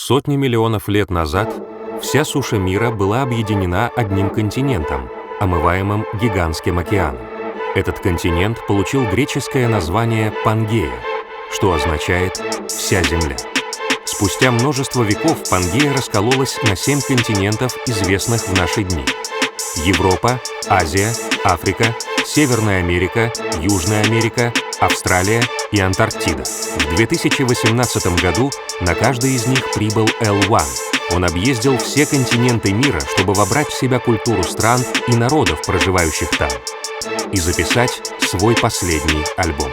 Сотни миллионов лет назад вся суша мира была объединена одним континентом, омываемым гигантским океаном. Этот континент получил греческое название Пангея, что означает «вся земля». Спустя множество веков Пангея раскололась на 7 континентов, известных в наши дни. Европа, Азия, Африка, Северная Америка, Южная Америка, Австралия и Антарктида. В 2018 году на каждый из них прибыл L1. Он объездил все континенты мира, чтобы вобрать в себя культуру стран и народов, проживающих там, и записать свой последний альбом.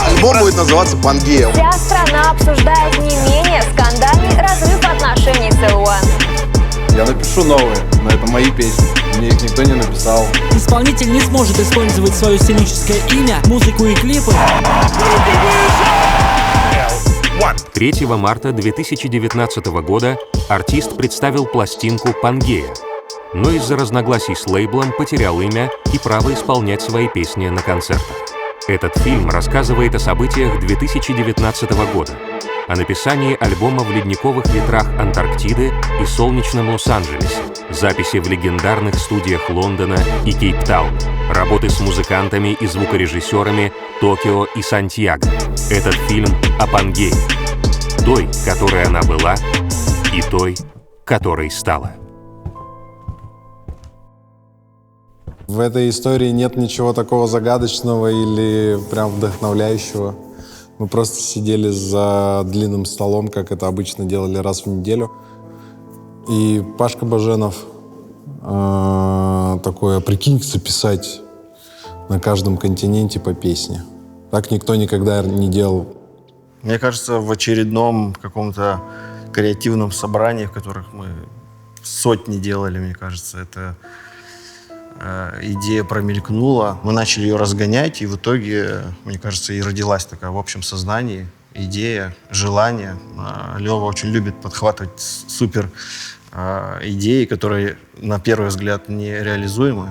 Альбом будет называться «Пангея». Вся страна обсуждает не менее скандальный разрыв отношений с L1. Я напишу новые, но это мои песни. Мне их никто не написал. Исполнитель не сможет использовать свое сценическое имя, музыку и клипы. 3 марта 2019 года артист представил пластинку «Пангея», но из-за разногласий с лейблом потерял имя и право исполнять свои песни на концертах. Этот фильм рассказывает о событиях 2019 года, о написании альбома в ледниковых ветрах Антарктиды и солнечном Лос-Анджелесе, записи в легендарных студиях Лондона и Кейптауна, работы с музыкантами и звукорежиссерами Токио и Сантьяго. Этот фильм о Пангее, той, которой она была, и той, которой стала. В этой истории нет ничего такого загадочного или прям вдохновляющего. Мы просто сидели за длинным столом, как это обычно делали раз в неделю. И Пашка Баженов такое: прикинь, записать на каждом континенте по песне. Так никто никогда не делал. Мне кажется, в очередном каком-то креативном собрании, в которых мы сотни делали, мне кажется, это идея промелькнула. Мы начали ее разгонять, и в итоге, мне кажется, и родилась такая в общем сознании идея, желание. Лёва очень любит подхватывать супер идеи, которые на первый взгляд нереализуемы.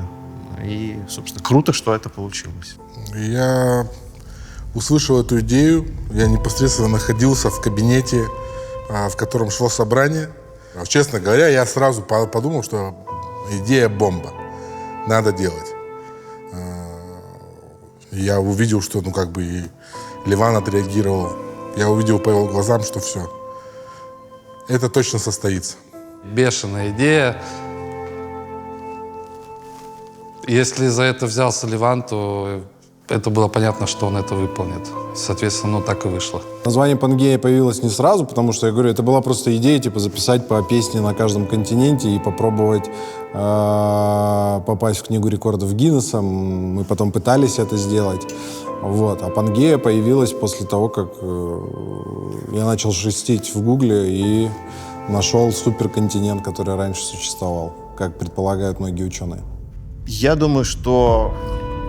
И, собственно, круто, что это получилось. Я услышал эту идею, я непосредственно находился в кабинете, в котором шло собрание. Честно говоря, я сразу подумал, что идея бомба. Надо делать. Я увидел, что, и Ливан отреагировал. Я увидел по его глазам, что все. Это точно состоится. Бешеная идея. Если за это взялся Ливан, то это было понятно, что он это выполнит. Соответственно, так и вышло. Название «Пангея» появилось не сразу, потому что, я говорю, это была просто идея, записать по песне на каждом континенте и попробовать попасть в книгу рекордов Гиннесса. Мы потом пытались это сделать. А «Пангея» появилась после того, как я начал шерстить в Гугле и нашел суперконтинент, который раньше существовал, как предполагают многие ученые. Я думаю, что,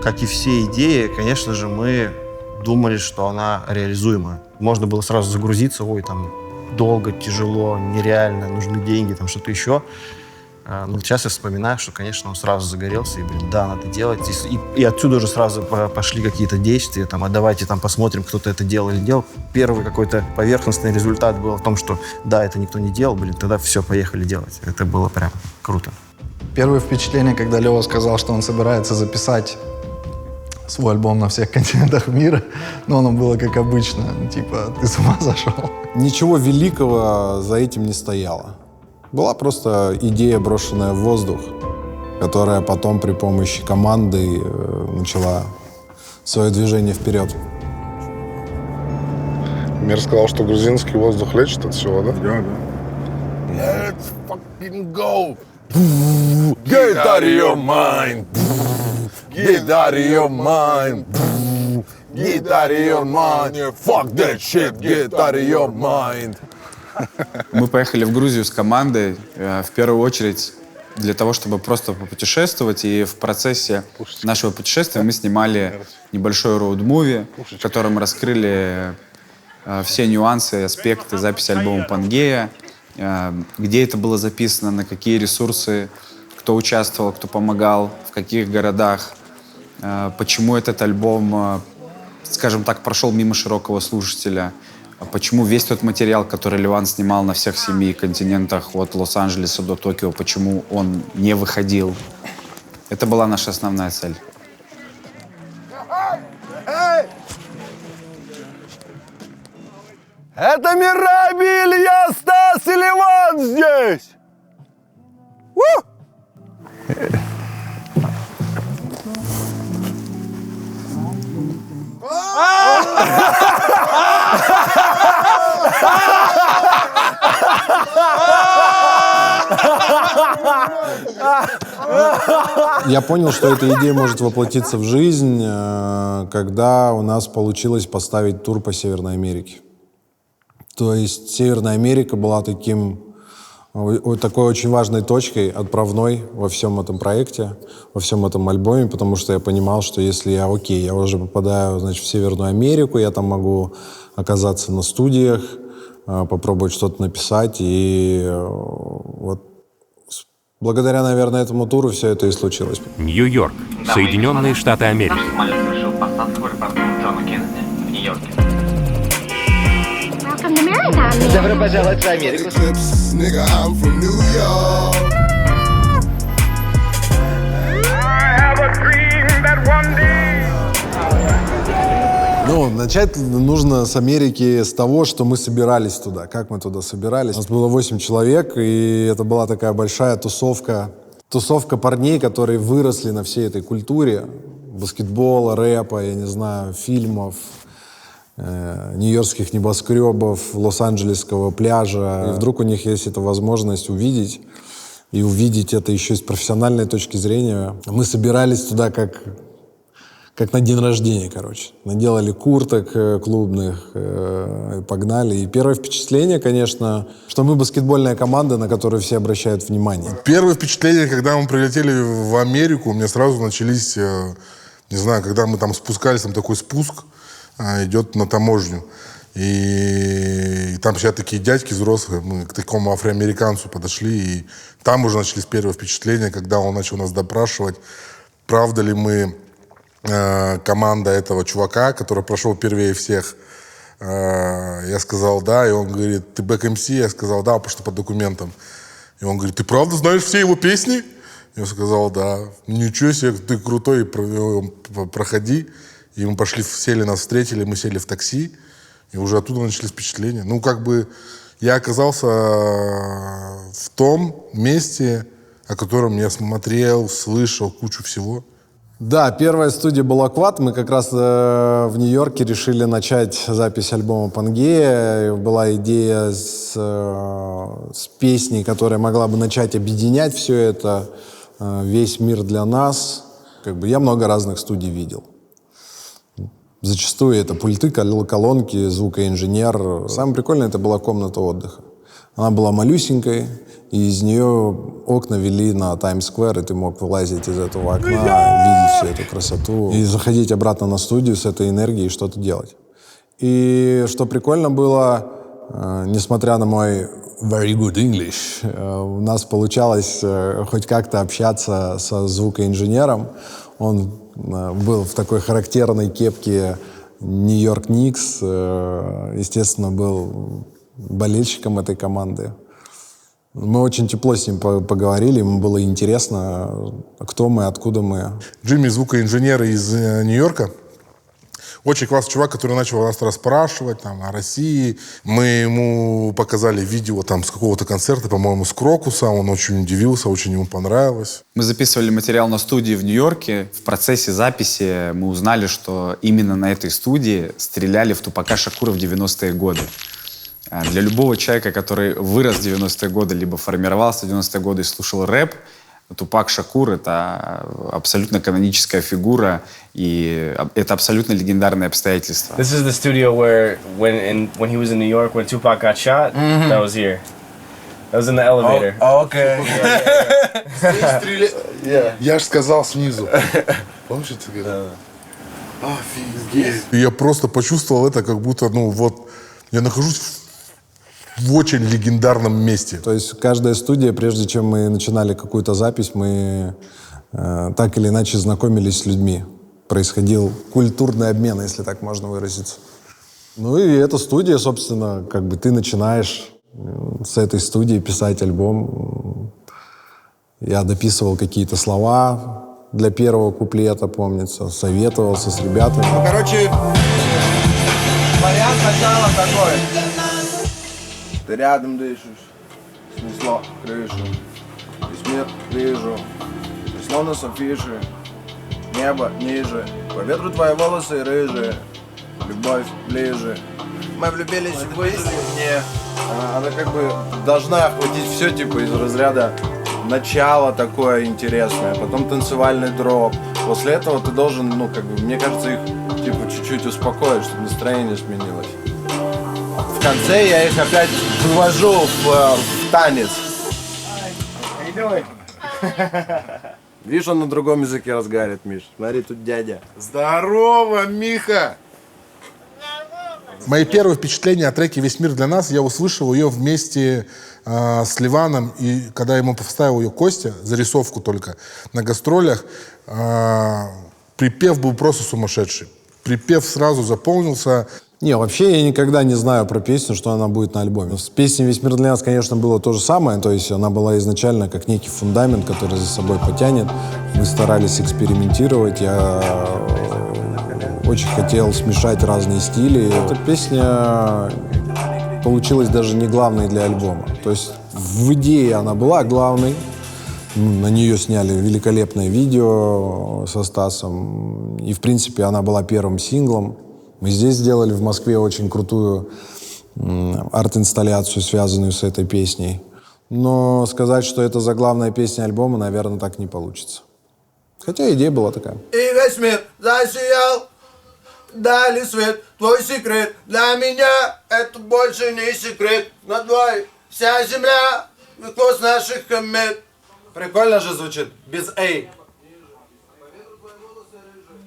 как и все идеи, конечно же, мы думали, что она реализуема. Можно было сразу загрузиться, долго, тяжело, нереально, нужны деньги, что-то еще. Но сейчас я вспоминаю, что, конечно, он сразу загорелся, и, да, надо делать. И отсюда уже сразу пошли какие-то действия, а давайте посмотрим, кто-то это делал или делал. Первый какой-то поверхностный результат был в том, что, да, это никто не делал, тогда все, поехали делать. Это было прям круто. Первое впечатление, когда Лёва сказал, что он собирается записать свой альбом на всех континентах мира, но оно было как обычно, ты с ума сошел. Ничего великого за этим не стояло. Была просто идея, брошенная в воздух, которая потом при помощи команды начала свое движение вперед. Мир сказал, что грузинский воздух лечит от всего, да? Да. Let's fucking go! Get out of your mind! Get out of your mind! Get out of your mind! Fuck that shit! Get out of your mind! Мы поехали в Грузию с командой, в первую очередь, для того, чтобы просто попутешествовать. И в процессе нашего путешествия мы снимали небольшой роуд-муви, в котором раскрыли все нюансы и аспекты записи альбома «Пангея», где это было записано, на какие ресурсы, кто участвовал, кто помогал, в каких городах, почему этот альбом скажем так, прошел мимо широкого слушателя. Почему весь тот материал, который Ливан снимал на всех 7 континентах, от Лос-Анджелеса до Токио, почему он не выходил? Это была наша основная цель. Это Мираби, Илья, Стас и Ливан здесь! Я понял, что эта идея может воплотиться в жизнь, когда у нас получилось поставить тур по Северной Америке. То есть Северная Америка была такой очень важной точкой, отправной во всем этом проекте, во всем этом альбоме, потому что я понимал, что если я уже попадаю, значит, в Северную Америку, я там могу оказаться на студиях, попробовать что-то написать, и вот благодаря, наверное, этому туру все это и случилось. Нью-Йорк, Соединенные Штаты Америки. Добро пожаловать в Америку. Ну, начать нужно с Америки, с того, что мы собирались туда. Как мы туда собирались? У нас было 8 человек, и это была такая большая тусовка. Тусовка парней, которые выросли на всей этой культуре. Баскетбола, рэпа, я не знаю, фильмов, нью-йоркских небоскребов, лос-анджелесского пляжа. И вдруг у них есть эта возможность увидеть, и увидеть это еще и с профессиональной точки зрения. Мы собирались туда как на день рождения, короче. Наделали курток клубных, погнали. И первое впечатление, конечно, что мы баскетбольная команда, на которую все обращают внимание. Первое впечатление, когда мы прилетели в Америку, у меня сразу начались, не знаю, когда мы там спускались, там такой спуск идет на таможню. И там все такие дядьки взрослые, мы к такому афроамериканцу подошли, и там уже начались первые впечатления, когда он начал нас допрашивать, правда ли мы команда этого чувака, который прошел первее всех. Я сказал да, и он говорит, ты бэк-МС? Я сказал да, потому что по документам. И он говорит, ты правда знаешь все его песни? Я сказал да. Ничего себе, ты крутой, проходи. И мы пошли, нас встретили, мы сели в такси, и уже оттуда начались впечатления. Ну, как бы я оказался в том месте, о котором я смотрел, слышал кучу всего. Да, первая студия была «Квад». Мы как раз в Нью-Йорке решили начать запись альбома «Пангея». Была идея с песней, которая могла бы начать объединять все это, весь мир для нас. Как бы я много разных студий видел. Зачастую это пульты, колонки, звукоинженер. Самое прикольное — это была комната отдыха. Она была малюсенькой, и из нее окна вели на Таймс-сквер, и ты мог вылазить из этого окна, видеть всю эту красоту и заходить обратно на студию с этой энергией и что-то делать. И что прикольно было, несмотря на мой very good English, у нас получалось хоть как-то общаться со звукоинженером. Он был в такой характерной кепке Нью-Йорк Никс, естественно, был болельщиком этой команды. Мы очень тепло с ним поговорили, ему было интересно, кто мы, откуда мы. Джимми, звукоинженер из Нью-Йорка, очень классный чувак, который начал нас расспрашивать там, о России. Мы ему показали видео там, с какого-то концерта, по-моему, с Крокуса. Он очень удивился, очень ему понравилось. Мы записывали материал на студии в Нью-Йорке. В процессе записи мы узнали, что именно на этой студии стреляли в Тупака Шакура в 90-е годы. Для любого человека, который вырос в 90-е годы, либо формировался в 90-е годы и слушал рэп, Тупак Шакур — это абсолютно каноническая фигура, и это абсолютно легендарное обстоятельство. This is the studio where, when he was in New York, when Tupac got shot, that was here. That was in the elevator. Oh, okay. Я же сказал снизу. Помнишь, ты говорил? Офигеть. Я просто почувствовал это, как будто, ну вот, я нахожусь в очень легендарном месте. То есть каждая студия, прежде чем мы начинали какую-то запись, мы так или иначе знакомились с людьми. происходил культурный обмен, если так можно выразиться. Ну и эта студия, собственно, как бы ты начинаешь с этой студии писать альбом. Я дописывал какие-то слова для первого куплета, помнится, советовался с ребятами. Ну, короче, вариант начала такой. Ты рядом дышишь, снесло крышу, весь мир вижу, ты словно с афиши, небо ниже, по ветру твои волосы рыжие, любовь ближе. Мы влюбились в песню мне. Она как бы должна охватить все, типа, из разряда начало такое интересное, потом танцевальный дроп. После этого ты должен, ну, как бы, мне кажется, их, типа, чуть-чуть успокоить, чтобы настроение сменилось. В конце я их опять вывожу в танец. Видишь, он на другом языке разговаривает, Миш. Смотри, тут дядя. Здорово, Миха! Мои первые впечатления о треке «Весь мир для нас», я услышал ее вместе с Ливаном, и когда ему поставил ее Костя, зарисовку только, на гастролях, припев был просто сумасшедший. Припев сразу заполнился. Не, вообще я никогда не знаю про песню, что она будет на альбоме. С песней «Весь мир для нас», конечно, было то же самое, то есть она была изначально как некий фундамент, который за собой потянет. Мы старались экспериментировать, я очень хотел смешать разные стили. Эта песня получилась даже не главной для альбома. То есть в идее она была главной. На нее сняли великолепное видео со Стасом. И, в принципе, она была первым синглом. Мы здесь сделали в Москве очень крутую арт-инсталляцию, связанную с этой песней. Но сказать, что это заглавная песня альбома, наверное, так не получится. Хотя идея была такая. И весь мир засиял, дали свет, твой секрет. Для меня это больше не секрет. Над тобой вся земля, хвост наших комет. Прикольно же звучит, без «эй».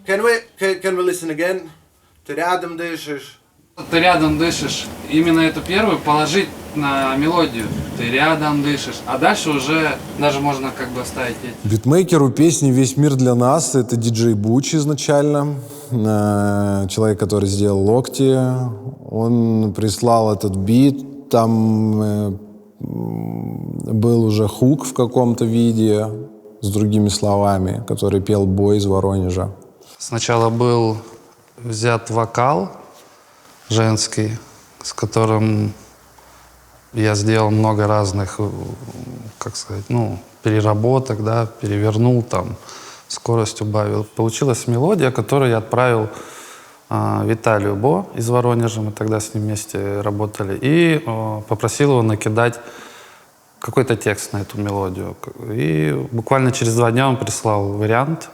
Can we listen again? Ты рядом дышишь. Ты рядом дышишь. Именно эту первую положить на мелодию. Ты рядом дышишь. А дальше уже даже можно как бы оставить эти. Битмейкер у песни «Весь мир для нас» — это диджей Буч изначально. Человек, который сделал «Локти». Он прислал этот бит. Там был уже хук в каком-то виде с другими словами, который пел Бой из Воронежа. Сначала был взят вокал женский, с которым я сделал много разных, как сказать, ну, переработок, да, перевернул там, скорость убавил. Получилась мелодия, которую я отправил Виталию Бо из Воронежа, мы тогда с ним вместе работали, и попросил его накидать какой-то текст на эту мелодию. И буквально через 2 дня он прислал вариант.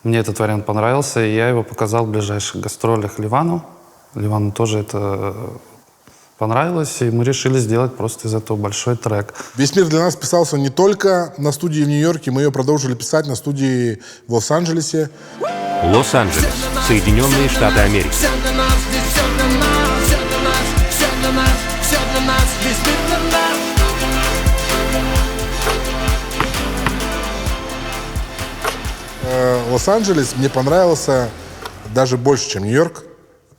Мне этот вариант понравился, и я его показал в ближайших гастролях Ливану. Ливану тоже это понравилось, и мы решили сделать просто из этого большой трек. «Весь мир для нас» писался не только на студии в Нью-Йорке, мы ее продолжили писать на студии в Лос-Анджелесе. Лос-Анджелес, Соединенные Штаты Америки. Лос-Анджелес мне понравился даже больше, чем Нью-Йорк.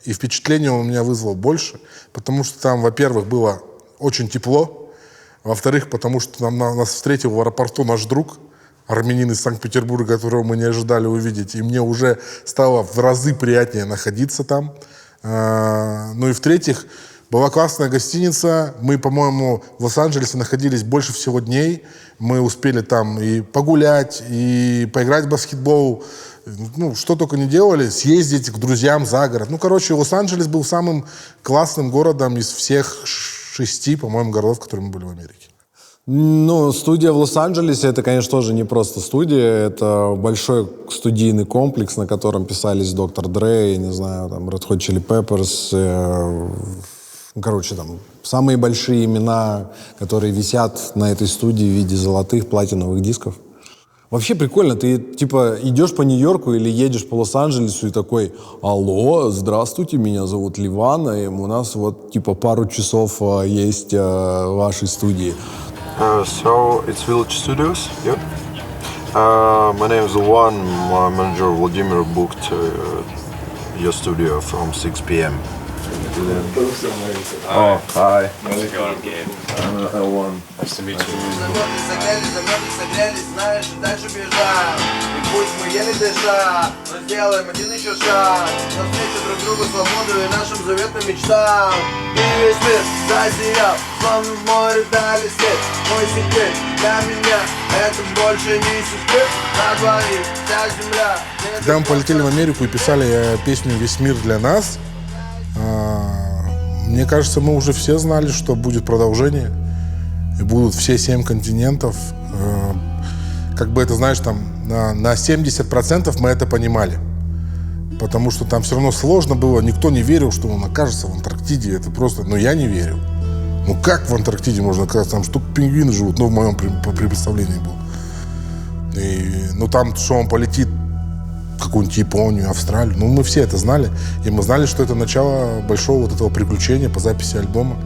И впечатление он у меня вызвал больше, потому что там, во-первых, было очень тепло, во-вторых, потому что нас встретил в аэропорту наш друг, армянин из Санкт-Петербурга, которого мы не ожидали увидеть, и мне уже стало в разы приятнее находиться там. Ну и в-третьих, была классная гостиница, мы, по-моему, в Лос-Анджелесе находились больше всего дней, мы успели там и погулять, и поиграть в баскетбол, ну, что только не делали, съездить к друзьям за город. Ну, короче, Лос-Анджелес был самым классным городом из всех 6, по-моему, городов, которые мы были в Америке. Ну, студия в Лос-Анджелесе — это, конечно, тоже не просто студия, это большой студийный комплекс, на котором писались Доктор Дре, не знаю, там, Red Hot Chili Peppers, короче, там, самые большие имена, которые висят на этой студии в виде золотых, платиновых дисков. Вообще прикольно, ты, типа, идешь по Нью-Йорку или едешь по Лос-Анджелесу и такой: алло, здравствуйте, меня зовут Ливан, и у нас вот, типа, пару часов есть в вашей студии. So, it's Village Studios, yeah? My name is Ilvan. My manager Vladimir booked your studio from 6 p.m. Oh, hi. How's it going? I'm Gabe. I'm Ilvan. Nice to meet you. Знаешь, дальше бежать. И пусть мы еле дышат, но сделаем один еще шаг навстречу друг другу свободу и нашим заветным мечтам. И весь мир засиял, словно в море дали свет. Мой секрет для меня это больше не секрет. На двоих вся земля. Когда мы полетели в Америку и писали песню «Весь мир для нас», мне кажется, мы уже все знали, что будет продолжение. И будут все 7 континентов. Как бы это, знаешь, там на 70% мы это понимали. Потому что там все равно сложно было. Никто не верил, что он окажется в Антарктиде. Это просто, я не верил. Как в Антарктиде можно оказаться? Там штук пингвины живут, в моем представлении было. И, там, что он полетит в какую-нибудь Японию, Австралию. Мы все это знали. И мы знали, что это начало большого вот этого приключения по записи альбома.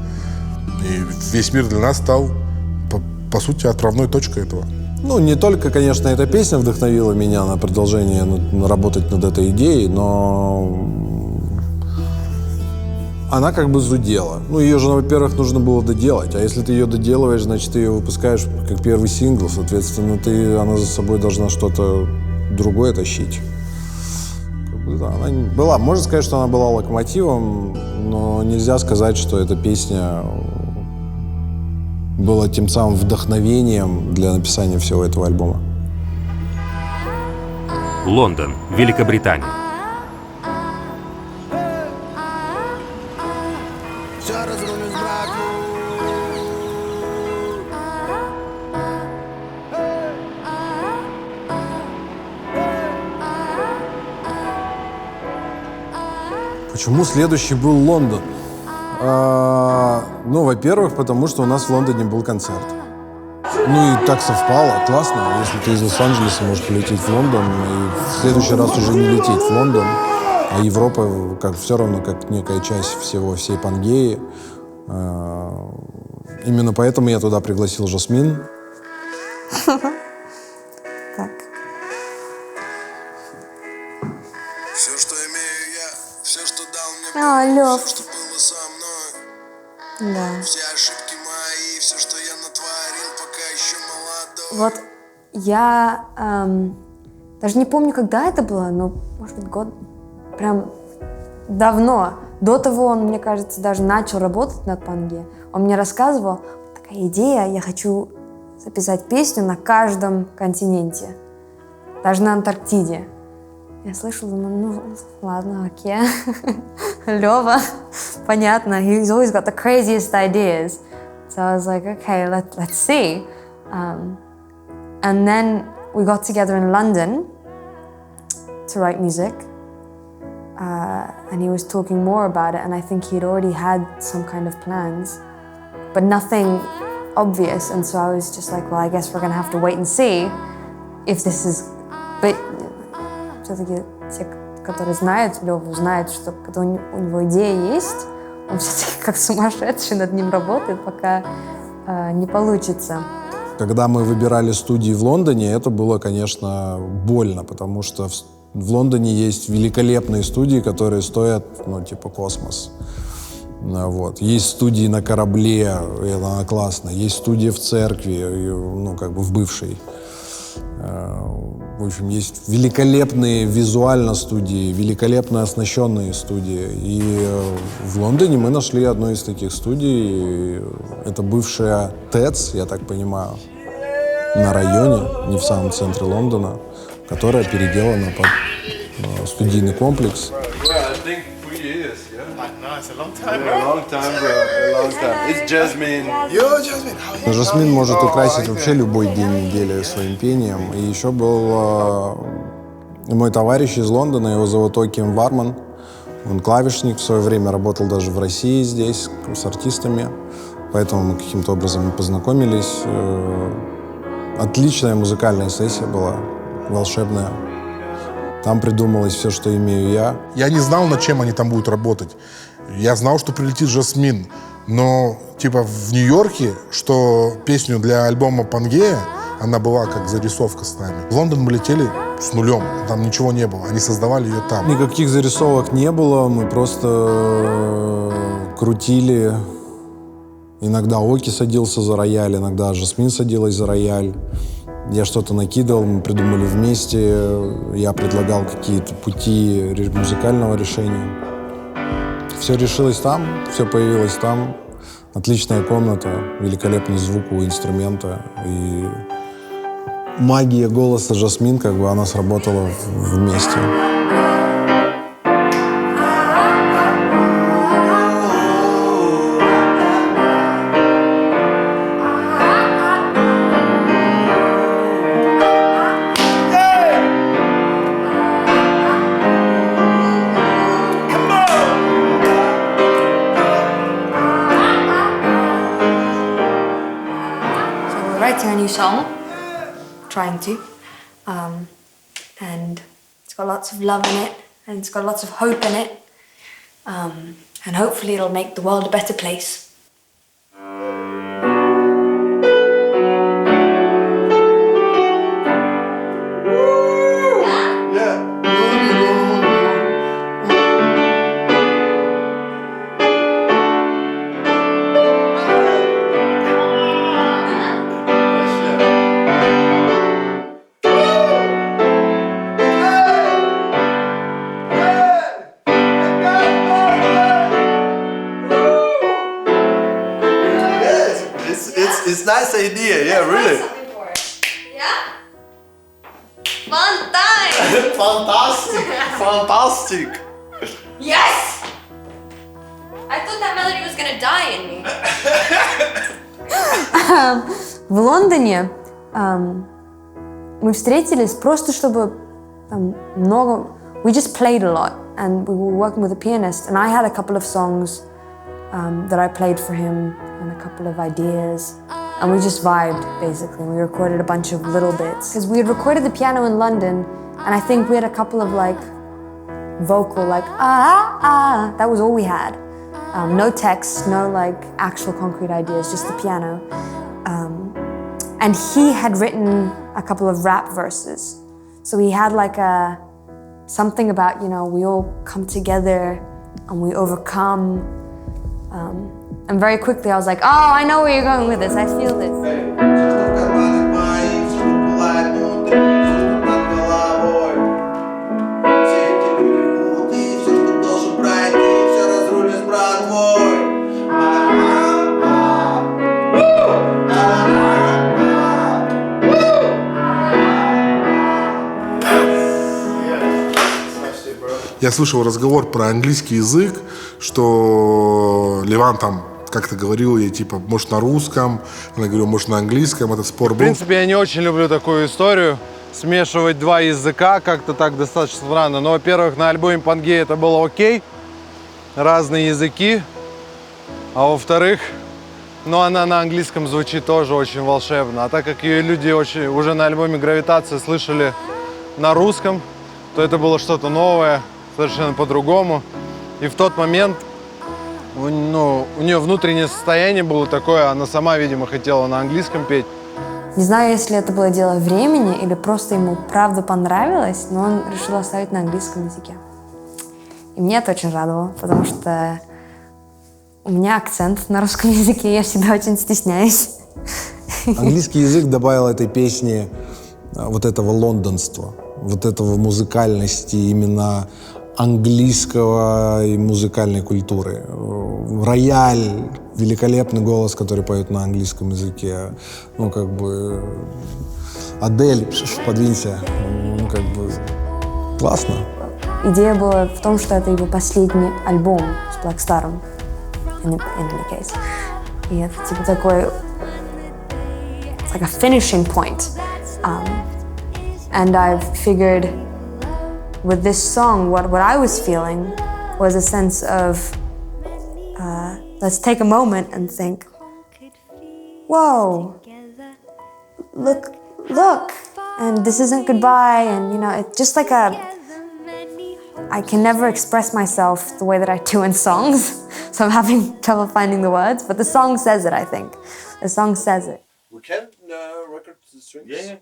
И «Весь мир для нас» стал, по сути, отправной точкой этого. Не только, конечно, эта песня вдохновила меня на продолжение работать над этой идеей, но она как бы зудела. Ее же, во-первых, нужно было доделать. А если ты ее доделываешь, значит, ты ее выпускаешь как первый сингл. Соответственно, она за собой должна что-то другое тащить. Она была, можно сказать, что она была локомотивом, но нельзя сказать, что эта песня была тем самым вдохновением для написания всего этого альбома. Лондон, Великобритания. Почему следующий был Лондон? Во-первых, потому что у нас в Лондоне был концерт. И так совпало, классно. Если ты из Лос-Анджелеса можешь полететь в Лондон, и в следующий раз уже не лететь в Лондон, а Европа все равно как некая часть всей Пангеи. Именно поэтому я туда пригласил Жасмин. Так. Все, что имею я, все, что дал мне Лёв. все, что было со мной. Да. Все ошибки мои, все, что я натворил, пока еще молодой. Вот я даже не помню, когда это было, но, может быть, год прям давно. До того он, мне кажется, даже начал работать над Пангеей. Он мне рассказывал, такая идея, я хочу записать песню на каждом континенте, даже на Антарктиде. Я слышала, ладно, окей. Лёва, понятно. He's always got the craziest ideas. So I was like, okay, let's see. And then we got together in London to write music. And he was talking more about it, and I think he'd already had some kind of plans, but nothing obvious. And so I was just like, well, I guess we're gonna have to wait and see if this is. But все-таки те, которые знают Леву, знают, что когда у него идея есть, он все-таки как сумасшедший над ним работает, пока не получится. Когда мы выбирали студии в Лондоне, это было, конечно, больно, потому что в Лондоне есть великолепные студии, которые стоят, космос. Вот. Есть студии на корабле, и она классная. Есть студия в церкви, в бывшей. В общем, есть великолепные визуально студии, великолепно оснащенные студии. И в Лондоне мы нашли одну из таких студий. Это бывшая ТЭЦ, я так понимаю, на районе, не в самом центре Лондона, которая переделана под студийный комплекс. Жасмин может украсить вообще любой день недели своим пением. И еще был мой товарищ из Лондона, его зовут Оким Варман. Он клавишник, в свое время работал даже в России здесь с артистами. Поэтому мы каким-то образом познакомились. Отличная музыкальная сессия была, волшебная. Там придумалось все, что имею я. Я не знал, над чем они там будут работать. Я знал, что прилетит Жасмин. Но, в Нью-Йорке, что песню для альбома Пангея она была как зарисовка с нами. В Лондон мы летели с нулем, там ничего не было, они создавали ее там. Никаких зарисовок не было, мы просто крутили. Иногда Оки садился за рояль, иногда Жасмин садилась за рояль. Я что-то накидывал, мы придумали вместе, я предлагал какие-то пути музыкального решения. Все решилось там, все появилось там. Отличная комната, великолепный звук у инструмента. И магия голоса Жасмин, как бы она сработала вместе. Writing a new song, trying to, and it's got lots of love in it, and it's got lots of hope in it, and hopefully it'll make the world a better place. It's nice idea, yeah, really. Yeah? Fun time! Fantastic, fantastic. Yes! I thought that melody was gonna die in me. В Лондоне мы встретились просто чтобы много. We just played a lot, and we were working with a pianist, and I had a couple of songs that I played for him, and a couple of ideas, and we just vibed basically. We recorded a bunch of little bits because we had recorded the piano in London, and I think we had a couple of like vocal that was all we had. No text, no like actual concrete ideas, just the piano. And he had written a couple of rap verses, so he had like something about, you know, we all come together and we overcome. And very quickly I was like, oh, I know where you're going with this, I feel this. Я слышал разговор про английский язык, что Ливан там как-то говорил ей, типа, может, на русском, она говорила, может, на английском, этот спор был. В принципе, я не очень люблю такую историю, смешивать два языка, как-то так достаточно странно. Но, во-первых, на альбоме Пангея это было окей, разные языки, а во-вторых, ну, она на английском звучит тоже очень волшебно. А так как ее люди уже на альбоме «Гравитация» слышали на русском, то это было что-то новое, совершенно по-другому. И в тот момент у нее внутреннее состояние было такое, она сама, видимо, хотела на английском петь. Не знаю, если это было дело времени или просто ему правда понравилось, но он решил оставить на английском языке. И меня это очень радовало, потому что у меня акцент на русском языке, я всегда очень стесняюсь. Английский язык добавил этой песне вот этого лондонства, вот этого музыкальности именно английского и музыкальной культуры. Рояль, великолепный голос, который поет на английском языке. Ну, как бы, Адель, подвинься. Ну, как бы, классно. Идея была в том, что это его последний альбом с Black Star'ом, in any case. И это типа такой, it's like a finishing point. And I figured with this song, what I was feeling was a sense of, let's take a moment and think, whoa, look, and this isn't goodbye, and you know, it's just like I can never express myself the way that I do in songs, so I'm having trouble finding the words, but the song says it, I think. The song says it. We can record Yeah.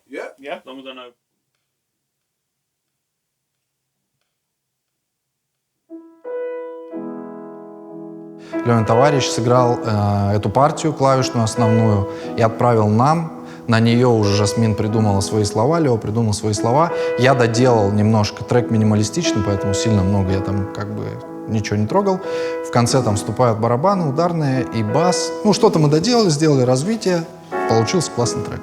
As long as I know. Ленин товарищ сыграл эту партию клавишную основную и отправил нам. На нее уже Жасмин придумала свои слова, Лео придумал свои слова. Я доделал немножко, трек минималистичный, поэтому сильно много я там как бы ничего не трогал. В конце там вступают барабаны, ударные и бас. Ну, что-то мы доделали, сделали развитие. Получился классный трек.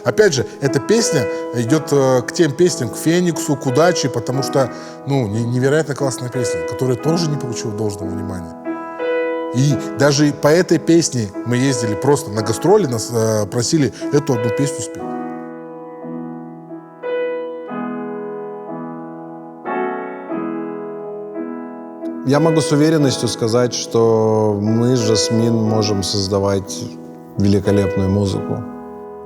Опять же, эта песня идет к тем песням, к Фениксу, к Удаче, потому что, ну, невероятно классная песня, которая тоже не получила должного внимания. И даже по этой песне мы ездили просто на гастроли, нас просили эту одну песню спеть. Я могу с уверенностью сказать, что мы с Жасмин можем создавать великолепную музыку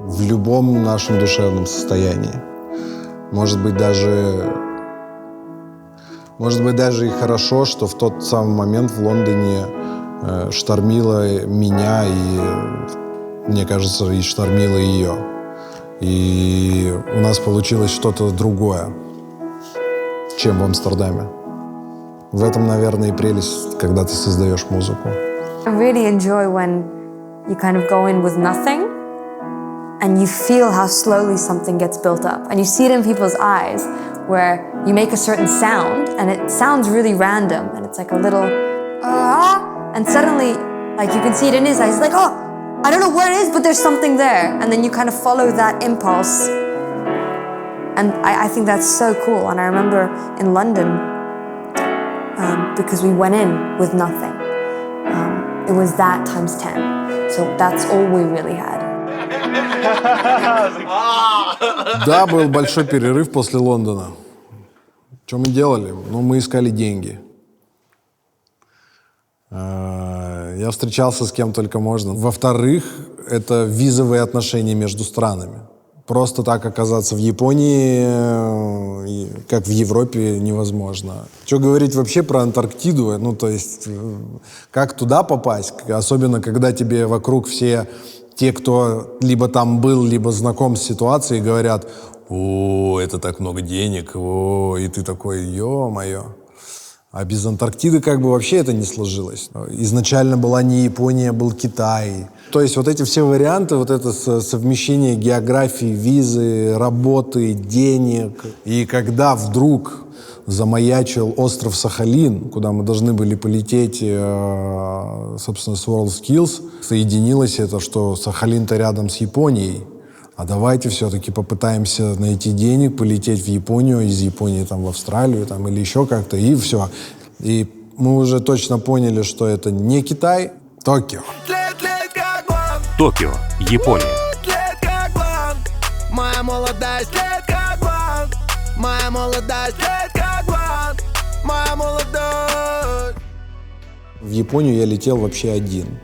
в любом нашем душевном состоянии. Может быть, даже и хорошо, что в тот самый момент в Лондоне штормило меня и, мне кажется, и штормило ее. И у нас получилось что-то другое, чем в Амстердаме. В этом, наверное, и прелесть, когда ты создаешь музыку. I really enjoy when you kind of go in with nothing and you feel how slowly something gets built up. And you see it in people's eyes where you make a certain sound and it sounds really random and it's like a little and suddenly like you can see it in his eyes. He's like, oh, I don't know what it is, but there's something there. And then you kind of follow that impulse. And I think that's so cool. And I remember in London, because we went in with nothing. It was that times 10. So that's all we really had. Да, был большой перерыв после Лондона. Что мы делали? Ну, мы искали деньги. Я встречался с кем только можно. Во-вторых, это визовые отношения между странами. Просто так оказаться в Японии, как в Европе, невозможно. Что говорить вообще про Антарктиду? Ну, то есть, как туда попасть? Особенно, когда тебе вокруг все те, кто либо там был, либо знаком с ситуацией, говорят: «О, это так много денег, о», и ты такой: «Ё-моё». А без Антарктиды как бы вообще это не сложилось. Изначально была не Япония, был Китай. То есть вот эти все варианты, вот это совмещение географии, визы, работы, денег. И когда вдруг замаячил остров Сахалин, куда мы должны были полететь, собственно, с WorldSkills, соединилось это, что Сахалин-то рядом с Японией. А давайте все-таки попытаемся найти денег, полететь в Японию, из Японии там в Австралию там, или еще как-то, и все. И мы уже точно поняли, что это не Китай, Токио. Токио, Япония. Моя молодость лет как бланк. Моя молодость лет как бланк. Моя молодость. В Японию я летел вообще один.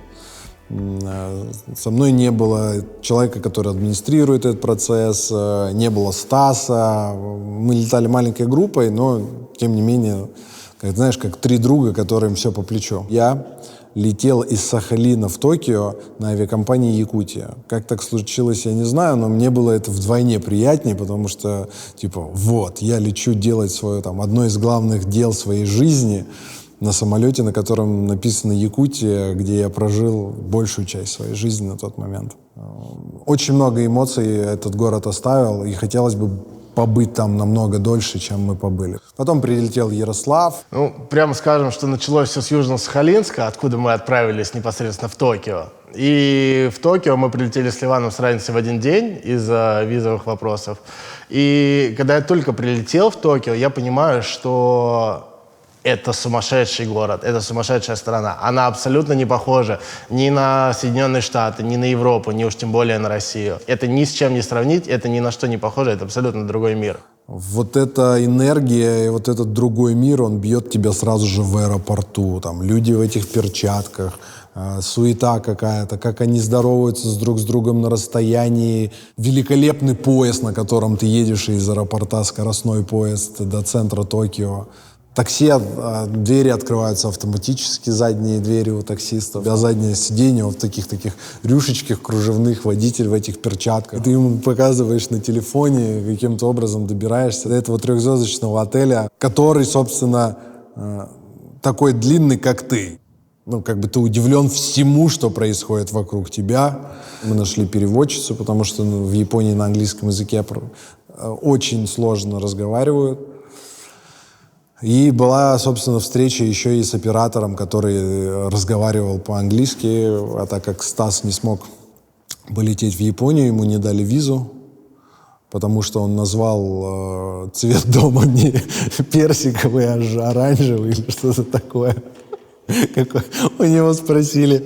Со мной не было человека, который администрирует этот процесс, не было Стаса. Мы летали маленькой группой, но, тем не менее, как, знаешь, как три друга, которым все по плечу. Я летел из Сахалина в Токио на авиакомпании «Якутия». Как так случилось, я не знаю, но мне было это вдвойне приятнее, потому что, типа, вот, я лечу делать свое, там, одно из главных дел своей жизни на самолете, на котором написано «Якутия», где я прожил большую часть своей жизни на тот момент. Очень много эмоций этот город оставил, и хотелось бы побыть там намного дольше, чем мы побыли. Потом прилетел Ярослав. Ну, прямо скажем, что началось все с Южно-Сахалинска, откуда мы отправились непосредственно в Токио. И в Токио мы прилетели с Ливаном с разницей в один день из-за визовых вопросов. И когда я только прилетел в Токио, я понимаю, что это сумасшедший город, это сумасшедшая страна. Она абсолютно не похожа ни на Соединенные Штаты, ни на Европу, ни уж тем более на Россию. Это ни с чем не сравнить, это ни на что не похоже, это абсолютно другой мир. Вот эта энергия и вот этот другой мир, он бьет тебя сразу же в аэропорту. Там люди в этих перчатках, суета какая-то, как они здороваются друг с другом на расстоянии. Великолепный поезд, на котором ты едешь из аэропорта, скоростной поезд до центра Токио. Такси, двери открываются автоматически, задние двери у таксистов. А заднее сиденье вот в таких рюшечках кружевных, водитель в этих перчатках. Ты ему показываешь на телефоне, каким-то образом добираешься до этого 3-звездочного отеля, который, собственно, такой длинный, как ты. Ну, как бы ты удивлен всему, что происходит вокруг тебя. Мы нашли переводчицу, потому что в Японии на английском языке очень сложно разговаривают. И была, собственно, встреча еще и с оператором, который разговаривал по-английски, а так как Стас не смог полететь в Японию, ему не дали визу, потому что он назвал цвет дома не персиковый, а оранжевый или что-то такое. У него спросили: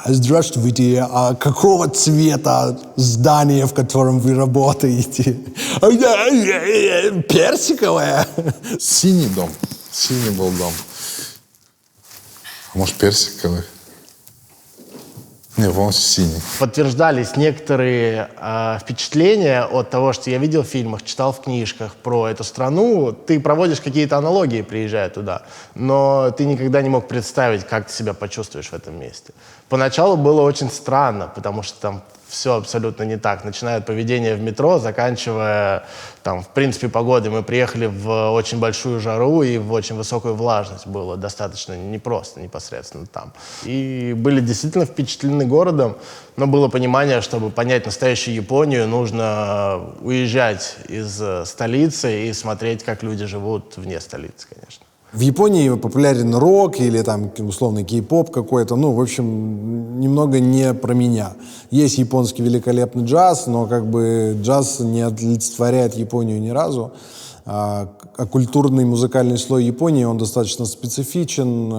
здравствуйте, а какого цвета здание, в котором вы работаете? Персиковое. Синий дом. Синий был дом. Может, персиковый? Не, по-моему, синий. Подтверждались некоторые впечатления от того, что я видел в фильмах, читал в книжках про эту страну. Ты проводишь какие-то аналогии, приезжая туда, но ты никогда не мог представить, как ты себя почувствуешь в этом месте. Поначалу было очень странно, потому что там все абсолютно не так. Начиная от поведения в метро, заканчивая, там, в принципе, погодой. Мы приехали в очень большую жару и в очень высокую влажность. Было достаточно непросто непосредственно там. И были действительно впечатлены городом, но было понимание, чтобы понять настоящую Японию, нужно уезжать из столицы и смотреть, как люди живут вне столицы, конечно. В Японии популярен рок или там условный кей-поп какой-то, ну, в общем, немного не про меня. Есть японский великолепный джаз, но как бы джаз не олицетворяет Японию ни разу. А культурный музыкальный слой Японии, он достаточно специфичен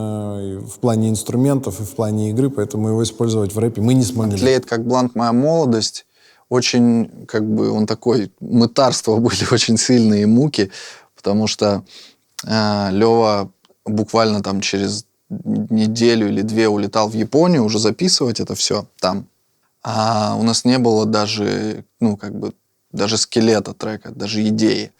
в плане инструментов и в плане игры, поэтому его использовать в рэпе мы не смогли. «Тлеет как бланк моя молодость». Очень, как бы, он такой, мытарства были очень сильные муки, потому что Лёва буквально там через неделю или две улетал в Японию уже записывать это все там. А у нас не было даже, ну, как бы, даже скелета трека, даже идеи.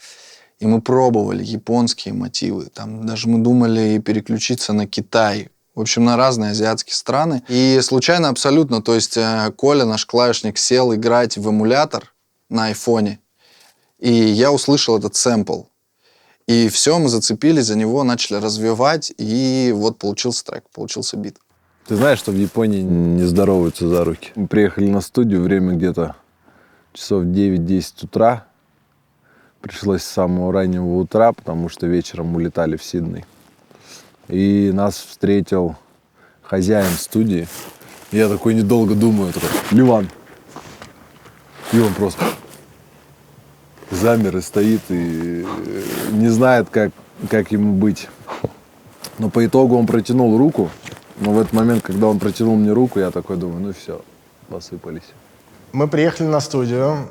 И мы пробовали японские мотивы. Там даже мы думали переключиться на Китай. В общем, на разные азиатские страны. И случайно абсолютно, то есть Коля, наш клавишник, сел играть в эмулятор на айфоне. И я услышал этот сэмпл. И все, мы зацепились за него, начали развивать, и вот получился трек, получился бит. Ты знаешь, что в Японии не здороваются за руки? Мы приехали на студию, время где-то часов 9-10 утра. Пришлось с самого раннего утра, потому что вечером улетали в Сидней. И нас встретил хозяин студии. Я такой, недолго думаю, такой: Ливан. И он просто замер и стоит, и не знает, как ему быть. Но по итогу он протянул руку. Но в этот момент, когда он протянул мне руку, я такой думаю, ну все, посыпались. Мы приехали на студию.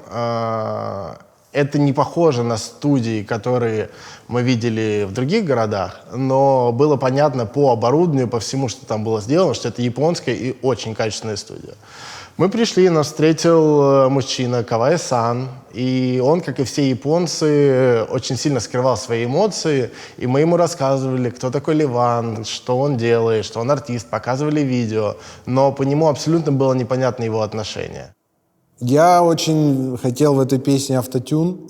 Это не похоже на студии, которые мы видели в других городах, но было понятно по оборудованию, по всему, что там было сделано, что это японская и очень качественная студия. Мы пришли, нас встретил мужчина Кавай-сан, и он, как и все японцы, очень сильно скрывал свои эмоции, и мы ему рассказывали, кто такой Ливан, что он делает, что он артист, показывали видео, но по нему абсолютно было непонятно его отношение. Я очень хотел в этой песне автотюн,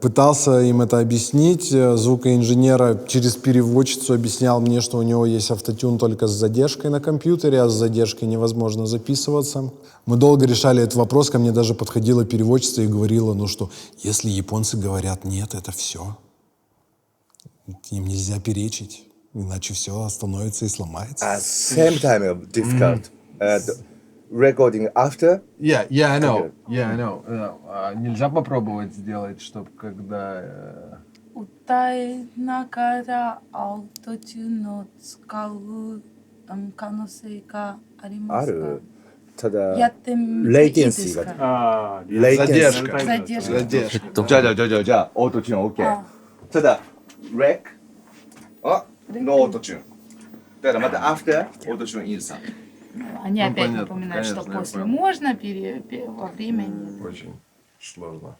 пытался им это объяснить. Звукоинженера через переводчицу объяснял мне, что у него есть автотюн только с задержкой на компьютере, а с задержкой невозможно записываться. Мы долго решали этот вопрос, ко мне даже подходила переводчица и говорила, ну что, если японцы говорят нет, это все. Им нельзя перечить, иначе все остановится и сломается. Same time difficult. Recording after? Yeah, I know. Yeah, I know. Нельзя попробовать сделать, чтобы когда... 歌いながらアウトチューンを使う可能性がありますか？ある。ただ、やってみていいですか？Задержка. Задержка. じゃあ、オートチューン OK。ただ、レック、ノーオートチューン。だからまた after オートチューンインサー。Они опять напоминают, что после можно, во время нет. Очень сложно.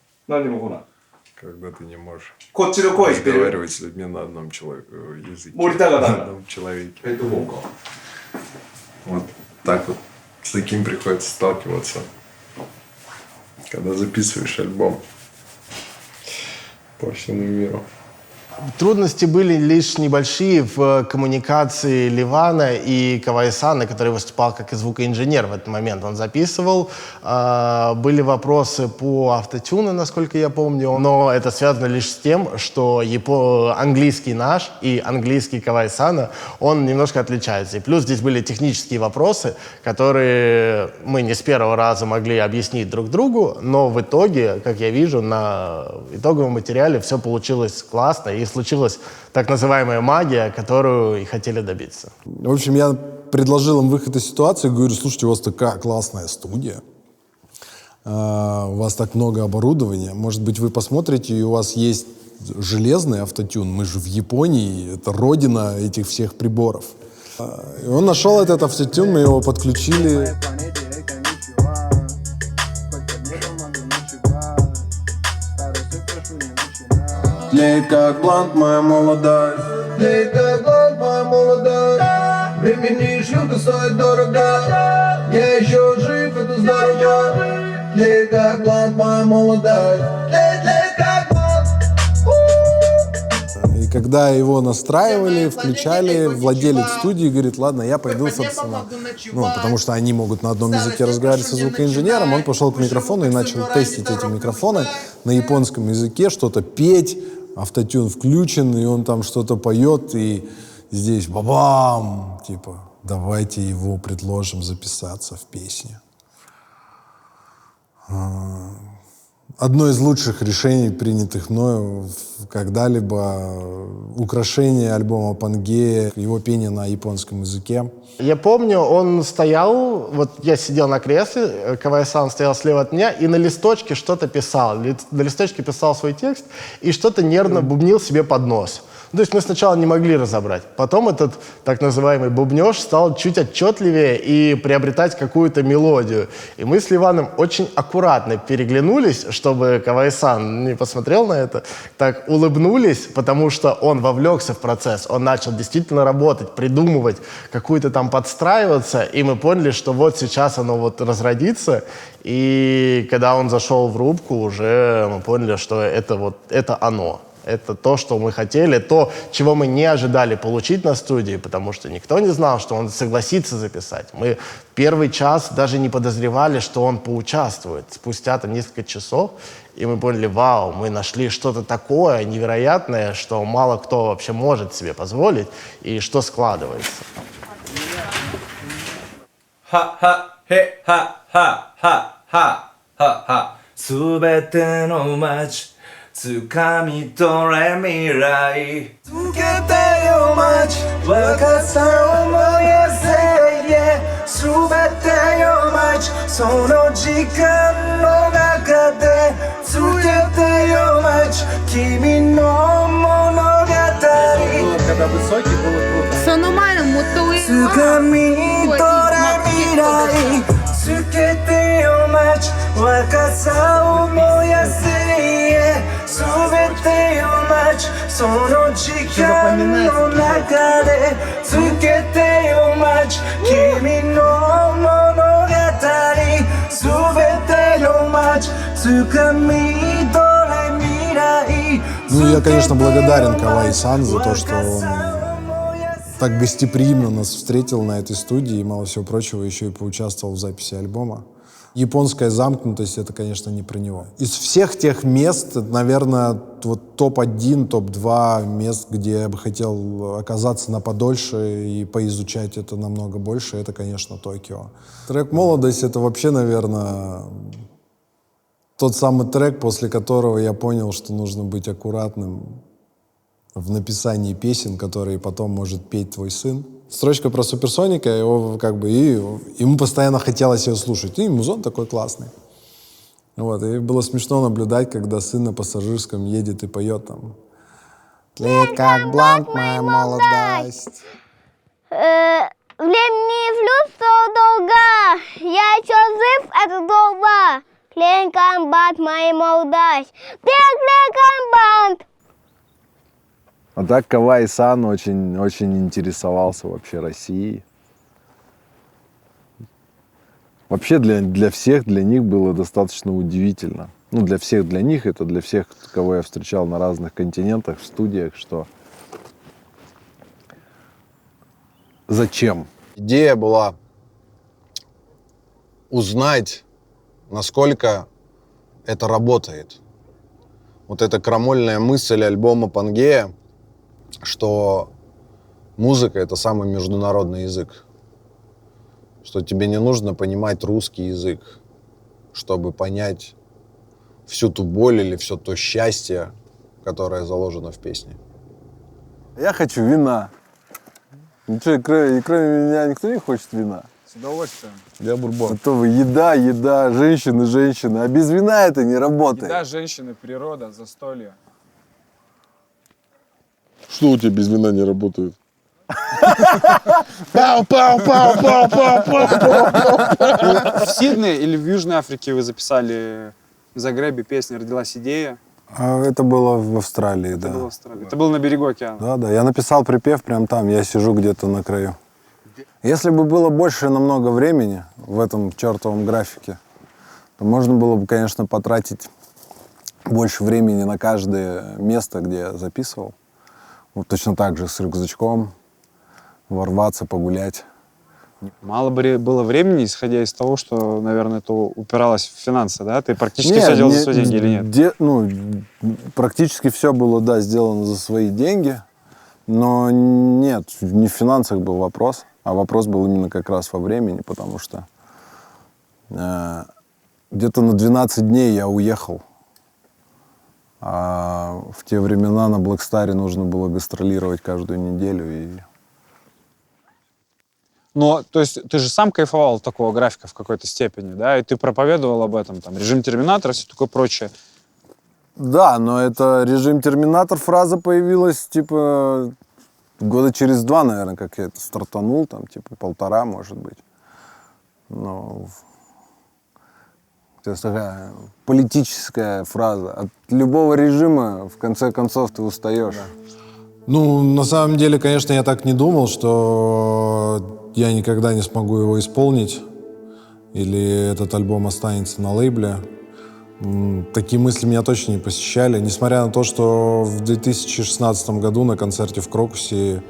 Когда ты не можешь こっちの声 разговаривать с людьми на одном языке. 森田が На ダメだ одном человеке. どうか Вот так вот с таким приходится сталкиваться, когда записываешь альбом по всему миру. Трудности были лишь небольшие в коммуникации Ливана и Кавайсана, который выступал как и звукоинженер в этот момент. Он записывал. Были вопросы по автотюну, насколько я помню, но это связано лишь с тем, что английский наш и английский Кавайсана, он немножко отличается. И плюс здесь были технические вопросы, которые мы не с первого раза могли объяснить друг другу, но в итоге, как я вижу, на итоговом материале все получилось классно, и случилась так называемая магия, которую и хотели добиться. В общем, я предложил им выход из ситуации, говорю, слушайте, у вас такая классная студия, у вас так много оборудования, может быть, вы посмотрите, и у вас есть железный автотюн, мы же в Японии, это родина этих всех приборов. И он нашел этот автотюн, мы его подключили. Тлеет как блант моя молодость, тлеет как блант моя молодость. Времени шлюха стоит дорого, я еще жив, это здорово. Тлеет как блант моя молодость, тлеет как блант. И когда его настраивали, включали, владелец студии говорит, ладно, я пойду, собственно, потому что они могут на одном языке разговаривать со звукоинженером, он пошел к микрофону и начал тестить эти микрофоны на японском языке, что-то петь, автотюн включен, и он там что-то поет, и здесь бабам, типа, давайте его предложим записаться в песне. Одно из лучших решений, принятых мною когда-либо, украшение альбома Пангея, его пение на японском языке. Я помню, он стоял, вот я сидел на кресле, Кавай-сан стоял слева от меня и на листочке что-то писал. На листочке писал свой текст и что-то нервно бубнил себе под нос. То есть мы сначала не могли разобрать. Потом этот так называемый бубнеж стал чуть отчетливее и приобретать какую-то мелодию. И мы с Ливаном очень аккуратно переглянулись, чтобы Кавай-сан не посмотрел на это, так улыбнулись, потому что он вовлекся в процесс, он начал действительно работать, придумывать, какую-то там подстраиваться, и мы поняли, что вот сейчас оно вот разродится. И когда он зашел в рубку, уже мы поняли, что это оно. Это то, что мы хотели, то, чего мы не ожидали получить на студии, потому что никто не знал, что он согласится записать. Мы первый час даже не подозревали, что он поучаствует. Спустя там несколько часов, и мы поняли, вау, мы нашли что-то такое невероятное, что мало кто вообще может себе позволить, и что складывается. Ха-ха-хе-ха-ха-ха-ха-ха. すべての街掴み取れ未来つけてよ街若さを燃やせすべてよ街その時間の中でつけてよ街君の物語 Когда высокий, было круто. その前のもっと上は掴み取れ未来つけてよ街若さを燃やせすべてよ街その時間の中でつけてよ街君の物語すべてよ街掴み取れ未来 Ну, я, конечно, благодарен Кавай-сан за то, что он так гостеприимно нас встретил на этой студии и, мало всего прочего, еще и поучаствовал в записи альбома. Японская замкнутость — это, конечно, не про него. Из всех тех мест, наверное, вот топ-1, топ-2 мест, где я бы хотел оказаться на подольше и поизучать это намного больше, это, конечно, Токио. Трек «Молодость» — это вообще, наверное, тот самый трек, после которого я понял, что нужно быть аккуратным в написании песен, которые потом может петь твой сын. Строчка про Суперсоника, его ему постоянно хотелось ее слушать. И музон такой классный. Вот, и было смешно наблюдать, когда сын на пассажирском едет и поет там. «Тлеет как блант моя молодость». Времени флюс долго, я еще жив, это долго. Тлеет как блант моя молодость. Тлеет Банд. А так Кавай-сан очень интересовался вообще Россией. Вообще для всех, для них было достаточно удивительно. Ну, для всех, для них, это для всех, кого я встречал на разных континентах, в студиях, что зачем? Идея была узнать, насколько это работает. Вот эта крамольная мысль альбома Пангея, что музыка — это самый международный язык. Что тебе не нужно понимать русский язык, чтобы понять всю ту боль или все то счастье, которое заложено в песне. Я хочу вина. Ну что, кроме меня никто не хочет вина? С удовольствием. Я бурбон. А то вы еда, женщины. А без вина это не работает. Еда, женщины, природа, застолье. Что у тебя без вина не работает? В Сиднее или в Южной Африке вы записали в Загребе песню «Родилась идея»? Это было в Австралии, да. Это было на берегу океана? Да, я написал припев прямо там, я сижу где-то на краю. Если бы было больше намного времени в этом чертовом графике, то можно было бы, конечно, потратить больше времени на каждое место, где я записывал. Вот точно так же с рюкзачком, ворваться, погулять. Мало бы было времени, исходя из того, что, наверное, это упиралось в финансы, да? Ты практически все делал за свои деньги или нет? Практически все было, да, сделано за свои деньги. Но нет, не в финансах был вопрос, а вопрос был именно как раз во времени, потому что где-то на 12 дней я уехал. А в те времена на Блэкстаре нужно было гастролировать каждую неделю. И... Но, то есть, ты же сам кайфовал от такого графика в какой-то степени, да? И ты проповедовал об этом, там, режим Терминатора, все такое прочее. Да, но это режим Терминатор, фраза появилась, типа, года через 2, наверное, как я это стартанул, там, типа, 1,5, может быть. Но это такая политическая фраза. От любого режима, в конце концов, ты устаешь. Ну, на самом деле, конечно, я так не думал, что я никогда не смогу его исполнить, или этот альбом останется на лейбле. Такие мысли меня точно не посещали, несмотря на то, что в 2016 году на концерте в Крокусе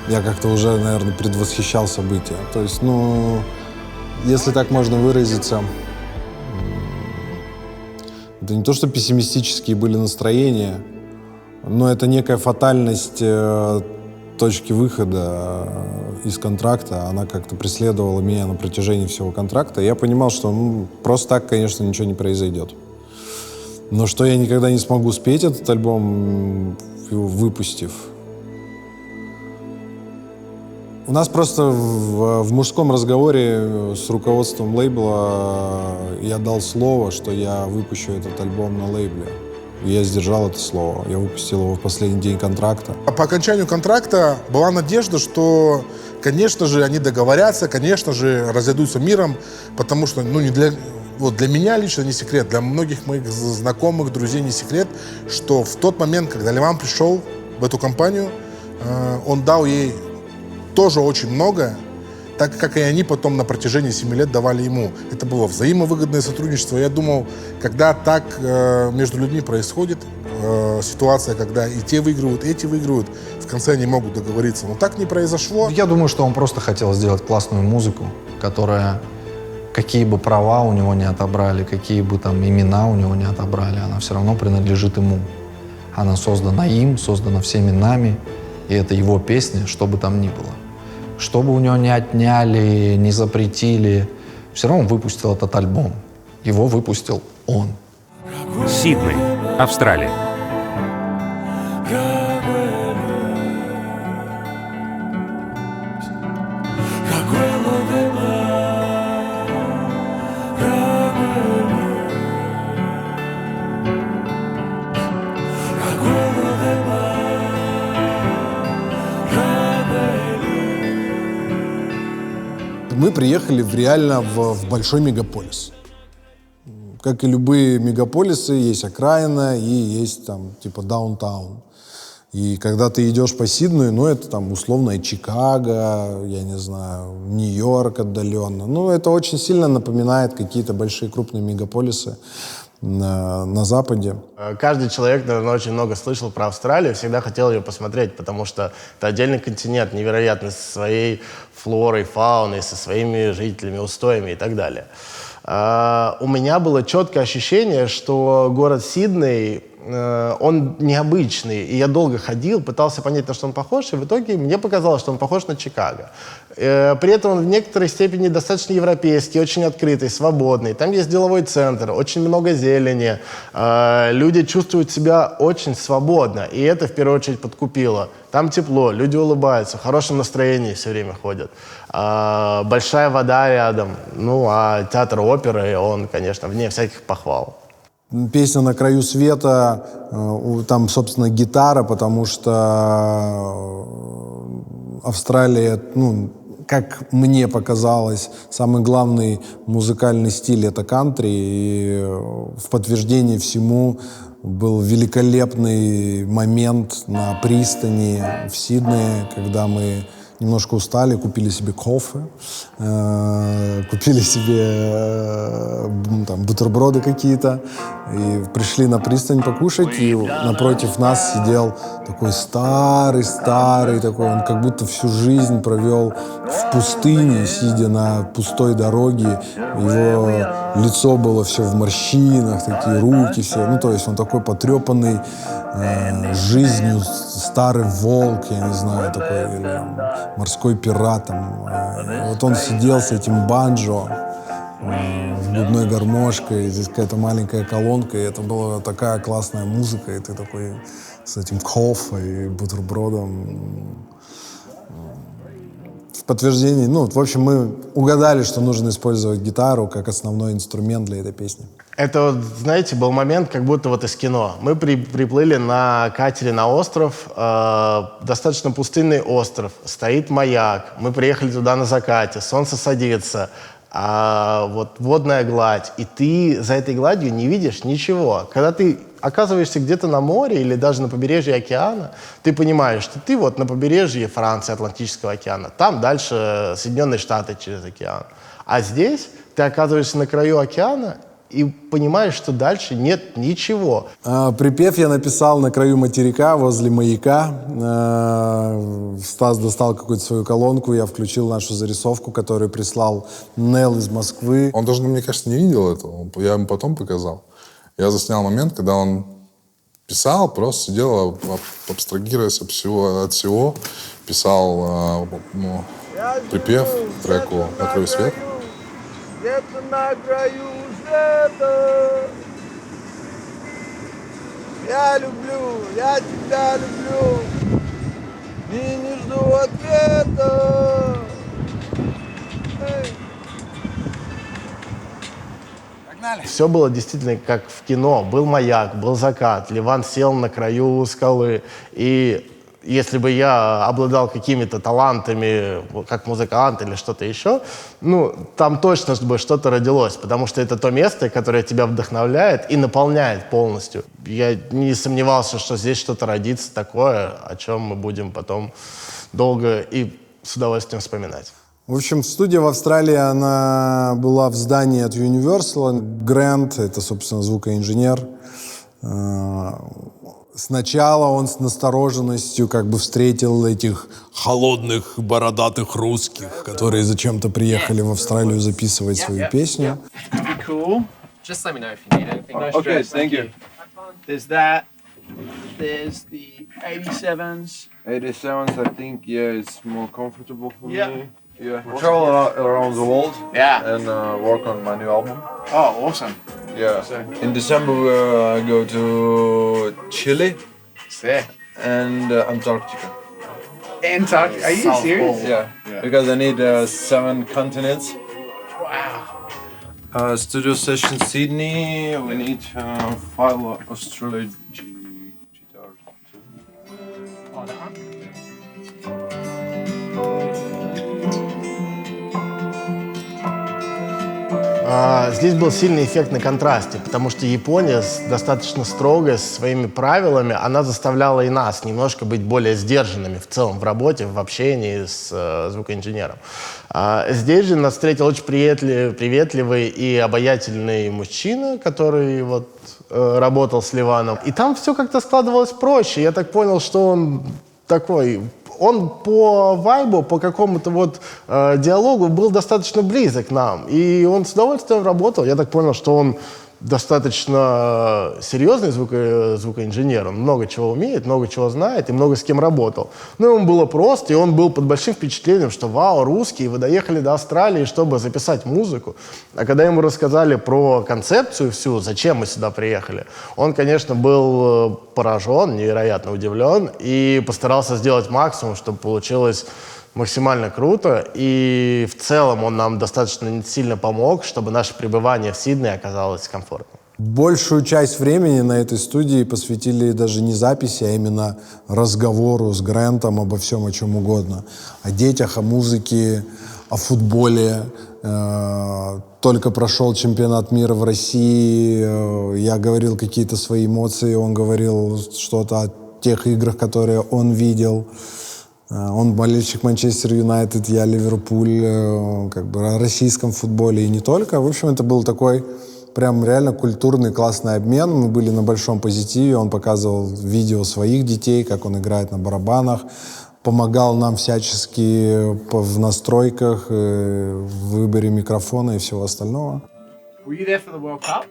я как-то уже, наверное, предвосхищал события. То есть, ну, если так можно выразиться, это не то, что пессимистические были настроения, но это некая фатальность точки выхода из контракта. Она как-то преследовала меня на протяжении всего контракта. Я понимал, что просто так, конечно, ничего не произойдет. Но что я никогда не смогу спеть этот альбом, его выпустив. У нас просто в мужском разговоре с руководством лейбла я дал слово, что я выпущу этот альбом на лейбле. И я сдержал это слово. Я выпустил его в последний день контракта. По окончанию контракта была надежда, что, конечно же, они договорятся, конечно же, разойдутся миром, потому что, ну, для меня лично не секрет, для многих моих знакомых, друзей не секрет, что в тот момент, когда Леван пришел в эту компанию, он дал ей тоже очень много, так как и они потом на протяжении 7 лет давали ему. Это было взаимовыгодное сотрудничество. Я думал, когда так между людьми происходит ситуация, когда и те выигрывают, и эти выигрывают, в конце они могут договориться. Но так не произошло. Я думаю, что он просто хотел сделать классную музыку, которая, какие бы права у него не отобрали, какие бы там имена у него не отобрали, она все равно принадлежит ему. Она создана им, создана всеми нами, и это его песня, что бы там ни было. Что бы у него не отняли, не запретили, все равно он выпустил этот альбом. Его выпустил он. Сидней, Австралия. Мы приехали реально в большой мегаполис. как и любые мегаполисы, есть окраина и есть там типа даунтаун. И когда ты идешь по Сиднею, ну, это там условно Чикаго, я не знаю, Нью-Йорк отдаленно. Ну, это очень сильно напоминает какие-то большие крупные мегаполисы на Западе. Каждый человек, наверное, очень много слышал про Австралию, всегда хотел ее посмотреть, потому что это отдельный континент, невероятный, со своей флорой, фауной, со своими жителями, устоями и так далее. У меня было четкое ощущение, что город Сидней, он необычный, и я долго ходил, пытался понять, на что он похож, и в итоге мне показалось, что он похож на Чикаго. При этом он в некоторой степени достаточно европейский, очень открытый, свободный. Там есть деловой центр, очень много зелени, люди чувствуют себя очень свободно, и это в первую очередь подкупило. Там тепло, люди улыбаются, в хорошем настроении все время ходят. Большая вода рядом, ну а театр оперы, он, конечно, вне всяких похвал. Песня «На краю света», там, собственно, гитара, потому что Австралия, ну, как мне показалось, самый главный музыкальный стиль — это кантри, и в подтверждение всему был великолепный момент на пристани в Сиднее, когда мы немножко устали, купили себе кофе, купили себе там бутерброды какие-то, и пришли на пристань покушать, и напротив нас сидел такой старый, такой, он как будто всю жизнь провел в пустыне, сидя на пустой дороге, его лицо было все в морщинах, такие руки все, ну то есть он такой потрепанный жизнью, старый волк, я не знаю, такой, или морской пират. Там. Вот он сидел с этим банджо, с губной гармошкой, здесь какая-то маленькая колонка, и это была такая классная музыка, и ты такой с этим кофе и бутербродом. В подтверждении, ну, в общем, мы угадали, что нужно использовать гитару как основной инструмент для этой песни. Это, вот, знаете, был момент, как будто вот из кино. Мы приплыли на катере на остров, достаточно пустынный остров, стоит маяк, мы приехали туда на закате, солнце садится, вот водная гладь, и ты за этой гладью не видишь ничего. Когда ты оказываешься где-то на море или даже на побережье океана, ты понимаешь, что ты вот на побережье Франции, Атлантического океана, там дальше Соединенные Штаты через океан. А здесь ты оказываешься на краю океана и понимаешь, что дальше нет ничего. Припев я написал на краю материка, возле маяка. Стас достал какую-то свою колонку, я включил нашу зарисовку, которую прислал Нел из Москвы. Он даже, мне кажется, не видел этого. Я ему потом показал. Я заснял момент, когда он писал, просто сидел, абстрагируясь от всего, писал припев к треку «На краю света». Где-то на краю света я люблю, я тебя люблю и не жду ответа. Все было действительно как в кино. Был маяк, был закат, Ливан сел на краю скалы. И если бы я обладал какими-то талантами, как музыкант или что-то еще, ну, там точно бы что-то родилось, потому что это то место, которое тебя вдохновляет и наполняет полностью. Я не сомневался, что здесь что-то родится такое, о чем мы будем потом долго и с удовольствием вспоминать. В общем, студия в Австралии, она была в здании от Universal. Грэнд, это, собственно, звукоинженер. Сначала он с настороженностью как бы встретил этих холодных, бородатых русских, которые зачем-то приехали в Австралию записывать свою песню. Cool. Just let me know if you need anything. No Okay, stress. thank you. There's that. There's the 87s. 87s, I think, yeah, it's more comfortable for me. Yeah. We travel around the world. Yeah. And work on my new album. Oh, awesome. Yeah. In December, I go to Chile. Sick. And Antarctica. Antarctica? Are you South serious? Pole. Yeah. Because I need 7 continents. Wow. Studio session Sydney. We need 5 Australian guitars. Oh, that one? здесь был сильный эффект на контрасте, потому что Япония достаточно строгая, со своими правилами, она заставляла и нас немножко быть более сдержанными в целом в работе, в общении с звукоинженером. Здесь же нас встретил очень приветливый и обаятельный мужчина, который вот работал с Ливаном. И там все как-то складывалось проще. Я так понял, что он такой... Он по вайбу, по какому-то вот диалогу был достаточно близок к нам. И он с удовольствием работал. Я так понял, что он достаточно серьезный звукоинженер. Он много чего умеет, много чего знает и много с кем работал. Но ему было просто, и он был под большим впечатлением, что вау, русские, вы доехали до Австралии, чтобы записать музыку. А когда ему рассказали про концепцию всю, зачем мы сюда приехали, он, конечно, был поражен, невероятно удивлен и постарался сделать максимум, чтобы получилось максимально круто, и в целом он нам достаточно сильно помог, чтобы наше пребывание в Сиднее оказалось комфортным. Большую часть времени на этой студии посвятили даже не записи, а именно разговору с Грантом обо всем, о чем угодно. О детях, о музыке, о футболе. Только прошел чемпионат мира в России, я говорил какие-то свои эмоции, он говорил что-то о тех играх, которые он видел. Он болельщик Манчестер Юнайтед, я Ливерпуль, как бы о российском футболе и не только. В общем, это был такой прям реально культурный, классный обмен. Мы были на большом позитиве, он показывал видео своих детей, как он играет на барабанах, помогал нам всячески в настройках, в выборе микрофона и всего остального. Were you there for the World Cup?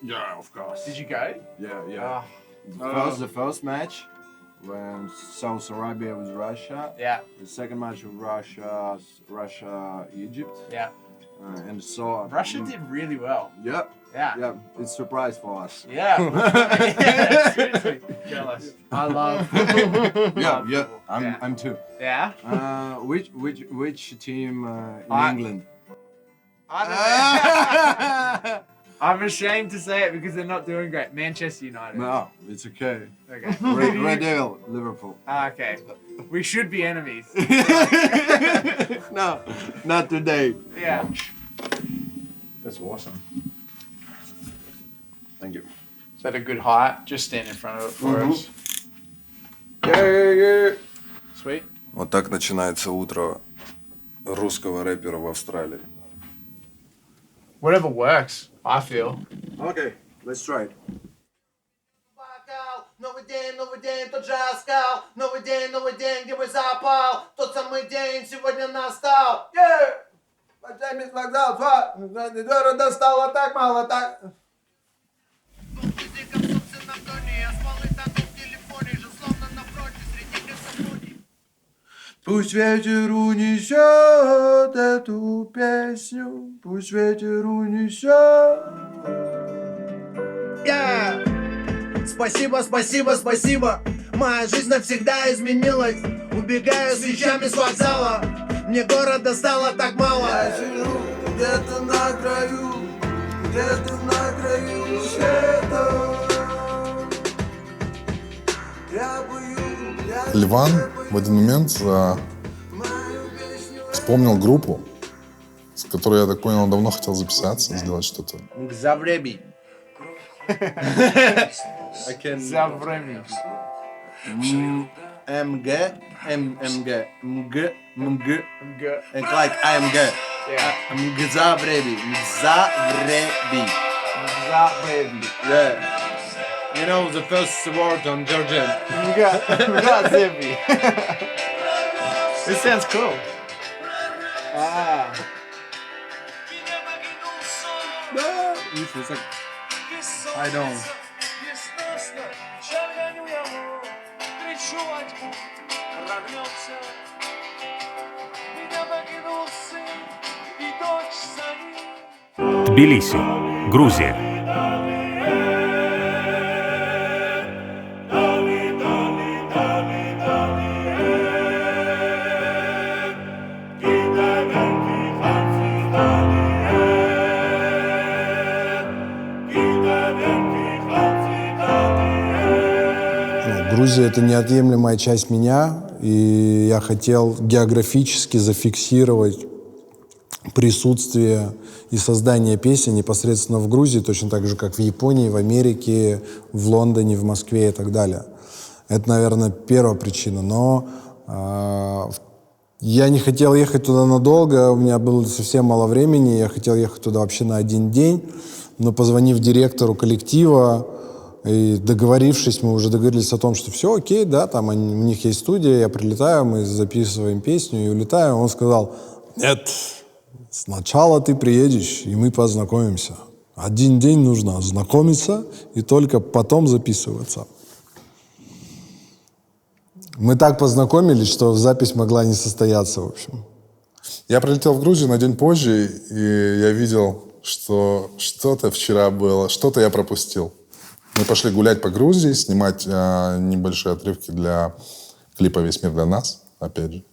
Yeah, of course. Did you go? Yeah. The first match when South Arabia was Russia. Yeah. The second match was Russia, Egypt. Yeah. And so Russia did really well. Yeah. Yeah. It's a surprise for us. Yeah. Yeah, seriously. Jealous. I love. Yeah. I'm too. Yeah. Which team in England? I'm ashamed to say it because they're not doing great. Manchester United. No, it's okay. Okay. Red Devil, Liverpool. Okay. We should be enemies. No, not today. Yeah. That's awesome. Thank you. Is that a good height? Just stand in front of it for us. Yeah. Sweet. Вот так начинается утро русского рэпера в Австралии. Whatever works, I feel. Okay, let's try it. Новый день, тот же оскал. Новый день, где мой запал. Тот самый день сегодня настал. Time is like that. Города стало так мало, так... Пусть ветер унесет эту песню, пусть ветер унесет. Спасибо. Моя жизнь навсегда изменилась. Убегаю с вещами с вокзала. Мне города стало так мало. Я сижу где-то на краю света. Ливан в один момент вспомнил группу, с которой, я так понял, он давно хотел записаться, сделать что-то. Завреби. Завреби. МГ. It's like AMG. Yeah. Zavrebi. Yeah. You know the first word on Georgian. Zavrebi. This sounds cool. I don't. Тбилиси, Грузия. Грузия — это неотъемлемая часть меня, и я хотел географически зафиксировать присутствие и создание песен непосредственно в Грузии, точно так же, как в Японии, в Америке, в Лондоне, в Москве и так далее. Это, наверное, первая причина. Но я не хотел ехать туда надолго, у меня было совсем мало времени, я хотел ехать туда вообще на один день, но позвонив директору коллектива и договорившись, мы уже договорились о том, что все окей, да, там у них есть студия, я прилетаю, мы записываем песню и улетаем. Он сказал: нет, сначала ты приедешь, и мы познакомимся. Один день нужно знакомиться и только потом записываться. Мы так познакомились, что запись могла не состояться, в общем. Я прилетел в Грузию на день позже, и я видел, что что-то вчера было, что-то я пропустил. Мы пошли гулять по Грузии, снимать небольшие отрывки для клипа «Весь мир для нас», опять же.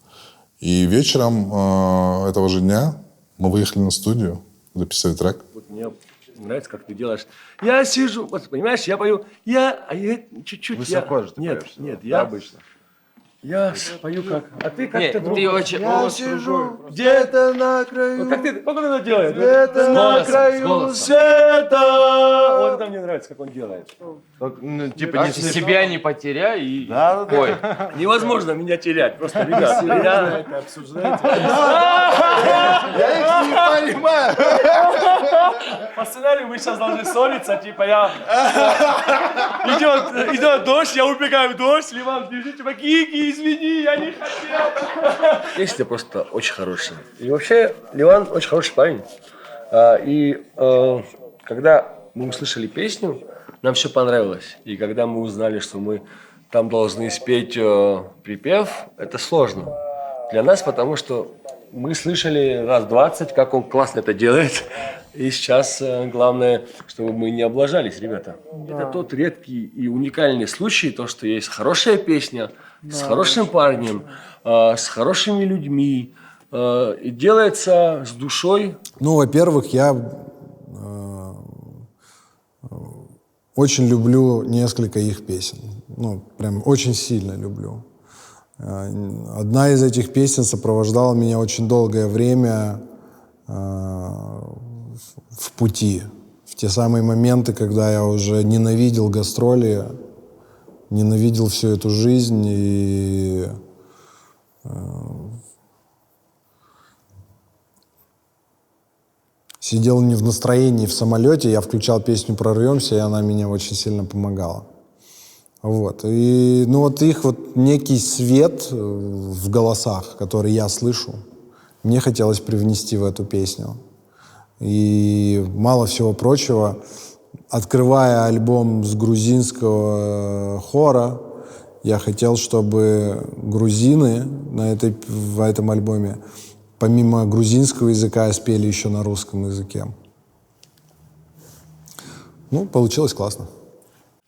И вечером этого же дня мы выехали на студию записывать трек. Вот мне нравится, как ты делаешь. Я сижу, вот, понимаешь, я пою, а я чуть-чуть. Высоко же ты нет, поешь. нет, Да, я обычно. Я пою как, а ты как-то Нет, другой. ты очень- Я очень сижу где-то на краю. Вот как он это делает? Где-то С на голосом, краю с голосом. света. Вот это мне нравится, как он делает. Типа себя не потеряй и Ой, невозможно меня терять. Просто, ребят, я... это обсуждаете. Я их не понимаю. По сценарию мы сейчас должны ссориться, типа я... Идет дождь, я убегаю в дождь, Ливан бежит, типа, Гиги, извини, я не хотел. Песня просто очень хорошая. И вообще, Ливан очень хороший парень. И когда мы услышали песню, нам все понравилось. И когда мы узнали, что мы там должны спеть припев, это сложно для нас, потому что мы слышали раз 20, как он классно это делает. И сейчас главное, чтобы мы не облажались, ребята. Да. Это тот редкий и уникальный случай, то, что есть хорошая песня, да, с хорошим парнем, с хорошими людьми, и делается с душой. Ну, во-первых, я очень люблю несколько их песен. Ну, прям очень сильно люблю. Одна из этих песен сопровождала меня очень долгое время в пути. В те самые моменты, когда я уже ненавидел гастроли, ненавидел всю эту жизнь и сидел не в настроении в самолете, я включал песню «Прорвемся», и она мне очень сильно помогала. Вот. И, ну, вот их вот некий свет в голосах, который я слышу, мне хотелось привнести в эту песню. И мало всего прочего, открывая альбом с грузинского хора, я хотел, чтобы грузины в этом альбоме помимо грузинского языка спели еще на русском языке. Ну, получилось классно.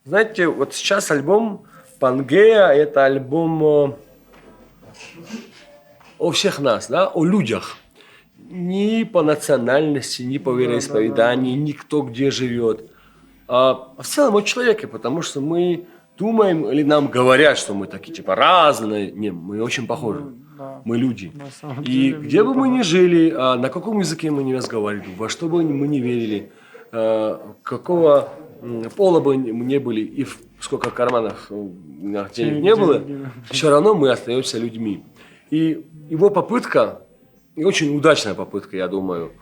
Знаете, вот сейчас альбом Пангея – это альбом о всех нас, да, о людях. Ни по национальности, ни по вероисповеданию, ни кто где живет. А в целом о человеке, потому что мы думаем, или нам говорят, что мы такие типа разные. Не, мы очень похожи. Мы люди. И где бы мы ни жили, на каком языке мы не разговаривали, во что бы мы ни верили, какого пола бы мы не были, и сколько в карманах денег не было, все равно мы остаемся людьми. И его попытка, и очень удачная попытка, я думаю,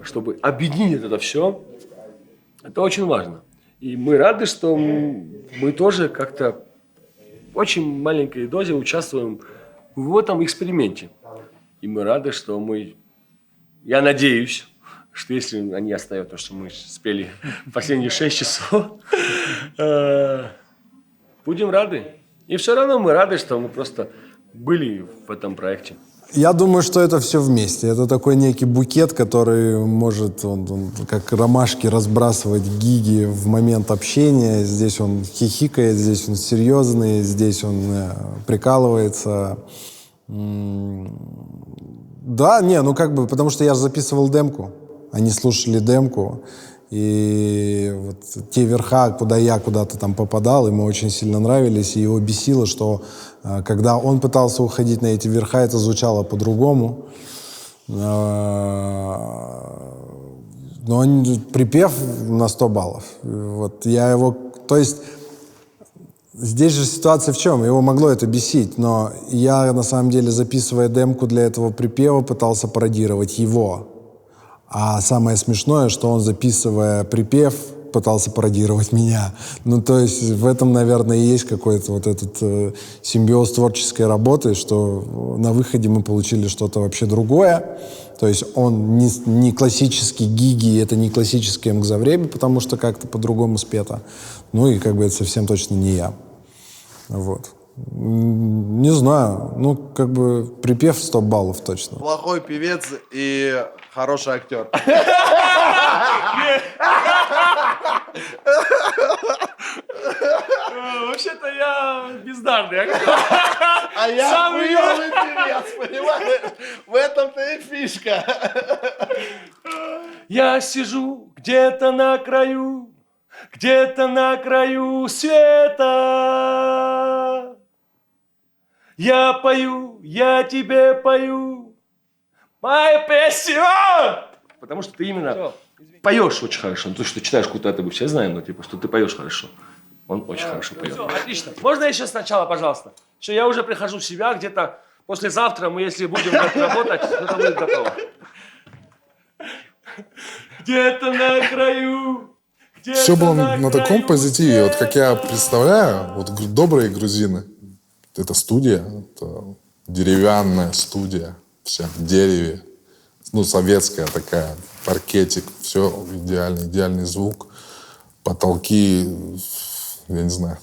чтобы объединить это все, это очень важно. И мы рады, что мы тоже как-то в очень маленькой дозе участвуем в этом эксперименте. И мы рады, что я надеюсь, что если они оставят то, что мы спели последние 6 часов, будем рады. И все равно мы рады, что мы просто были в этом проекте. Я думаю, что это все вместе. Это такой некий букет, который может он как ромашки разбрасывать гиги в момент общения. Здесь он хихикает, здесь он серьезный, здесь он прикалывается. Да, потому что я же записывал демку. Они слушали демку. И вот те верха, куда я куда-то там попадал, ему очень сильно нравились, и его бесило, что когда он пытался уходить на эти верха, это звучало по-другому. Но припев на 100 баллов. Вот я его... То есть здесь же ситуация в чем? Его могло это бесить, но я, на самом деле, записывая демку для этого припева, пытался пародировать его. А самое смешное, что он, записывая припев, пытался пародировать меня. Ну, то есть в этом, наверное, и есть какой-то вот этот симбиоз творческой работы, что на выходе мы получили что-то вообще другое. То есть он не классический Гиги, это не классический МГЗавреби, потому что как-то по-другому спето. Ну и как бы это совсем точно не я. Вот. Не знаю. Ну, как бы припев 100 баллов точно. Плохой певец и хороший актер. Вообще-то я бездарный актер. А я хуёвый певец, понимаешь? В этом-то и фишка. Я сижу где-то на краю света. Я пою, я тебе пою мою песню. Потому что ты именно поешь очень хорошо. То, что читаешь Кутата, мы все знаем, но типа, что ты поешь хорошо. Он очень хорошо поет. Все, отлично. Можно еще сначала, пожалуйста? Что я уже прихожу в себя, где-то послезавтра мы, если будем работать, это будет готово. Где-то на краю. Все было на таком позитиве, вот как я представляю, вот добрые грузины. Это студия, это деревянная студия, вся в дереве, ну, советская такая, паркетик, все идеальный звук, потолки, я не знаю,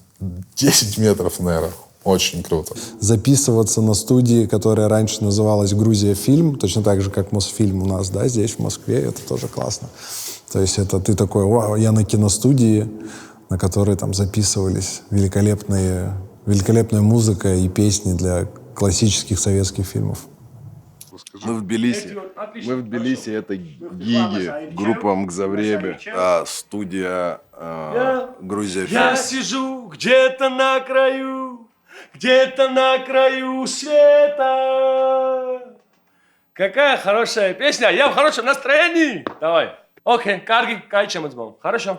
10 метров, наверное. Очень круто. Записываться на студии, которая раньше называлась «Грузия фильм», точно так же, как Мосфильм у нас, да, здесь, в Москве, это тоже классно. То есть это ты такой, вау, я на киностудии, на которой там записывались великолепная музыка и песни для классических советских фильмов. Мы в Тбилиси, это Гиги, группа МГЗавреби, студия Грузия фильм. Я сижу где-то на краю света. Какая хорошая песня, я в хорошем настроении. Давай. Окей, карги, кайчем отзываем. Хорошо.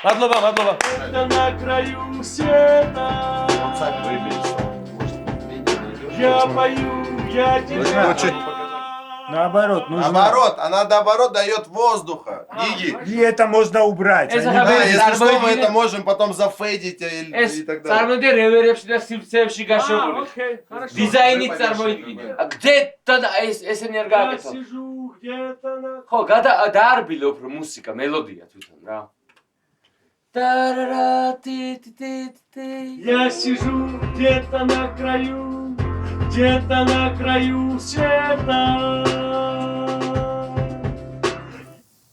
Мадлоба. Где-то на краю света. Я пою, я тебе. Наоборот, она наоборот дает воздуха. Гиги. И это можно убрать. Да, если что, мы это можем потом зафейдить и так далее. Окей, хорошо. Дизайнить царвойдвини. Где-то ეს ენერგია Я сижу где-то на... ხო, დაარბილე უფრო მუსიკა, მელოდია თვითონ რა. Я сижу где-то на краю света.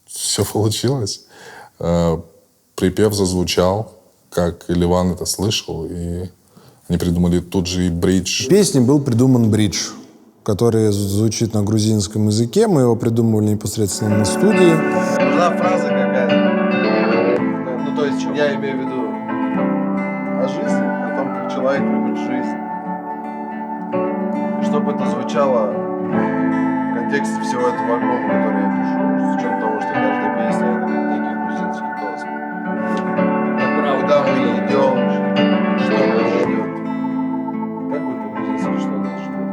Все получилось. Припев зазвучал, как Ливан это слышал, и они придумали тут же и бридж. В песне был придуман бридж, который звучит на грузинском языке. Мы его придумывали непосредственно на студии. Нужна фраза какая-то. Ну, то есть, я имею в виду о жизни, о том, как человек любит жизнь. И чтобы это звучало в контексте всего этого альбома, который я пишу, с учетом того, что каждая песня — это как некий грузинский тост. Куда мы идем, что нас ждет. Как будет по-грузински, что нас ждет?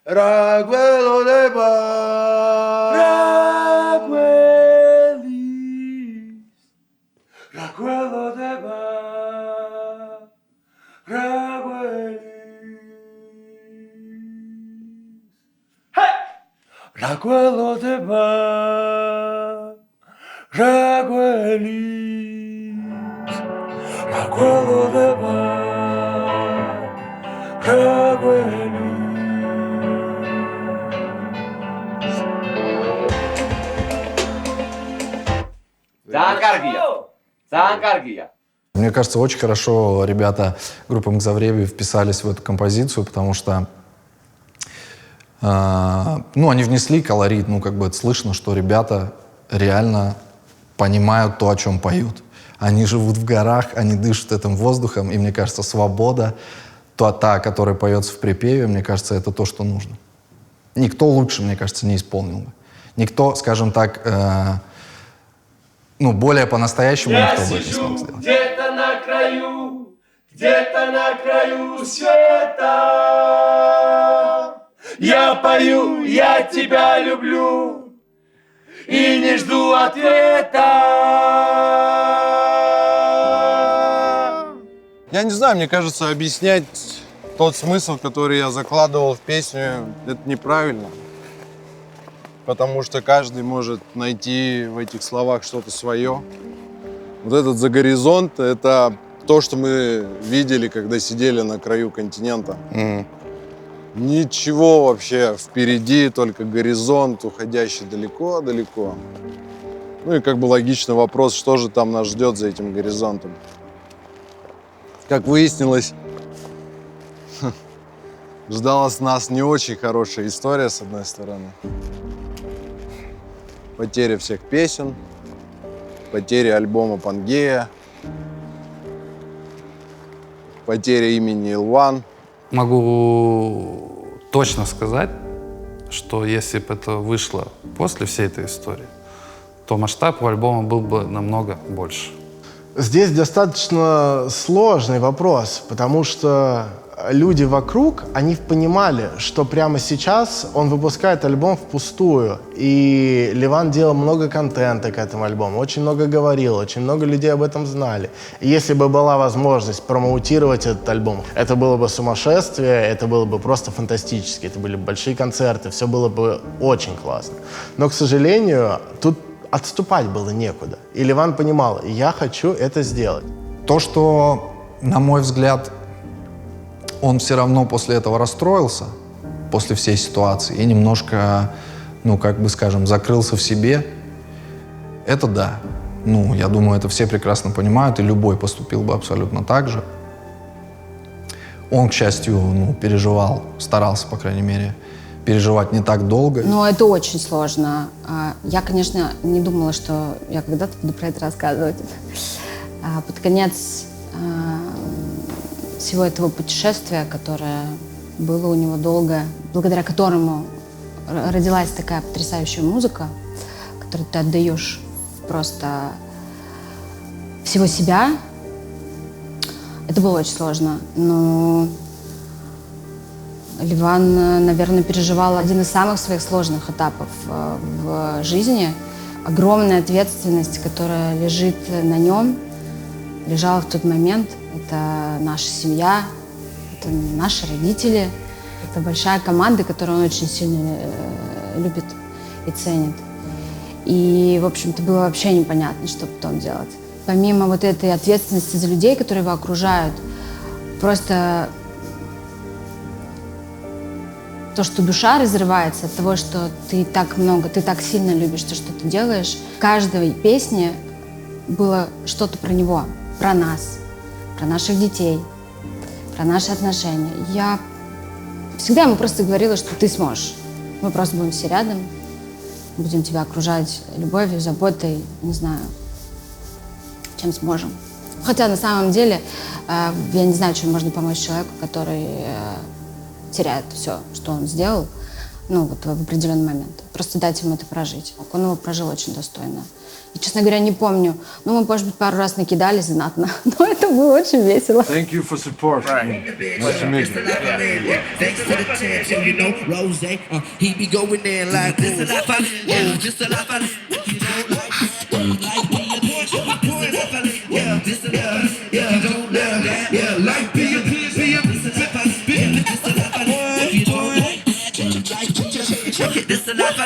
Raguelo de bar. Raguelo de bar. Hey! Raguelo de bar. Raguelis. Aquelo levar Мне кажется, очень хорошо ребята группы Мгзавреби вписались в эту композицию, потому что они внесли колорит, как бы это слышно, что ребята реально понимают то, о чем поют. Они живут в горах, они дышат этим воздухом, и мне кажется, свобода, та, которая поется в припеве, мне кажется, это то, что нужно. Никто лучше, мне кажется, не исполнил бы. Никто, скажем так, более по-настоящему никто бы это не смог сделать. Где-то на краю света. Я пою, я тебя люблю и не жду ответа. Я не знаю, мне кажется, объяснять тот смысл, который я закладывал в песню, это неправильно. Потому что каждый может найти в этих словах что-то свое. Вот этот «За горизонт» — это то, что мы видели, когда сидели на краю континента. Ничего вообще впереди, только горизонт, уходящий далеко-далеко. И как бы логичный вопрос, что же там нас ждет за этим горизонтом. Как выяснилось, ждала нас не очень хорошая история, с одной стороны. Потеря всех песен, потеря альбома Пангея, потеря имени Илван. Могу точно сказать, что если бы это вышло после всей этой истории, то масштаб у альбома был бы намного больше. Здесь достаточно сложный вопрос, потому что люди вокруг, они понимали, что прямо сейчас он выпускает альбом впустую. И Ливан делал много контента к этому альбому, очень много говорил, очень много людей об этом знали. И если бы была возможность промоутировать этот альбом, это было бы сумасшествие, это было бы просто фантастически, это были бы большие концерты, все было бы очень классно. Но, к сожалению, тут отступать было некуда. И Ливан понимал, я хочу это сделать. То, что, на мой взгляд, он все равно после этого расстроился, после всей ситуации, и немножко, закрылся в себе, это да. Я думаю, это все прекрасно понимают, и любой поступил бы абсолютно так же. Он, к счастью, переживал, старался, по крайней мере, переживать не так долго. Это очень сложно. Я, конечно, не думала, что я когда-то буду про это рассказывать. Под конец всего этого путешествия, которое было у него долго, благодаря которому родилась такая потрясающая музыка, которой ты отдаешь просто всего себя. Это было очень сложно, но Ливан, наверное, переживал один из самых своих сложных этапов в жизни. Огромная ответственность, которая лежит на нем, лежала в тот момент. Это наша семья, это наши родители, это большая команда, которую он очень сильно любит и ценит. И, в общем-то, было вообще непонятно, что потом делать. Помимо вот этой ответственности за людей, которые его окружают, просто то, что душа разрывается от того, что ты так сильно любишь то, что ты делаешь. В каждой песне было что-то про него, про нас, про наших детей, про наши отношения. Я всегда ему просто говорила, что ты сможешь. Мы просто будем все рядом, будем тебя окружать любовью, заботой, не знаю, чем сможем. Хотя на самом деле я не знаю, чем можно помочь человеку, который теряет все, что он сделал, в определенный момент. Просто дать ему это прожить. Он его прожил очень достойно. И, честно говоря, не помню. Мы, может быть, пару раз накидались знатно, но это было очень весело. Thank you for support. Nice to meet you. Thanks for the chance, you know, Rose, he be going there like this a life I live, just a life I live, you know, like being a life I live, yeah, this a life, yeah, you don't love that, yeah, like being a this a life I live, just a life I live, you don't like that, this a life I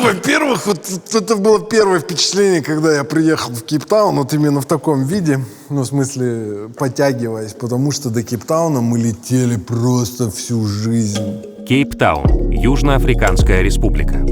Во-первых, вот это было первое впечатление, когда я приехал в Кейптаун, вот именно в таком виде, ну, в смысле, подтягиваясь, потому что до Кейптауна мы летели просто всю жизнь. Кейптаун, Южноафриканская республика.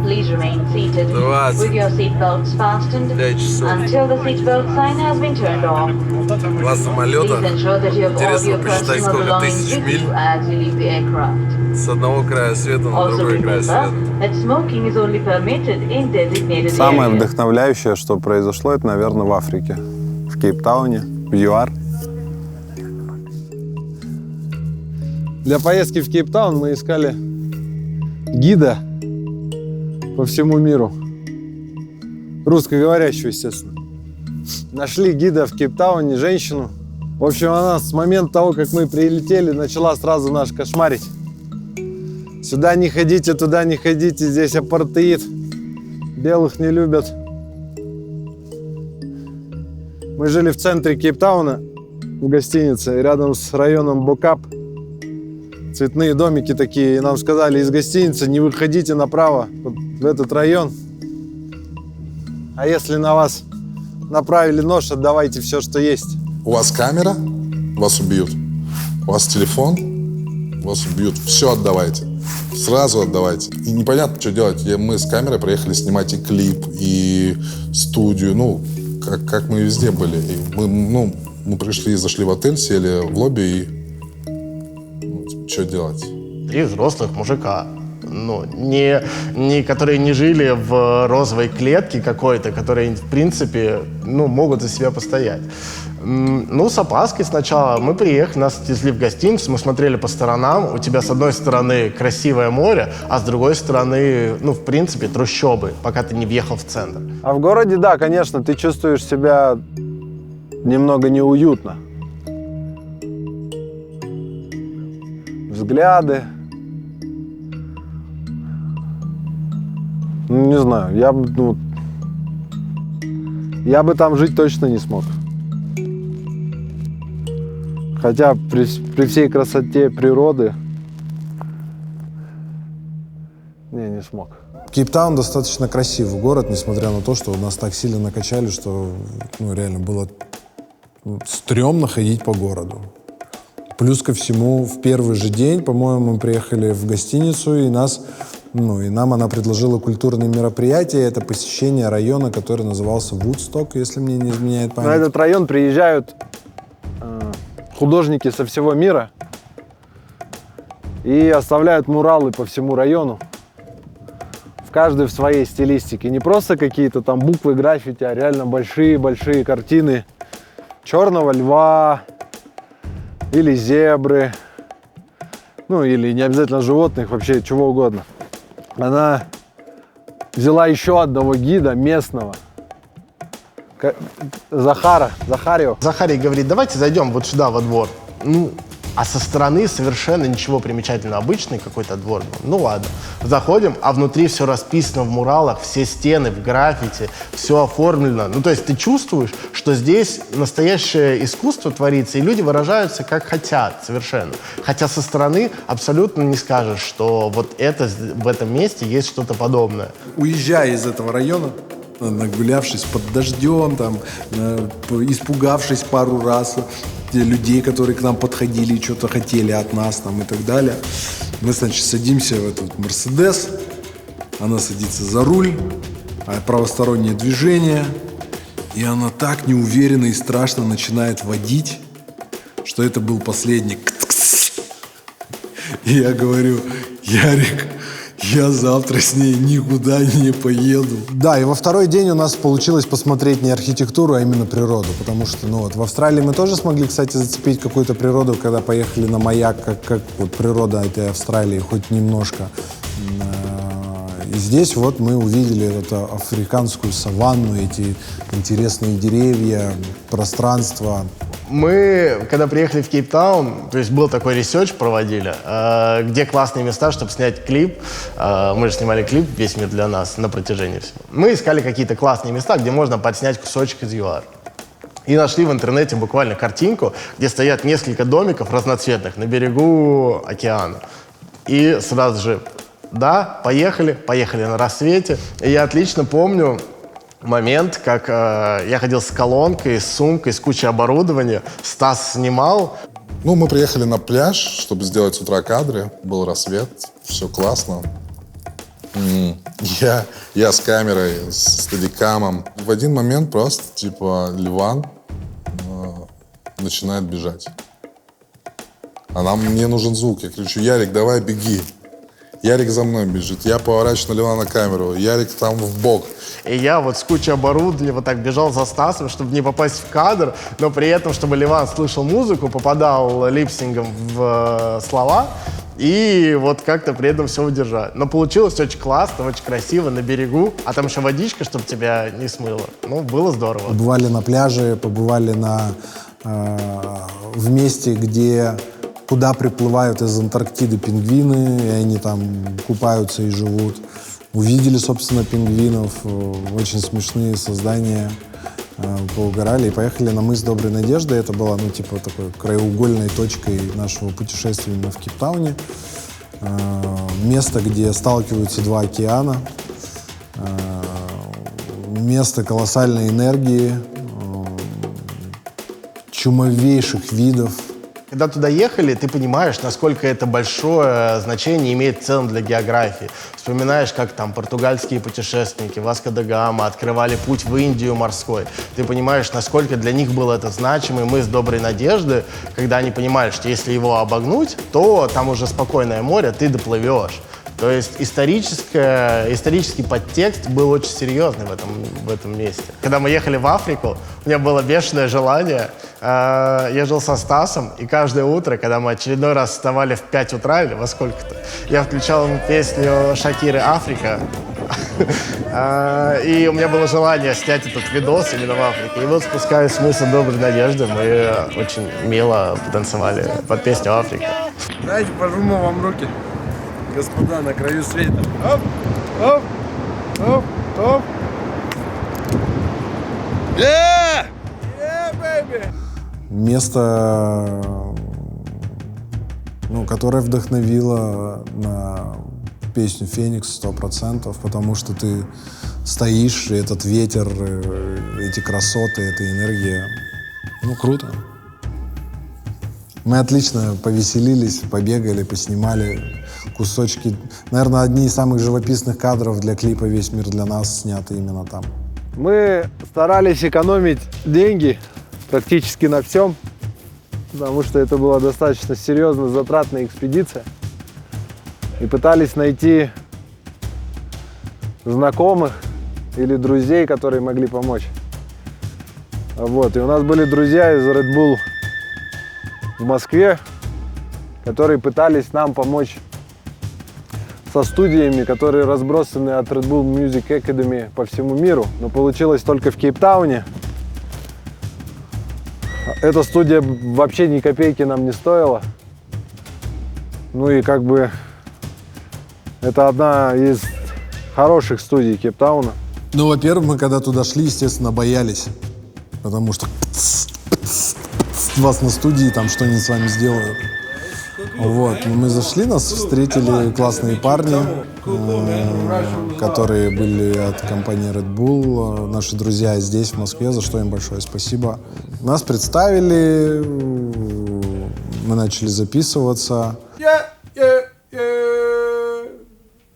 Please remain seated with your seatbelts fastened until the seatbelt sign has been turned off. Два самолета. Please ensure that you have all Интересно your посчитать, personal сколько belongings тысяч with миль you as you leave the aircraft. с одного края света на Also другой край remember света. that smoking is only permitted in designated Самое areas. вдохновляющее, что произошло, это, наверное, в Африке. В Кейптауне, в ЮАР. Для поездки в Кейптаун мы искали гида по всему миру. Русскоговорящую, естественно. Нашли гида в Кейптауне, женщину. В общем, она с момента того, как мы прилетели, начала сразу нас кошмарить. Сюда не ходите, туда не ходите, здесь апартеид. Белых не любят. Мы жили в центре Кейптауна, в гостинице, рядом с районом Бокап. Цветные домики такие. И нам сказали, из гостиницы не выходите направо, вот в этот район. А если на вас направили нож, отдавайте все, что есть. У вас камера, вас убьют. У вас телефон, вас убьют. Все отдавайте. Сразу отдавайте. И непонятно, что делать. Мы с камерой приехали снимать и клип, и студию. Ну, как мы везде были. И мы пришли, зашли в отель, сели в лобби и... Что делать? 3 взрослых мужика. Ну, не которые не жили в розовой клетке какой-то, которые, в принципе, ну, могут за себя постоять. Ну, с опаской сначала. Мы приехали, нас отвезли в гостиницу, мы смотрели по сторонам. У тебя с одной стороны красивое море, а с другой стороны, ну, в принципе, трущобы, пока ты не въехал в центр. А в городе, да, конечно, ты чувствуешь себя немного неуютно. Взгляды. Ну, не знаю, я бы там жить точно не смог. Хотя при всей красоте природы не смог. Кейптаун достаточно красивый город, несмотря на то, что нас так сильно накачали, что реально было стрёмно ходить по городу. Плюс ко всему, в первый же день, по-моему, мы приехали в гостиницу, и нам она предложила культурное мероприятие. Это посещение района, который назывался Вудсток, если мне не изменяет память. На этот район приезжают художники со всего мира и оставляют муралы по всему району. Каждый в своей стилистике. Не просто какие-то там буквы, граффити, а реально большие-большие картины черного льва или зебры. Ну, или не обязательно животных, вообще чего угодно. Она взяла еще одного гида местного. Захарио. Захарий говорит, давайте зайдем вот сюда, во двор. А со стороны совершенно ничего примечательного. Обычный какой-то двор. Ну ладно. Заходим, а внутри все расписано в муралах, все стены в граффити, все оформлено. Ну то есть ты чувствуешь, что здесь настоящее искусство творится, и люди выражаются как хотят совершенно. Хотя со стороны абсолютно не скажешь, что вот это в этом месте есть что-то подобное. Уезжая из этого района, нагулявшись под дождем, там, испугавшись пару раз людей, которые к нам подходили и что-то хотели от нас там, и так далее. Мы, значит, садимся в этот Мерседес, она садится за руль, правостороннее движение, и она так неуверенно и страшно начинает водить, что это был последний. И я говорю, Ярик, я завтра с ней никуда не поеду. Да, и во второй день у нас получилось посмотреть не архитектуру, а именно природу. Потому что, в Австралии мы тоже смогли, кстати, зацепить какую-то природу, когда поехали на маяк, как вот природа этой Австралии, хоть немножко. И здесь вот мы увидели эту африканскую саванну, эти интересные деревья, пространство. Мы, когда приехали в Кейптаун, то есть был такой ресерч проводили, где классные места, чтобы снять клип. Мы же снимали клип «Весь мир для нас» на протяжении всего. Мы искали какие-то классные места, где можно подснять кусочек из ЮАР. И нашли в интернете буквально картинку, где стоят несколько домиков разноцветных на берегу океана. И сразу же, да, поехали на рассвете. И я отлично помню момент, как я ходил с колонкой, с сумкой, с кучей оборудования. Стас снимал. Ну, мы приехали на пляж, чтобы сделать с утра кадры. Был рассвет, все классно. Я с камерой, с стадикамом. В один момент просто, типа, Ливан начинает бежать. А мне нужен звук. Я кричу: Ярик, давай беги. Ярик за мной бежит. Я поворачиваю на Ливана камеру. Ярик там в бок. И я вот с кучей оборудования вот так бежал за Стасом, чтобы не попасть в кадр, но при этом, чтобы Ливан слышал музыку, попадал липсингом в слова и вот как-то при этом все удержать. Но получилось очень классно, очень красиво, на берегу, а там еще водичка, чтобы тебя не смыло. Ну, было здорово. Побывали на пляже, побывали в месте, куда приплывают из Антарктиды пингвины, и они там купаются и живут. Увидели, собственно, пингвинов, очень смешные создания, поугорали и поехали на мыс Доброй Надежды. Это была, такой краеугольной точкой нашего путешествия именно в Кейптауне. Место, где сталкиваются два океана, место колоссальной энергии, чумовейших видов. Когда туда ехали, ты понимаешь, насколько это большое значение имеет в целом для географии. Вспоминаешь, как там португальские путешественники Васко да Гама открывали путь в Индию морской. Ты понимаешь, насколько для них было это значимо. И мы с Доброй Надежды, когда они понимали, что если его обогнуть, то там уже спокойное море, ты доплывешь. То есть исторический подтекст был очень серьезный в этом месте. Когда мы ехали в Африку, у меня было бешеное желание. Я жил со Стасом, и каждое утро, когда мы очередной раз вставали в 5 утра или во сколько-то, я включал ему песню Шакиры «Африка». И у меня было желание снять этот видос именно в Африке. И вот, спускаясь с мыса Доброй Надежды, мы очень мило потанцевали под песню «Африка». Давайте пожму вам руки. Господа, на краю света. Оп, оп, оп, оп. Yeah! Yeah, baby! Место, которое вдохновило на песню «Феникс» 100%, потому что ты стоишь, и этот ветер, эти красоты, эта энергия. Круто. Мы отлично повеселились, побегали, поснимали кусочки. Наверное, одни из самых живописных кадров для клипа «Весь мир для нас» сняты именно там. Мы старались экономить деньги практически на всем, потому что это была достаточно серьезная, затратная экспедиция. И пытались найти знакомых или друзей, которые могли помочь. И у нас были друзья из Red Bull в Москве, которые пытались нам помочь со студиями, которые разбросаны от Red Bull Music Academy по всему миру, но получилось только в Кейптауне. Эта студия вообще ни копейки нам не стоила. Это одна из хороших студий Кейптауна. Во-первых, мы когда туда шли, естественно, боялись, потому что вас на студии, там что-нибудь с вами сделают. Мы зашли, нас встретили классные парни, которые были от компании Red Bull, наши друзья здесь, в Москве, за что им большое спасибо. Нас представили, мы начали записываться.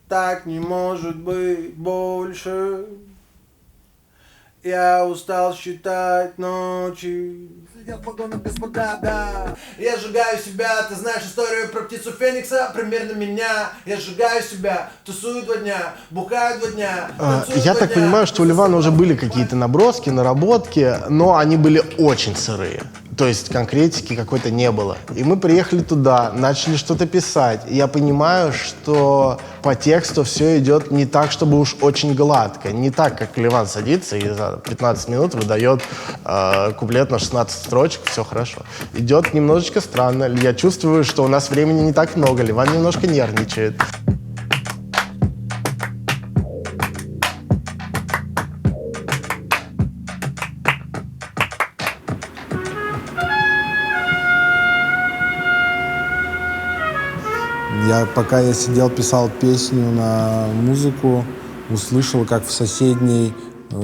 Так не может быть больше. Я устал считать ночи. Сидел в вагонах, господа, да. Я сжигаю себя, ты знаешь историю про птицу Феникса, примерно меня. Я сжигаю себя, тусую 2 дня, бухаю 2 дня. Я так понимаю, что у Ливана уже были какие-то наброски, наработки, но они были очень сырые. То есть конкретики какой-то не было. И мы приехали туда, начали что-то писать. И я понимаю, что по тексту все идет не так, чтобы уж очень гладко. Не так, как Ливан садится и за 15 минут выдает куплет на 16 строчек, все хорошо. Идет немножечко странно. Я чувствую, что у нас времени не так много. Ливан немножко нервничает. Пока я сидел, писал песню на музыку, услышал, как в соседней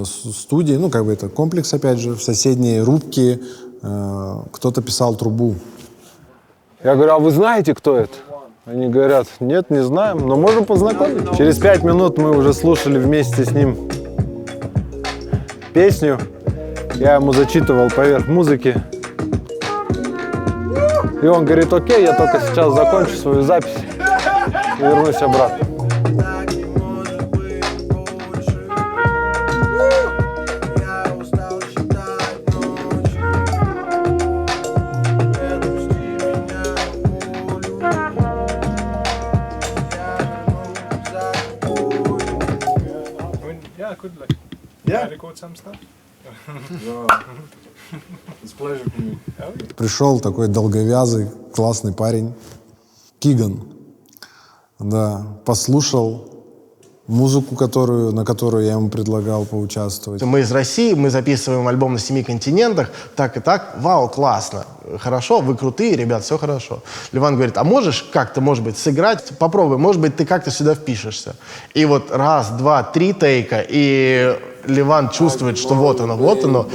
студии, ну, как бы это комплекс, опять же, в соседней рубке кто-то писал трубу. Я говорю, а вы знаете, кто это? Они говорят, нет, не знаем, но можем познакомиться. Через 5 минут мы уже слушали вместе с ним песню. Я ему зачитывал поверх музыки. И он говорит, окей, я только сейчас закончу свою запись и вернусь обратно. Пришел такой долговязый, классный парень, Киган. Да, послушал музыку, на которую я ему предлагал поучаствовать. Мы из России, мы записываем альбом на 7 континентах, так и так, вау, классно, хорошо, вы крутые, ребят, все хорошо. Ливан говорит, а можешь как-то, может быть, сыграть, попробуй, может быть, ты как-то сюда впишешься. И вот раз, два, 3 тейка, и Ливан чувствует, что вот оно, вот оно.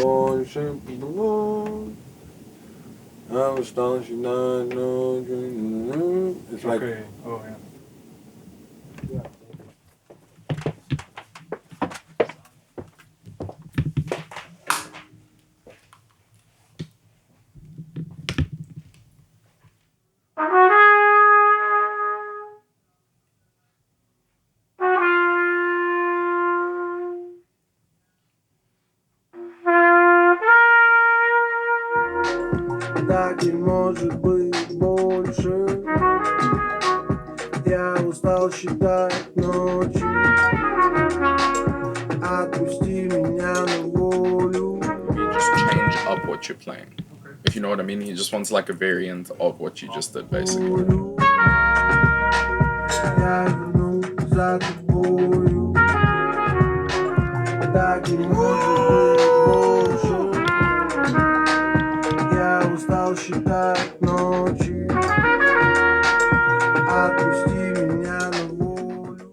Так не может быть больше. Я устал считать ночи. Отпусти меня на волю. You just change up what you're playing. If you know what I mean, he just wants like a variant of what you just did, basically. Я верну за тобою. Так не может быть больше. Я устал считать ночи. Отпусти меня на волю.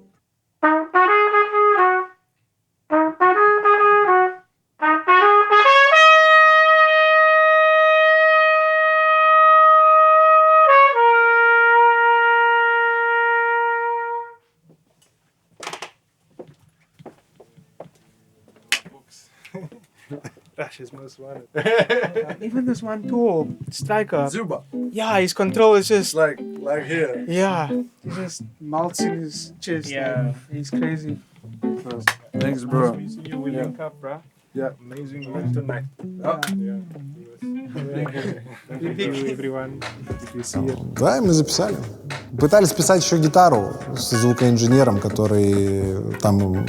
Rash is most wanted. Even this one too, striker. Zuba. Yeah, his control is just like here. Yeah, he just melts in his chest. Yeah, he's crazy. Thanks, bro. Nice meeting you, William Cup, bro. Yeah. Amazing event tonight. Oh. Yeah. Thank you, everyone. Good to see you. Да, и мы записали. Пытались писать еще гитару с звукоинженером, который там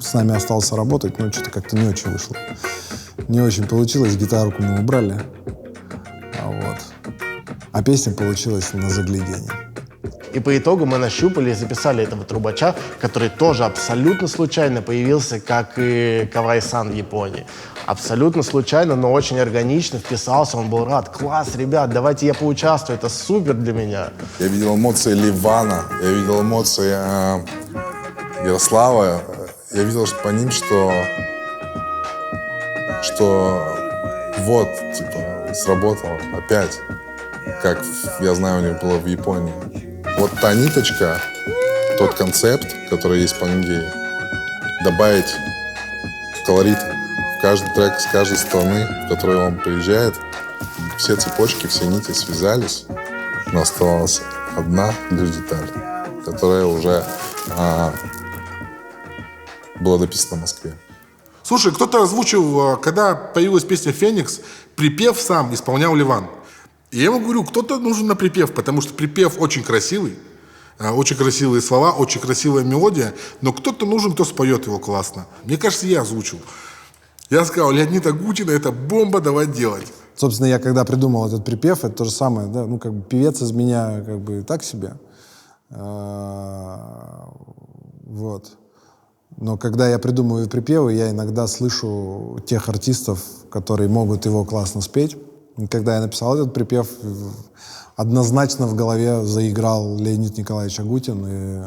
с нами остался работать, но что-то как-то не очень вышло. Не очень получилось, гитарку мы убрали. А песня получилась на загляденье. И по итогу мы нащупали и записали этого трубача, который тоже абсолютно случайно появился, как и Кавай-сан в Японии. Абсолютно случайно, но очень органично вписался, он был рад. Класс, ребят, давайте я поучаствую, это супер для меня. Я видел эмоции Ливана, я видел эмоции Ярослава. Я видел по ним, что вот, типа, сработало опять, как, я знаю, у них было в Японии. Вот та ниточка, тот концепт, который есть в Пангее, добавить колорита в каждый трек с каждой стороны, в которую он приезжает, все цепочки, все нити связались, но оставалась одна лишь деталь, которая уже была дописана в Москве. Слушай, кто-то озвучил, когда появилась песня «Феникс», припев сам исполнял Ливан. И я ему говорю, кто-то нужен на припев, потому что припев очень красивый, очень красивые слова, очень красивая мелодия, но кто-то нужен, кто споет его классно. Мне кажется, я озвучил. Я сказал, Леонид Агутин, это бомба, давай делать. Собственно, я когда придумал этот припев, это то же самое, да, ну, как бы певец из меня как бы так себе. Вот. Но когда я придумываю припевы, я иногда слышу тех артистов, которые могут его классно спеть. И когда я написал этот припев, однозначно в голове заиграл Леонид Николаевич Агутин. И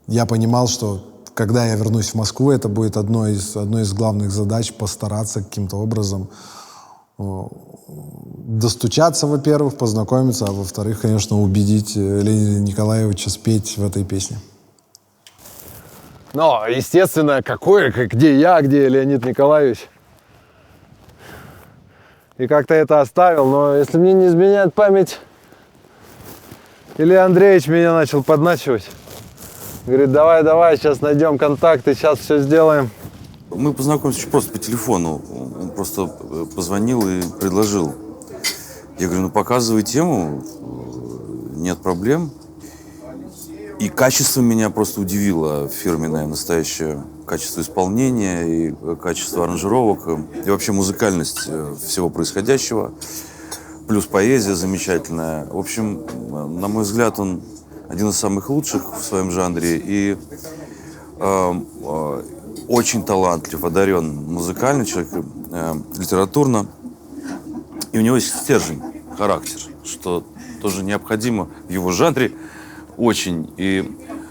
я понимал, что когда я вернусь в Москву, это будет одной из главных задач постараться каким-то образом достучаться, во-первых, познакомиться, а во-вторых, конечно, убедить Леонида Николаевича спеть в этой песне. Но, естественно, где я, где Леонид Николаевич. И как-то это оставил, но если мне не изменяет память, Илья Андреевич меня начал подначивать. Говорит, давай, сейчас найдем контакты, сейчас все сделаем. Мы познакомились очень просто по телефону. Он просто позвонил и предложил. Я говорю, ну показывай тему, нет проблем. И качество меня просто удивило, фирменное, настоящее качество исполнения, и качество аранжировок, и вообще музыкальность всего происходящего. Плюс поэзия замечательная. В общем, на мой взгляд, он один из самых лучших в своем жанре. И очень талантлив, одарен музыкальный человек, литературно. И у него есть стержень, характер, что тоже необходимо в его жанре очень.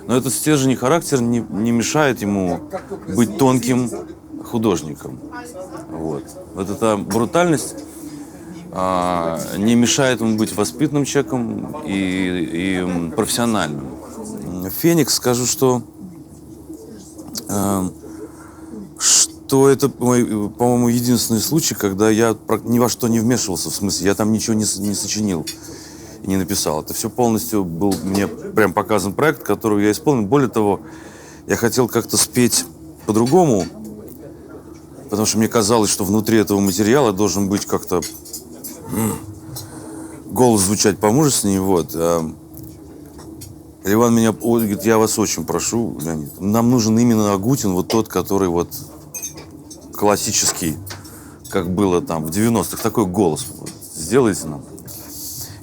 Но этот стержень и характер не мешает ему быть тонким художником. Вот эта брутальность не мешает ему быть воспитанным человеком и профессиональным. «Феникс», скажу, что это мой, по-моему, единственный случай, когда я ни во что не вмешивался, в смысле, я там ничего не сочинил и не написал. Это все полностью был мне прям показан проект, который я исполнил. Более того, я хотел как-то спеть по-другому, потому что мне казалось, что внутри этого материала должен быть как-то голос звучать помужественнее. Вот. Иван меня говорит, я вас очень прошу, Леонид, нам нужен именно Агутин, вот тот, который вот классический, как было там в 90-х, такой голос. Вот, сделайте нам.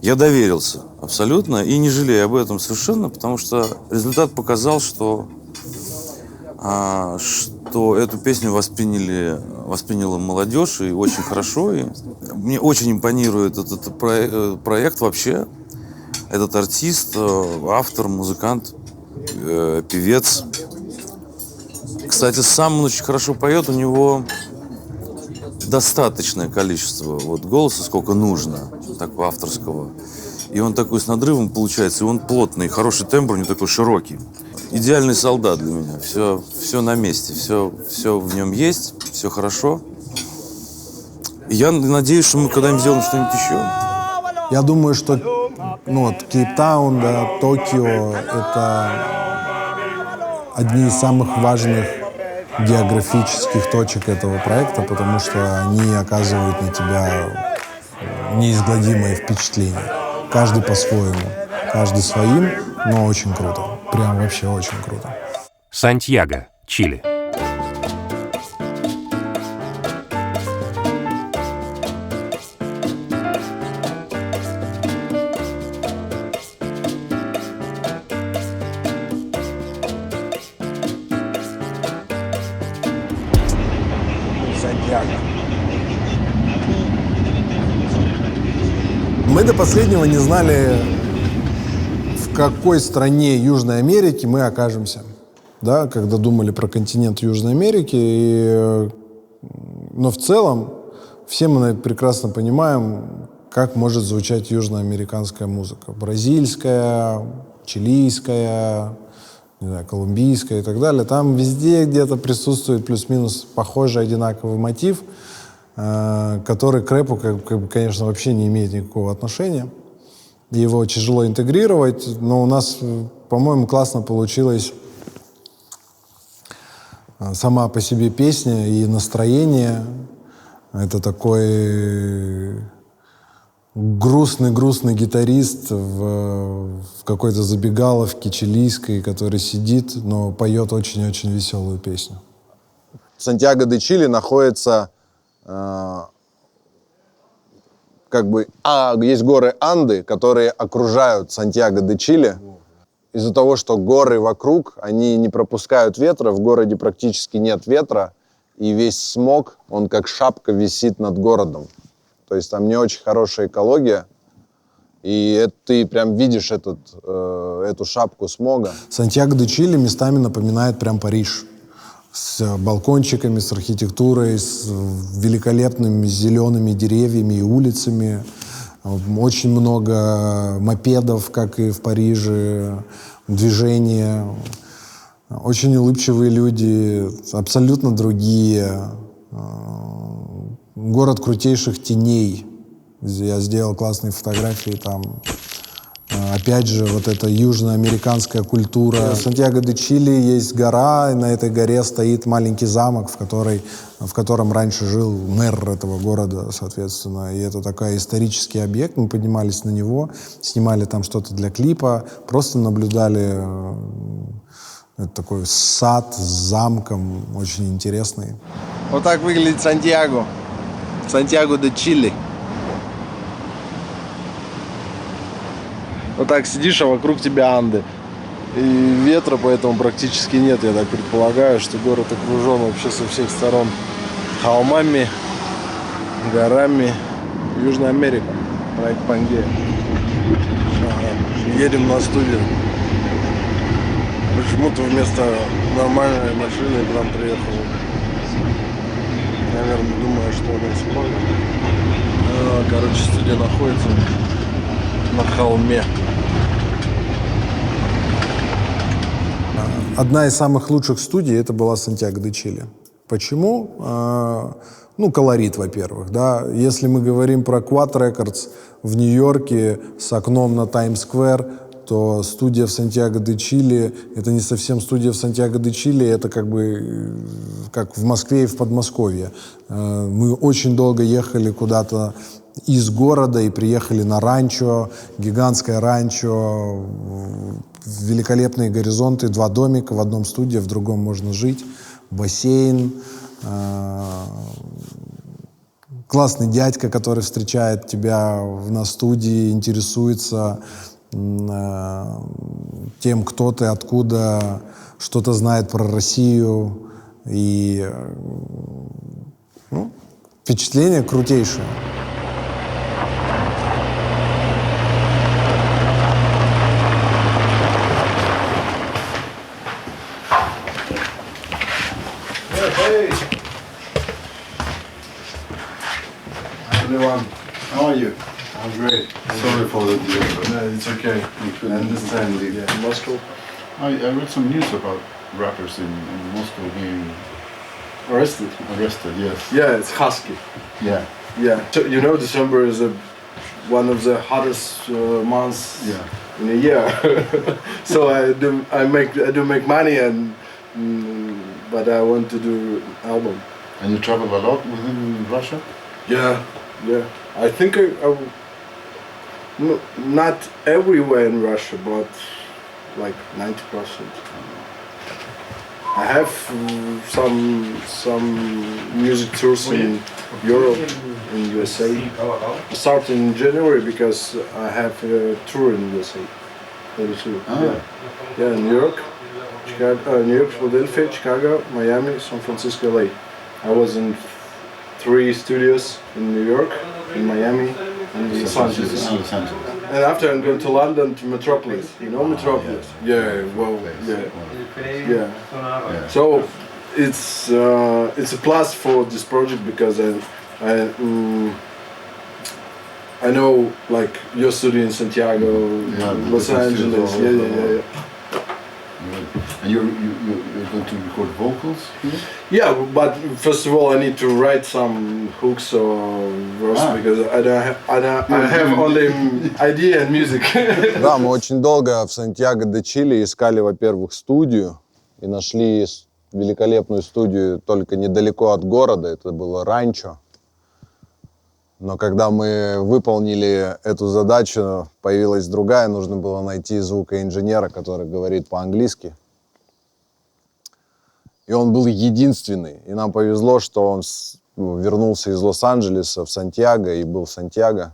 Я доверился абсолютно и не жалею об этом совершенно, потому что результат показал, что эту песню восприняла молодежь и очень хорошо. И мне очень импонирует этот проект вообще. Этот артист, автор, музыкант, певец. Кстати, сам он очень хорошо поет, у него достаточное количество голоса, сколько нужно, такого авторского. И он такой с надрывом получается, и он плотный, хороший тембр, у него такой широкий. Идеальный солдат для меня, все на месте, все в нем есть, все хорошо. И я надеюсь, что мы когда-нибудь сделаем что-нибудь еще. Я думаю, что Кейптаун, да, Токио — это одни из самых важных географических точек этого проекта, потому что они оказывают на тебя неизгладимое впечатление. Каждый по-своему, каждый своим, но очень круто. Прям вообще очень круто. Сантьяго, Чили. Мы до последнего не знали, в какой стране Южной Америки мы окажемся, да, когда думали про континент Южной Америки. Но в целом все мы прекрасно понимаем, как может звучать южноамериканская музыка. Бразильская, чилийская, не знаю, колумбийская и так далее. Там везде где-то присутствует плюс-минус похожий, одинаковый мотив, который к рэпу, конечно, вообще не имеет никакого отношения. Его тяжело интегрировать, но у нас, по-моему, классно получилось Сама по себе песня и настроение — это такой грустный гитарист в какой-то забегаловке чилийской, который сидит, но поет очень-очень веселую песню. Сантьяго-де-Чили находится есть горы Анды, которые окружают Сантьяго-де-Чили. Из-за того, что горы вокруг, они не пропускают ветра, в городе практически нет ветра, и весь смог, он как шапка висит над городом. То есть там не очень хорошая экология, и ты прям видишь эту шапку смога. Сантьяго-де-Чили местами напоминает прям Париж. С балкончиками, с архитектурой, с великолепными зелеными деревьями и улицами. Очень много мопедов, как и в Париже, движения. Очень улыбчивые люди, абсолютно другие. Город крутейших теней. Я сделал классные фотографии там. Опять же, вот эта южноамериканская культура. В Сантьяго-де-Чили есть гора, и на этой горе стоит маленький замок, в котором раньше жил мэр этого города, соответственно. И это такой исторический объект. Мы поднимались на него, снимали там что-то для клипа, просто наблюдали. Это такой сад с замком, очень интересный. Вот так выглядит Сантьяго-де-Чили. Вот так сидишь, а вокруг тебя Анды. И ветра поэтому практически нет. Я так предполагаю, что город окружен вообще со всех сторон холмами, горами. Южная Америка, проект Пангея. Едем на студию. Почему-то вместо нормальной машины к нам приехал. Наверное, думаю, что он сможет. Короче, студия находится на холме. Одна из самых лучших студий — это была Сантьяго-де-Чили. Почему? Колорит, во-первых. Да? Если мы говорим про Quad Records в Нью-Йорке с окном на Таймс-сквер, то студия в Сантьяго-де-Чили — это не совсем студия в Сантьяго-де-Чили, это как в Москве и в Подмосковье. Мы очень долго ехали куда-то из города и приехали на ранчо, гигантское ранчо, великолепные горизонты, 2 домика, в одном студии, в другом можно жить, бассейн, классный дядька, который встречает тебя на студии, интересуется тем, кто ты, откуда, что-то знает про Россию, и впечатление крутейшее. Hey! Everyone, how are you? I'm great. Sorry for the delay. No, it's okay. I understand. Yeah. Moscow? I read some news about rappers in Moscow being arrested. Arrested, yes. Yeah, it's Husky. Yeah. Yeah. So, you know, December is one of the hottest months in a year. So I do make money, but I want to do an album. And you travel a lot within Russia? Yeah. I think not everywhere in Russia, but like 90%. I have some music tours in Europe, in USA. I start in January because I have a tour in USA. Yeah, New York, Chicago, New York, Philadelphia, Chicago, Miami, San Francisco, LA. I was in 3 studios in New York, in Miami, and in Los Angeles. And after I'm going to London to Metropolis. You know Metropolis? Yeah, well, yeah. So it's a plus for this project because I know like your studio in Santiago, Los Angeles. Yeah. And you're going to record vocals here? Yeah, but first of all, I need to write some hooks or verse because I have only idea and music. Да, мы очень долго в Сантьяго-де-Чили искали, во-первых, студию и нашли великолепную студию только недалеко от города, это было ранчо. Но когда мы выполнили эту задачу, появилась другая, нужно было найти звукоинженера, который говорит по-английски. И он был единственный. И нам повезло, что он вернулся из Лос-Анджелеса в Сантьяго и был в Сантьяго.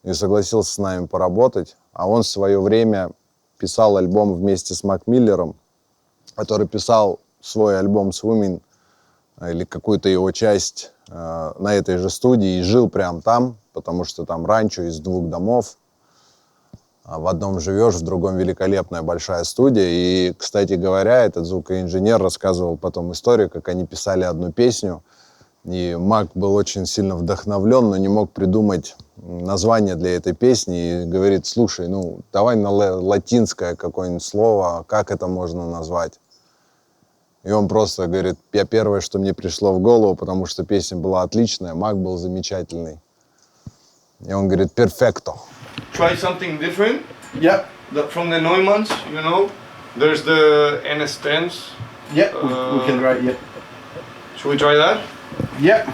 И согласился с нами поработать. А он в свое время писал альбом вместе с Мак Миллером, который писал свой альбом «Swimming» или какую-то его часть на этой же студии и жил прямо там, потому что там ранчо из 2 домов. В одном живешь, в другом великолепная большая студия. И, кстати говоря, этот звукоинженер рассказывал потом историю, как они писали одну песню. И Мак был очень сильно вдохновлен, но не мог придумать название для этой песни. И говорит: слушай, ну давай на латинское какое-нибудь слово, как это можно назвать? И он просто говорит: я первое, что мне пришло в голову, потому что песня была отличная, Мак был замечательный. И он говорит: перфекто. Try something different. Yeah. From the Neumanns, you know, there's the NS tense. Yeah, we can try. Yeah. Should we try that? Yeah.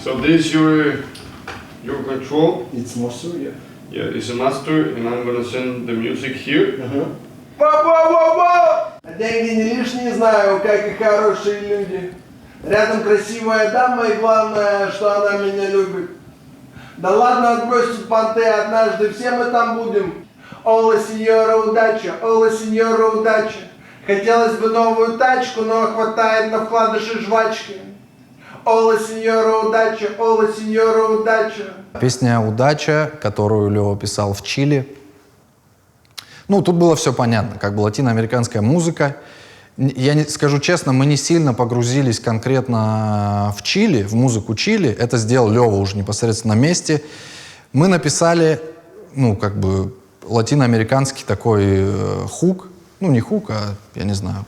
So this is your control. It's master, yeah. Yeah, it's a master, and I'm gonna send the music here. Во-во-во-во! Деньги не лишние, знаю, как и хорошие люди. Рядом красивая дама, и главное, что она меня любит. Да ладно, отбрось тут понты, однажды все мы там будем. Ола, сеньора, удача, ола, сеньора, удача. Хотелось бы новую тачку, но хватает на вкладыши жвачки. Ола, сеньора, удача, ола, сеньора, удача. Песня «Удача», которую Лёва писал в Чили. Ну, тут было все понятно, как бы латиноамериканская музыка. Я не, скажу честно, мы не сильно погрузились конкретно в Чили, в музыку Чили. Это сделал Лёва уже непосредственно на месте. Мы написали, ну, как бы латиноамериканский такой хук. Ну, не хук, а, я не знаю,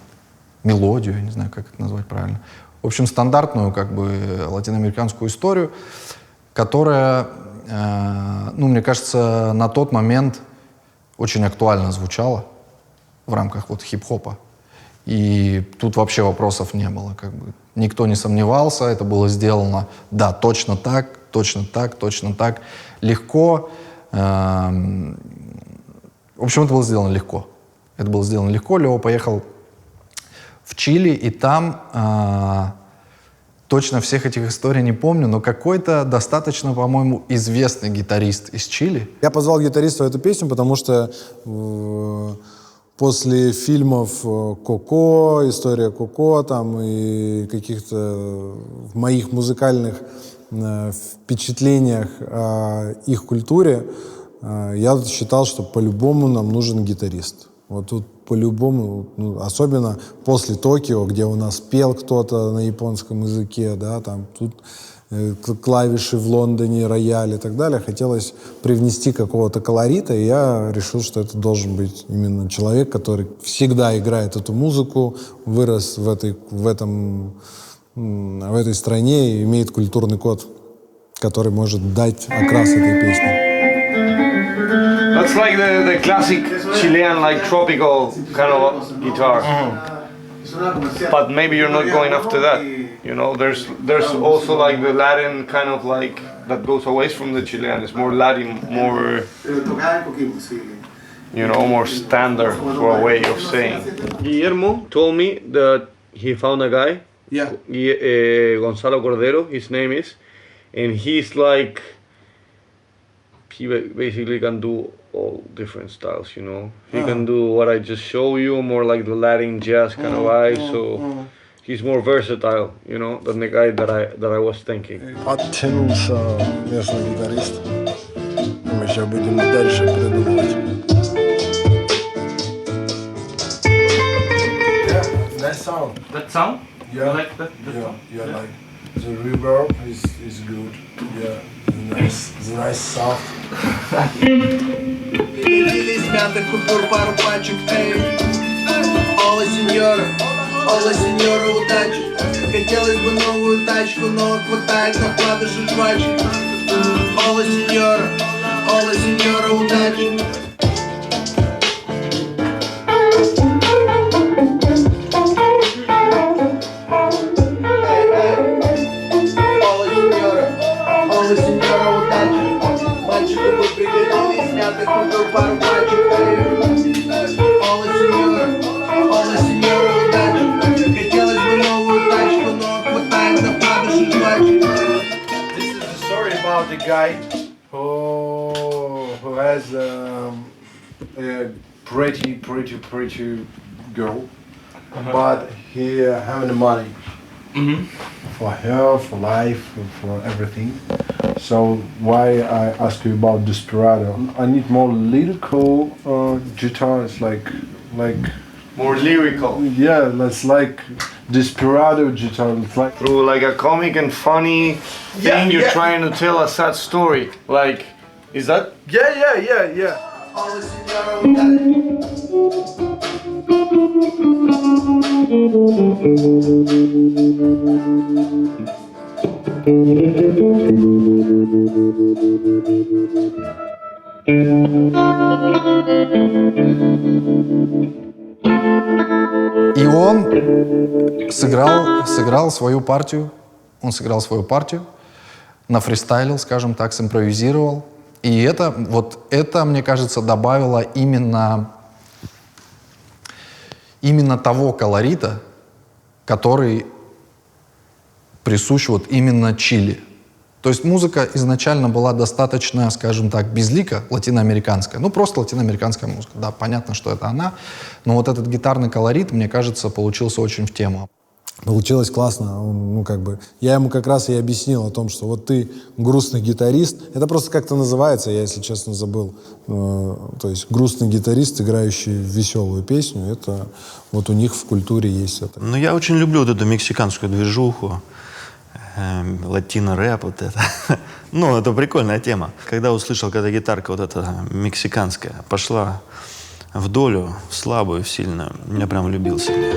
мелодию, я не знаю, как это назвать правильно. В общем, стандартную, как бы, латиноамериканскую историю, которая, ну, мне кажется, на тот момент очень актуально звучала в рамках вот хип-хопа. И тут вообще вопросов не было, как бы. Никто не сомневался, это было сделано, да, точно так, точно так, точно так, легко. В общем, это было сделано легко. Это было сделано легко. Лёва поехал в Чили, и там, точно всех этих историй не помню, но какой-то достаточно, по-моему, известный гитарист из Чили. Я позвал гитариста в эту песню, потому что после фильмов «Коко», «История Коко» там, и каких-то моих музыкальных впечатлениях о их культуре, я считал, что по-любому нам нужен гитарист. Вот тут по-любому, ну, особенно после Токио, где у нас пел кто-то на японском языке, да, там тут клавиши в Лондоне, рояль и так далее. Хотелось привнести какого-то колорита, и я решил, что это должен быть именно человек, который всегда играет эту музыку, вырос в этой стране и имеет культурный код, который может дать окрас этой песне. That's like the classic Chilean, like tropical kind of guitar. But maybe you're not going after that. You know, there's also like the Latin kind of like that goes away from the Chilean. It's more Latin, more, you know, more standard for a way of saying. Guillermo told me that he found a guy. Yeah. Gonzalo Cordero, his name is, and he's like he basically can do all different styles, you know. He can do what I just show you, more like the Latin jazz kind of vibe. So he's more versatile, you know, than the guy that I was thinking. Оттянулся местный гитарист. Мы сейчас будем дальше придумывать. That sound. That sound? Yeah. You like that? Yeah, like the reverb is good. Yeah, the nice sound. Пригодились мятых купюр, пару пачек, эй. Ола, сеньора, удачи. Хотелось бы новую тачку, но хватает на вкладыши жвачек. Ола, сеньора, удачи. Мятых купюр, пару пачек, Ола, сеньора, удачи. Хотелось бы новую тачку, но хватает на вкладыши жвачек. This is the story about the guy who has a pretty girl, but he having the money for her, for life, for everything. So why I ask you about Desperado? I need more lyrical guitars, like More lyrical. yeah, that's like Desperado guitar. It's like Through like a comic and funny thing, you're trying to tell a sad story. Like, is that? yeah. Ола, сеньора, удачи. И он сыграл свою партию. Он сыграл свою партию, нафристайлил, скажем так, симпровизировал. И это, мне кажется, добавило именно того колорита, который присущ вот именно Чили. То есть музыка изначально была достаточно, скажем так, безлика, латиноамериканская. Ну, просто латиноамериканская музыка. Да, понятно, что это она. Но вот этот гитарный колорит, мне кажется, получился очень в тему. Получилось классно. Я ему как раз и объяснил о том, что вот ты грустный гитарист. Это просто как-то называется, я, если честно, забыл. То есть грустный гитарист, играющий веселую песню, это вот у них в культуре есть это. Ну, я очень люблю вот эту мексиканскую движуху, латино-рэп, вот это. Ну, это прикольная тема. Когда услышал, когда гитарка вот эта мексиканская пошла в долю, в слабую, в сильную, я прям влюбился в нее.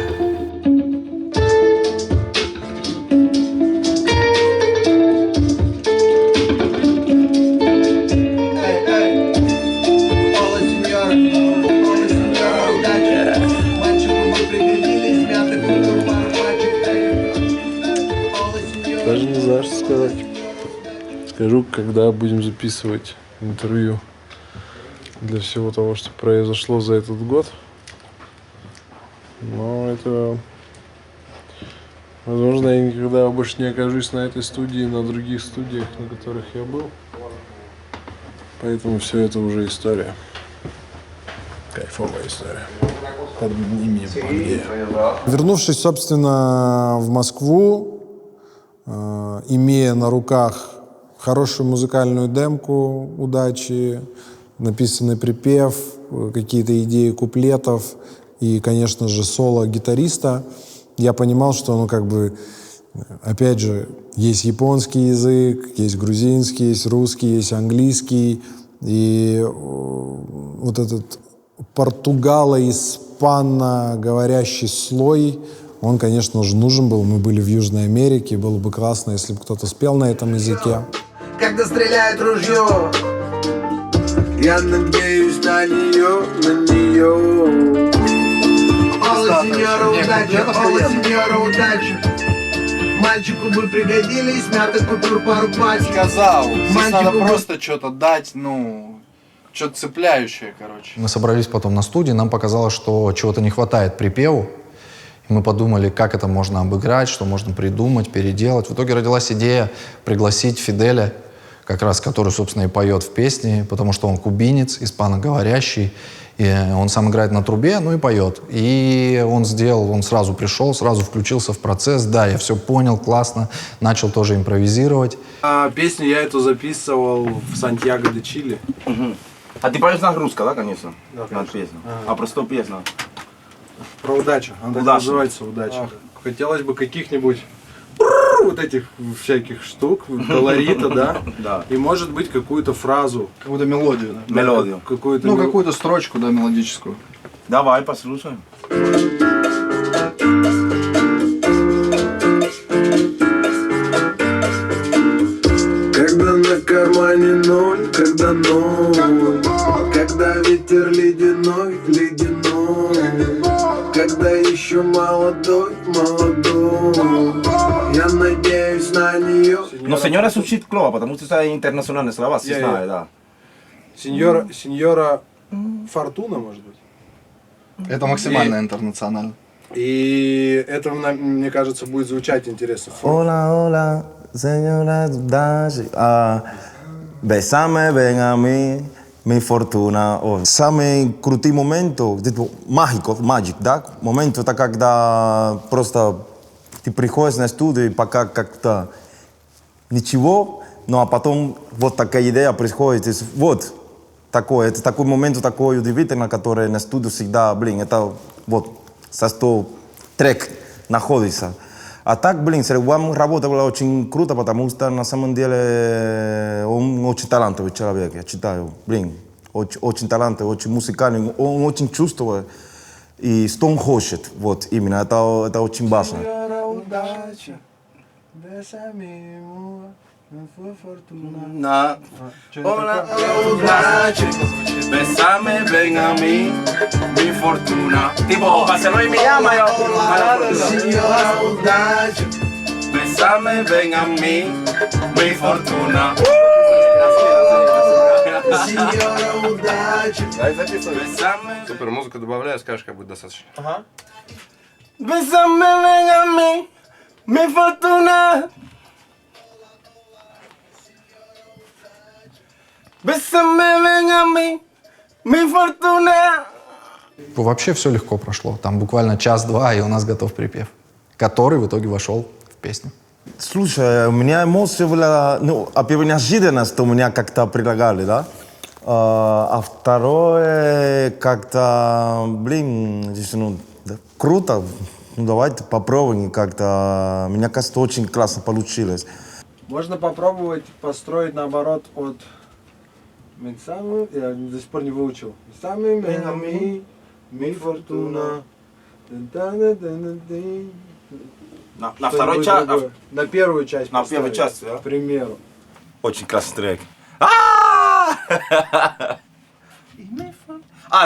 Даже не знаю, что сказать. Скажу, когда будем записывать интервью для всего того, что произошло за этот год. Но это... Возможно, я никогда больше не окажусь на этой студии, на других студиях, на которых я был. Поэтому все это уже история. Кайфовая история. Под именем Пангея. Вернувшись, собственно, в Москву, имея на руках хорошую музыкальную демку «Удачи», написанный припев, какие-то идеи куплетов и, конечно же, соло гитариста, я понимал, что, опять же, есть японский язык, есть грузинский, есть русский, есть английский, и вот этот португало-испано говорящий слой, он, конечно же, нужен был. Мы были в Южной Америке, было бы классно, если бы кто-то спел на этом языке. Когда стреляет ружье, я надеюсь на нее, Ола, сеньора, удачи, Ола, сеньора, удачи. Мальчику бы пригодились мятых купюр, пару пачек. Сказал, здесь надо просто что-то дать, что-то цепляющее, короче. Мы собрались потом на студии, нам показалось, что чего-то не хватает припеву. Мы подумали, как это можно обыграть, что можно придумать, переделать. В итоге родилась идея пригласить Фиделя, как раз который, собственно, и поет в песне, потому что он кубинец, испаноговорящий, и он сам играет на трубе, ну и поет. И он сразу пришел, сразу включился в процесс, да, я все понял, классно, начал тоже импровизировать. Песню я эту записывал в Сантьяго де Чили. А ты поешь на русском, да, конечно? Да, конечно. Песню. А про что песня? Про удачу. Она так называется «Удача». Хотелось бы каких-нибудь вот этих всяких штук, колорита, да? Да. И может быть какую-то фразу. Какую-то мелодию, да? Мелодию. Какую-то строчку, да, мелодическую. Давай, послушаем. Когда на кармане ноль, когда ноль, когда ветер ледяной, ледяной, когда еще молодой, молодой, я надеюсь на нее. Но сеньора звучит клево, потому что это интернациональные слова, все знают, да. Сеньора Фортуна, может быть? Это максимально интернационально. И это, мне кажется, будет звучать интересно. Hola, hola, señora Dash. Besame, ven a mí, mi fortuna. Самый крутый момент, magic, да? Момент, это когда просто ты приходишь на студию, и пока как-то ничего, ну а потом вот такая идея происходит, и вот такой, это такой момент, такой удивительный, который на студию всегда, это вот со 100 трек находится. А так, с Рэгуам работа была очень круто, потому что на самом деле он очень талантливый человек, я считаю. Очень талантливый, очень музыкальный, он очень чувствует и что он хочет, вот именно, это очень важно. Hola, удачи, besame, ven a mí, mi fortuna. Tipo, Barcelona me llama yo. Señora удачи, besame, ven a mí, mi fortuna. Señora удачи. Дай записывай. Супер, музыку добавляю, скажешь, как будет достаточно. Ага. Besame, ven a mí, mi fortuna. Besame, ven a mí, mi fortuna. Вообще все легко прошло. Там буквально час-два, и у нас готов припев, который в итоге вошел в песню. Слушай, у меня эмоции была, во-первых, неожиданность, что меня как-то предлагали, да? А второе, как-то, круто. Давайте попробуем как-то. Мне кажется, очень классно получилось. Можно попробовать построить наоборот от... Я до сих пор не выучил. Ми фортуна. На второй час? На первую часть. На первую часть, да? К примеру. Очень классный трек.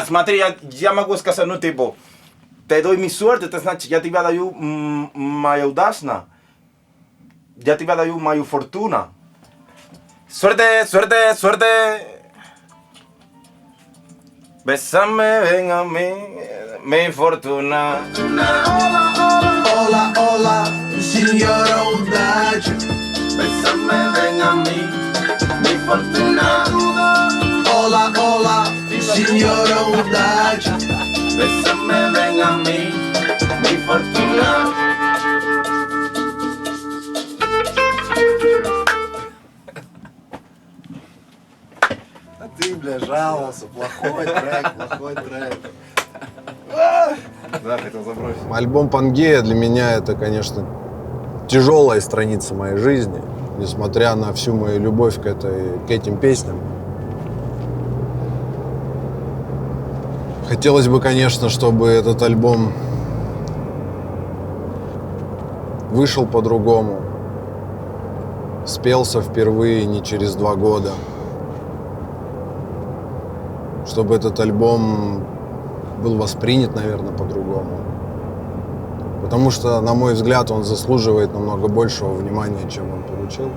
Смотри, я могу сказать, te doy mi suerte, это значит, я тебе даю мою удачно, я тебе даю мою фортуна. Suerte, suerte, suerte. Besame, ven a mí, mi fortuna. Hola, hola, señora удачи. Besame, ven a mí, mi fortuna. Hola, hola, señora удачи. Besame, ven a mí, mi fortuna. Ты, жаловался, плохой трек. Да, хотел забросить. Альбом «Пангея» для меня это, конечно, тяжелая страница моей жизни, несмотря на всю мою любовь к этим песням. Хотелось бы, конечно, чтобы этот альбом вышел по-другому, спелся впервые не через 2 года. Чтобы этот альбом был воспринят, наверное, по-другому. Потому что, на мой взгляд, он заслуживает намного большего внимания, чем он получил.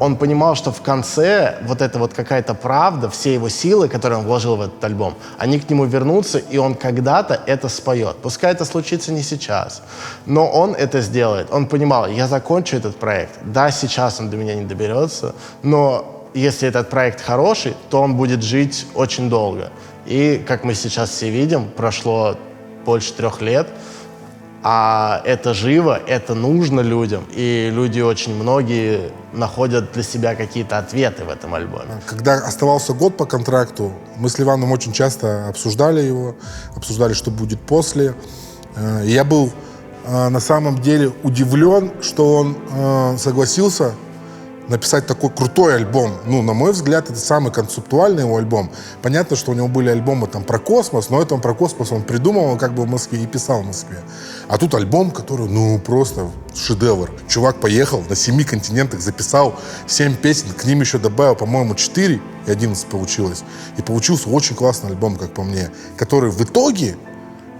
Он понимал, что в конце вот эта вот какая-то правда, все его силы, которые он вложил в этот альбом, они к нему вернутся, и он когда-то это споет. Пускай это случится не сейчас, но он это сделает. Он понимал, я закончу этот проект. Да, сейчас он до меня не доберется, но если этот проект хороший, то он будет жить очень долго. И, как мы сейчас все видим, прошло больше 3 лет, а это живо, это нужно людям, и люди очень многие находят для себя какие-то ответы в этом альбоме. Когда оставался год по контракту, мы с Ливаном очень часто обсуждали его, обсуждали, что будет после. И я был на самом деле удивлен, что он согласился написать такой крутой альбом. Ну, на мой взгляд, это самый концептуальный его альбом. Понятно, что у него были альбомы там про космос, но это он про космос он придумывал как бы в Москве и писал в Москве. А тут альбом, который, ну, просто шедевр. Чувак поехал, на 7 континентах записал 7 песен, к ним еще добавил, по-моему, 4, и 11 получилось. И получился очень классный альбом, как по мне, который в итоге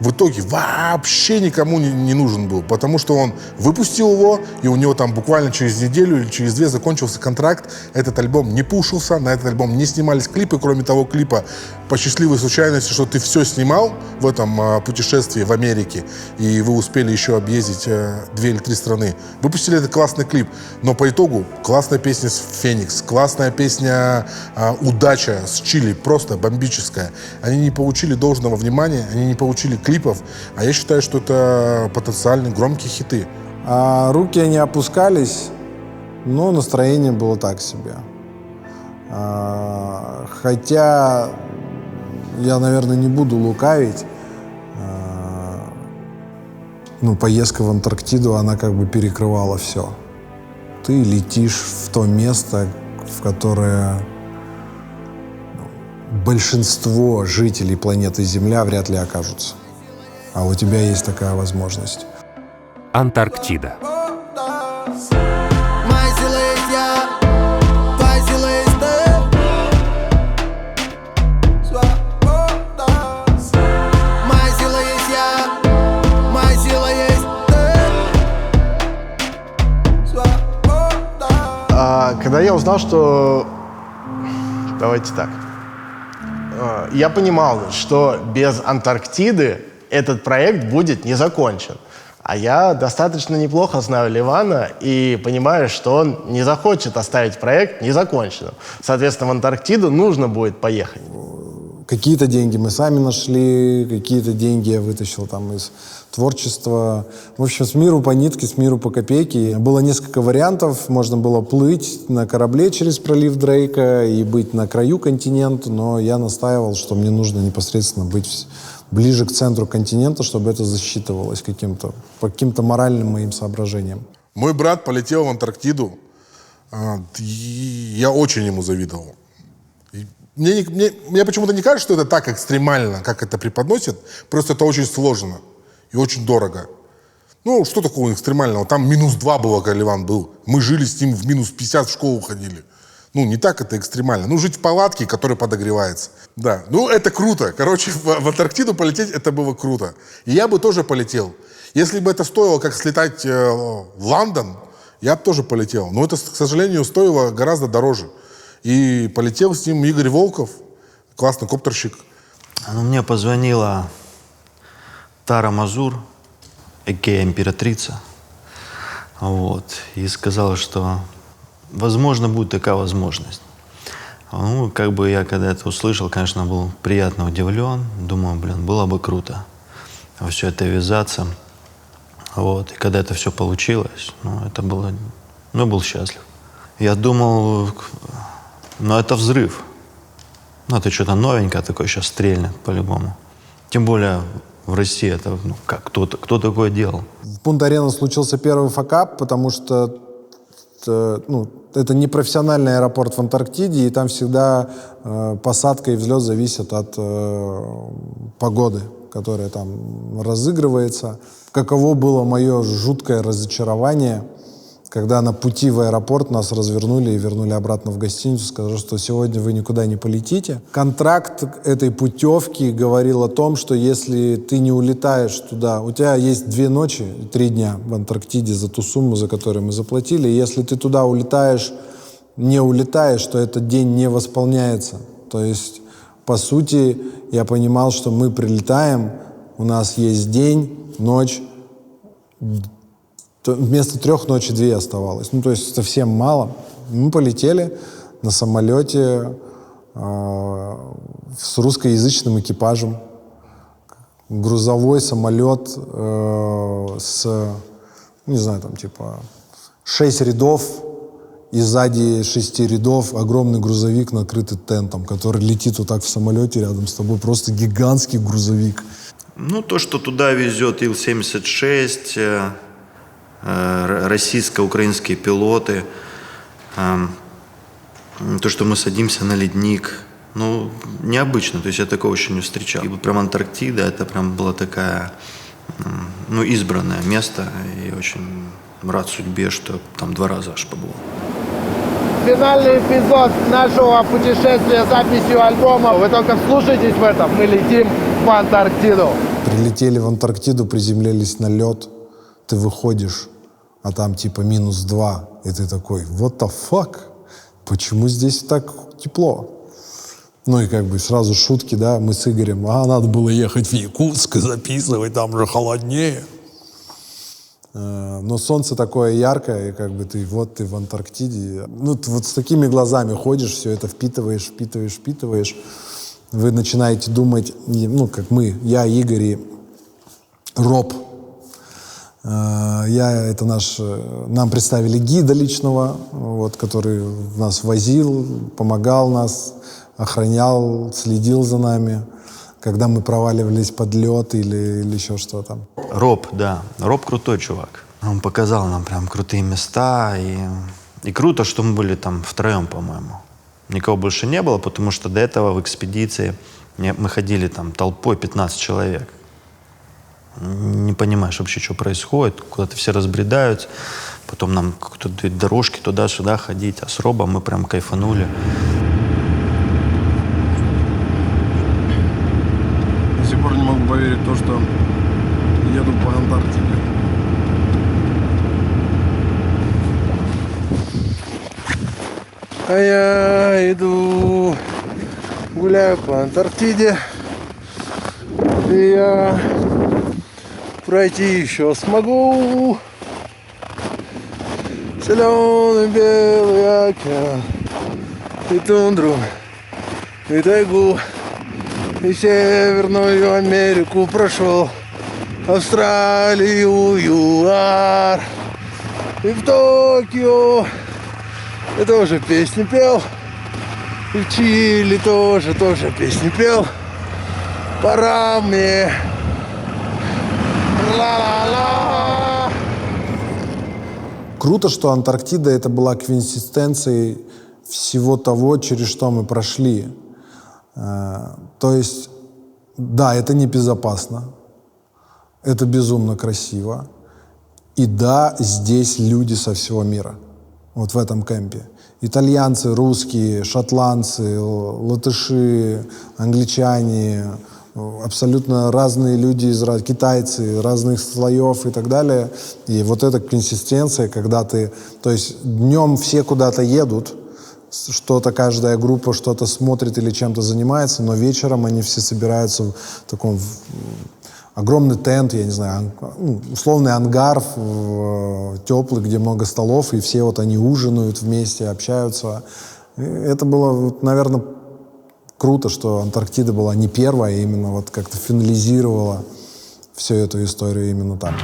вообще никому не нужен был, потому что он выпустил его, и у него там буквально через неделю или через 2 закончился контракт, этот альбом не пушился, на этот альбом не снимались клипы, кроме того клипа по счастливой случайности, что ты все снимал в этом путешествии в Америке, и вы успели еще объездить 2 или 3 страны. Выпустили этот классный клип, но по итогу классная песня с «Феникс», классная песня «Удача» с Чили, просто бомбическая. Они не получили должного внимания, они не получили клипов, а я считаю, что это потенциально громкие хиты. Руки не опускались, но настроение было так себе. Хотя я, наверное, не буду лукавить. Ну, поездка в Антарктиду, она как бы перекрывала все. Ты летишь в то место, в которое большинство жителей планеты Земля вряд ли окажутся. А у тебя есть такая возможность. Антарктида. Когда я узнал, что... Давайте так. Я понимал, что без Антарктиды этот проект будет не закончен. А я достаточно неплохо знаю Ливана и понимаю, что он не захочет оставить проект незаконченным. Соответственно, в Антарктиду нужно будет поехать. Какие-то деньги мы сами нашли, какие-то деньги я вытащил там из творчества. В общем, с миру по нитке, с миру по копейке. Было несколько вариантов. Можно было плыть на корабле через пролив Дрейка и быть на краю континента, но я настаивал, что мне нужно непосредственно быть ближе к центру континента, чтобы это засчитывалось по каким-то моральным моим соображениям. Мой брат полетел в Антарктиду. Я очень ему завидовал. Мне почему-то не кажется, что это так экстремально, как это преподносят. Просто это очень сложно и очень дорого. Ну, что такого экстремального? Там -2 было, когда Ливан был. Мы жили с ним в -50 в школу ходили. Ну, не так это экстремально. Ну, жить в палатке, которая подогревается. Да, ну, это круто. Короче, в Антарктиду полететь, это было круто. И я бы тоже полетел. Если бы это стоило, как слетать в Лондон, я бы тоже полетел. Но это, к сожалению, стоило гораздо дороже. И полетел с ним Игорь Волков, классный коптерщик. Ну, мне позвонила Тара Мазур, а.к.а. императрица, вот, и сказала, что возможно будет такая возможность. Ну, как бы я когда это услышал, конечно, был приятно удивлен. Думаю, было бы круто во все это ввязаться. Вот, и когда это все получилось, это было, был счастлив. Я думал, это взрыв. Это что-то новенькое такое сейчас стрельнет по-любому. Тем более в России это, кто такое делал? В Пунта-Арена случился первый факап, потому что это не профессиональный аэропорт в Антарктиде, и там всегда посадка и взлет зависят от погоды, которая там разыгрывается. Каково было мое жуткое разочарование, когда на пути в аэропорт нас развернули и вернули обратно в гостиницу, сказали, что сегодня вы никуда не полетите. Контракт этой путевки говорил о том, что если ты не улетаешь туда, у тебя есть 2 ночи, 3 дня в Антарктиде за ту сумму, за которую мы заплатили, и если ты туда не улетаешь, то этот день не восполняется. То есть, по сути, я понимал, что мы прилетаем, у нас есть день, ночь, вместо 3 ночи 2 оставалось. То есть совсем мало. Мы полетели, на самолете с русскоязычным экипажем. Грузовой самолет с, не знаю, там типа 6 рядов, и сзади 6 рядов огромный грузовик, накрытый тентом, который летит вот так в самолете рядом с тобой. Просто гигантский грузовик. Ну, то, что туда везет Ил-76, российско-украинские пилоты, то, что мы садимся на ледник, ну, необычно, то есть я такого еще не встречал. И вот прям Антарктида, это прям была такая, ну, избранное место, и очень рад судьбе, что там 2 раза аж побывал. Финальный эпизод нашего путешествия с записью альбома. Вы только вслушайтесь в это. Мы летим в Антарктиду. Прилетели в Антарктиду, приземлились на лед. Ты выходишь, а там типа -2. И ты такой, what the fuck? Почему здесь так тепло? Ну и как бы сразу шутки, да, мы с Игорем, надо было ехать в Якутск и записывать, там же холоднее. Но солнце такое яркое, и как бы ты в Антарктиде. Ну, ты вот с такими глазами ходишь, все это впитываешь. Вы начинаете думать, ну, как мы, я, Игорь и Роб. Нам представили гида личного, вот, который нас возил, помогал нас, охранял, следил за нами, когда мы проваливались под лед или еще что-то. Роб, да. Роб крутой чувак. Он показал нам прям крутые места. И круто, что мы были там втроем, по-моему. Никого больше не было, потому что до этого в экспедиции мы ходили там толпой 15 человек. Не понимаешь вообще, что происходит. Куда-то все разбредаются. Потом нам какие-то дорожки туда-сюда ходить. А с Робом мы прям кайфанули. До сих пор не могу поверить в то, что еду по Антарктиде. А я иду, гуляю по Антарктиде. И я пройти еще смогу. Зеленый белый океан, и тундру, и тайгу, и Северную Америку прошел, Австралию, ЮАР, и в Токио я тоже песни пел, и в Чили тоже песни пел. Пора мне. Ла-ла-ла. Круто, что Антарктида это была квинтэссенцией всего того, через что мы прошли. То есть, да, это небезопасно, это безумно красиво. И да, здесь люди со всего мира, вот в этом кемпе. Итальянцы, русские, шотландцы, латыши, англичане, абсолютно разные люди, китайцы, разных слоев и так далее. И вот эта консистенция, когда ты... То есть днем все куда-то едут, что-то, каждая группа что-то смотрит или чем-то занимается, но вечером они все собираются в таком огромный тент, я не знаю, условный ангар теплый, где много столов, и все вот они ужинают вместе, общаются. И это было, наверное, круто, что Антарктида была не первая, а именно вот как-то финализировала всю эту историю именно там.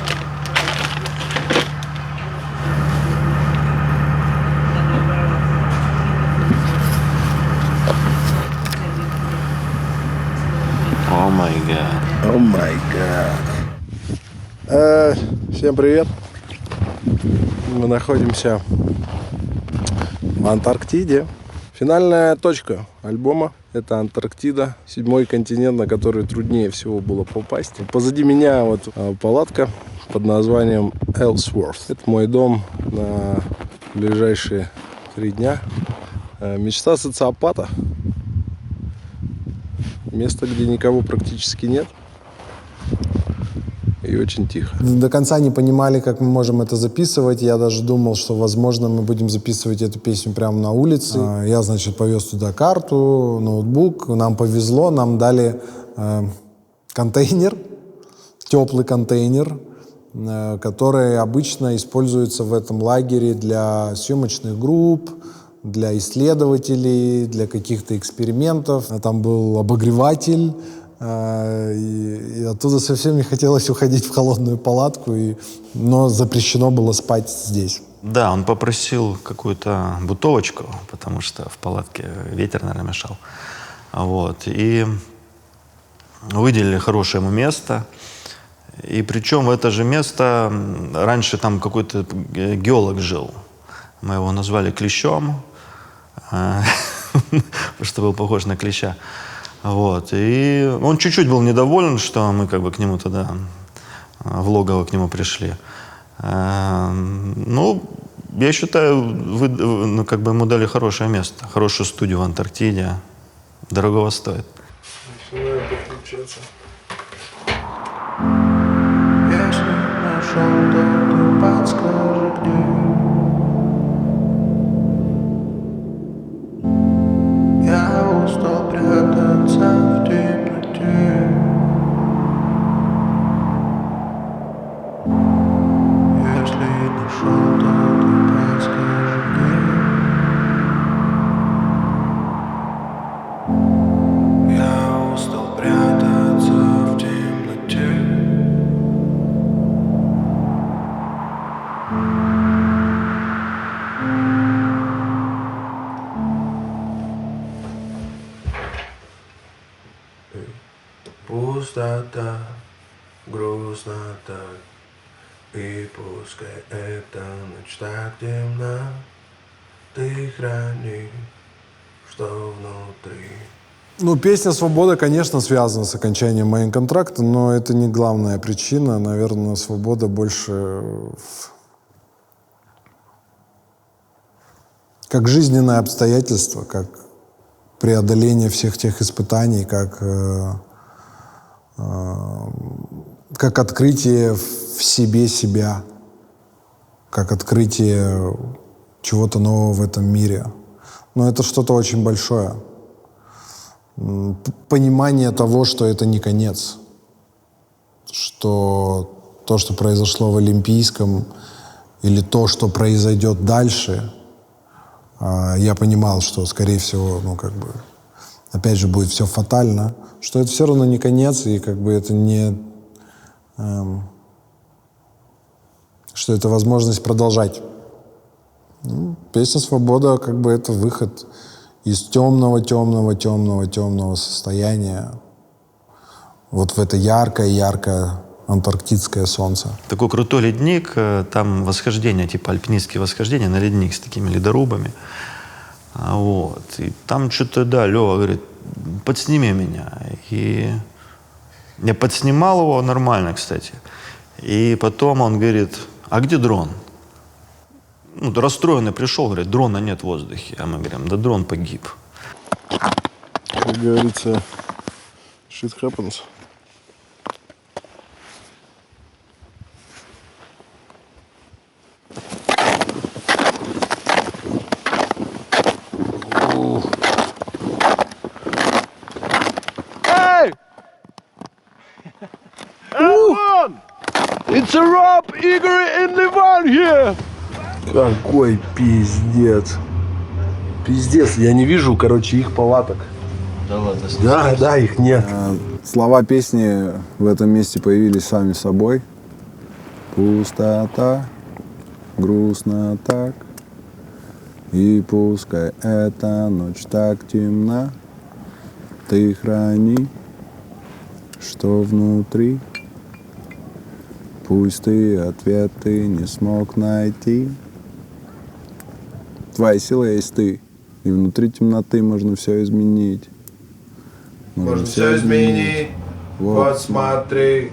О май гад. О май гад. Всем привет. Мы находимся в Антарктиде. Финальная точка альбома — это Антарктида, 7-й континент, на который труднее всего было попасть. Позади меня вот палатка под названием Ellsworth. Это мой дом на ближайшие 3 дня. Мечта социопата. Место, где никого практически нет. И очень тихо. До конца не понимали, как мы можем это записывать. Я даже думал, что, возможно, мы будем записывать эту песню прямо на улице. Я, значит, повез туда карту, ноутбук. Нам повезло, нам дали контейнер, теплый контейнер, который обычно используется в этом лагере для съемочных групп, для исследователей, для каких-то экспериментов. Там был обогреватель, и оттуда совсем не хотелось уходить в холодную палатку, но запрещено было спать здесь. Да, он попросил какую-то бутовочку, потому что в палатке ветер, наверное, мешал. Вот. И выделили хорошее ему место. И причем в это же место раньше там какой-то геолог жил. Мы его назвали Клещом, потому что был похож на клеща. Вот. И он чуть-чуть был недоволен, что мы как бы к нему тогда, в логово к нему пришли. Ну, я считаю, ну, как бы ему дали хорошее место, хорошую студию в Антарктиде. Дорогого стоит. Я устал прятаться в темноте. Если нашел, то ты подскажи мне. Я устал прятаться в темноте. Пустота, грустно так, и пускай эта ночь так темна, ты храни, что внутри. Ну, песня «Свобода», конечно, связана с окончанием моего контракта, но это не главная причина. Наверное, свобода больше как жизненное обстоятельство, как преодоление всех тех испытаний, как открытие в себе себя, как открытие чего-то нового в этом мире. Но это что-то очень большое. Понимание того, что это не конец. Что то, что произошло в Олимпийском, или то, что произойдет дальше, я понимал, что, скорее всего, ну, как бы, опять же, будет все фатально, что это все равно не конец, и как бы это не... что это возможность продолжать. Ну, песня «Свобода» как бы это выход из темного состояния вот в это яркое антарктидское солнце. Такой крутой ледник, там восхождение, типа альпинистские восхождения на ледник с такими ледорубами. Вот. И там что-то, да, Лева говорит, подсними меня. И я подснимал его нормально, кстати. И потом он говорит, а где дрон? Ну, расстроенный пришел, говорит, дрона нет в воздухе. А мы говорим, да дрон погиб. Как говорится, shit happens. Hey! Everyone! It's a Rob, Igor and Levan here! Какой пиздец. Пиздец, я не вижу, короче, их палаток. Да ладно. Да, их нет. Слова песни в этом месте появились сами собой. Пустота, грустно так, и пускай эта ночь так темна, ты храни, что внутри. Пусть ты ответы не смог найти. Твоя сила есть ты, и внутри темноты можно все изменить. Можно все изменить, вот смотри.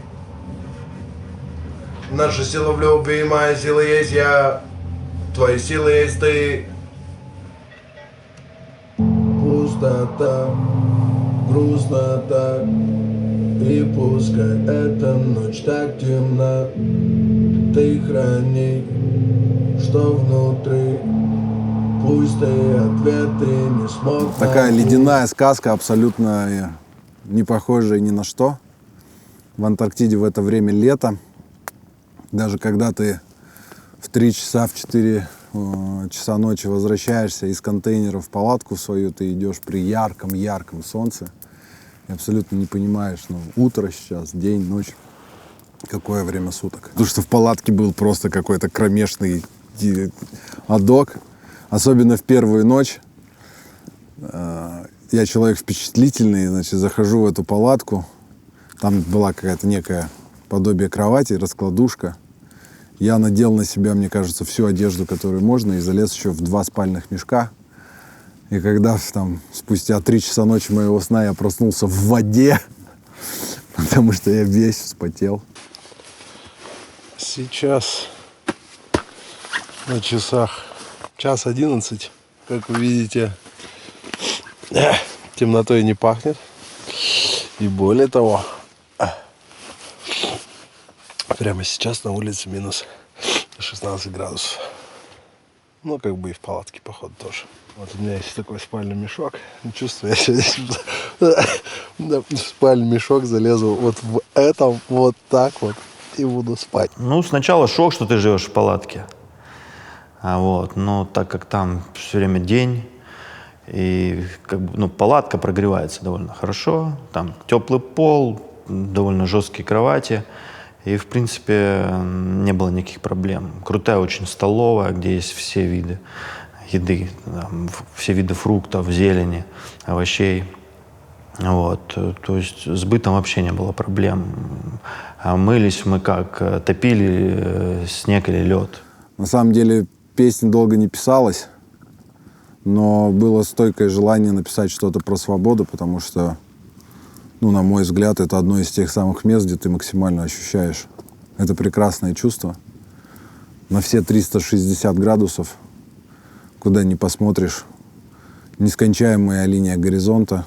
Наша сила в любви, моя сила есть я, твоя сила есть ты. Пустота, грустно так, и пускай эта ночь так темна, ты храни, что внутри. Пусть ты ответы не смог. Такая ледяная сказка, абсолютно не похожая ни на что. В Антарктиде в это время лето. Даже когда ты в 3 часа, в 4 часа ночи возвращаешься из контейнера в палатку свою, ты идешь при ярком солнце и абсолютно не понимаешь, ну, утро сейчас, день, ночь, какое время суток. Потому что в палатке был просто какой-то кромешный адок, особенно в первую ночь. Я человек впечатлительный, значит, захожу в эту палатку, там была какая-то некая подобие кровати, раскладушка. Я надел на себя, мне кажется, всю одежду, которую можно, и залез еще в 2 спальных мешка. И когда там спустя 3 часа ночи моего сна я проснулся в воде, потому что я весь вспотел. Сейчас на часах 1:11. Как вы видите, темнотой не пахнет. И более того, прямо сейчас на улице минус 16 градусов. Ну, как бы и в палатке, походу, тоже. Вот у меня есть такой спальный мешок. Чувствую, я сегодня в спальный мешок залезу вот в этом, вот так вот, и буду спать. Ну, сначала шок, что ты живешь в палатке. Но так как там все время день, и как бы, ну, палатка прогревается довольно хорошо, там теплый пол, довольно жесткие кровати, и, в принципе, не было никаких проблем. Крутая очень столовая, где есть все виды еды, там, все виды фруктов, зелени, овощей. То есть с бытом вообще не было проблем. Мылись мы как? Топили снег или лед. На самом деле песня долго не писалась, но было стойкое желание написать что-то про свободу, потому что, ну, на мой взгляд, это одно из тех самых мест, где ты максимально ощущаешь это прекрасное чувство. На все 360 градусов, куда ни посмотришь, нескончаемая линия горизонта,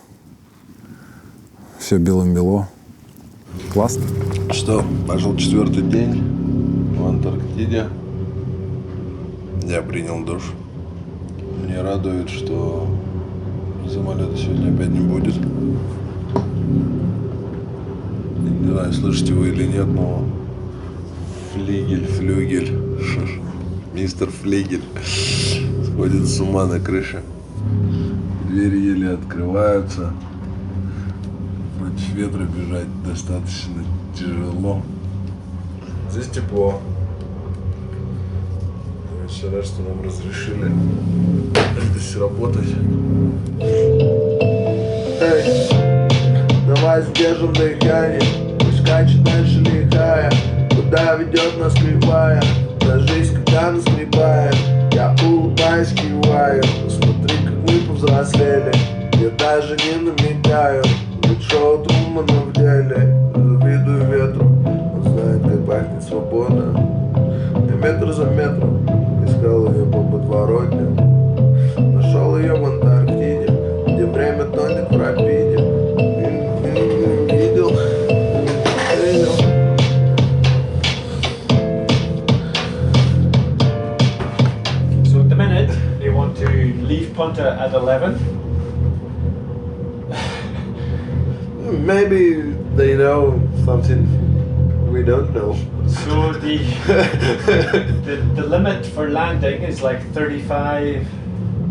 все белым-бело. Классно. Что, пошел 4-й день в Антарктиде. Я принял душ. Мне радует, что самолета сегодня опять не будет. Не знаю, слышите вы или нет, но флюгель, мистер Флигель сходит с ума на крыше. Двери еле открываются. Против ветра бежать достаточно тяжело. Здесь тепло. Я очень рад, что нам разрешили здесь работать. Эй, давай сдержим дыхание, пусть скачет дальше лихая. Куда ведет нас кривая, на жизнь, когда нас гребает. Я улыбаюсь, киваю, смотри, как мы повзрослели. Я даже не намекаю, ведь шоу Трумана в деле. Завидую ветру, он знает, как пахнет свобода. Я метр за метром искал ее по подворотне. Нашел ее в Антарктиде, где время тонет в рапиде. Видел. So at the minute, they want to leave Punta at 11. Maybe they know something we don't know. So the limit for landing is like 35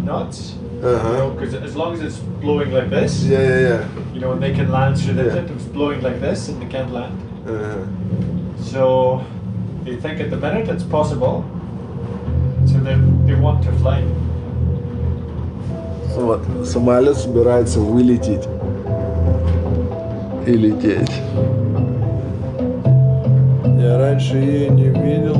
knots. Because as long as it's blowing like this, yeah. You know, and they can land through the Yeah. tip. It's blowing like this, and they can't land. So they think at the minute it's possible. So they want to fly. Вот, самолет собирается вылететь и лететь. Я раньше ее не видел.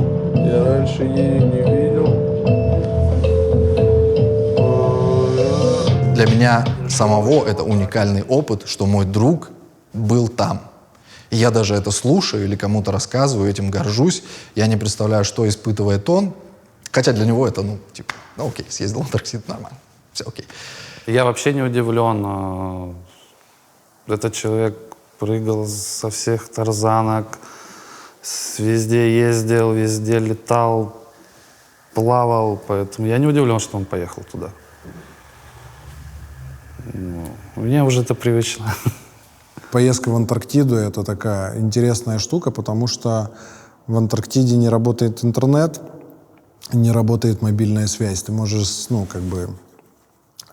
Для меня самого это уникальный опыт, что мой друг был там. И я даже это слушаю или кому-то рассказываю, этим горжусь. Я не представляю, что испытывает он. Хотя для него это, окей, съездил в Антарктиду, нормально, все окей. Я вообще не удивлен. Этот человек прыгал со всех тарзанок, везде ездил, везде летал, плавал. Поэтому я не удивлен, что он поехал туда. Мне уже это привычно. Поездка в Антарктиду — это такая интересная штука, потому что в Антарктиде не работает интернет, не работает мобильная связь. Ты можешь,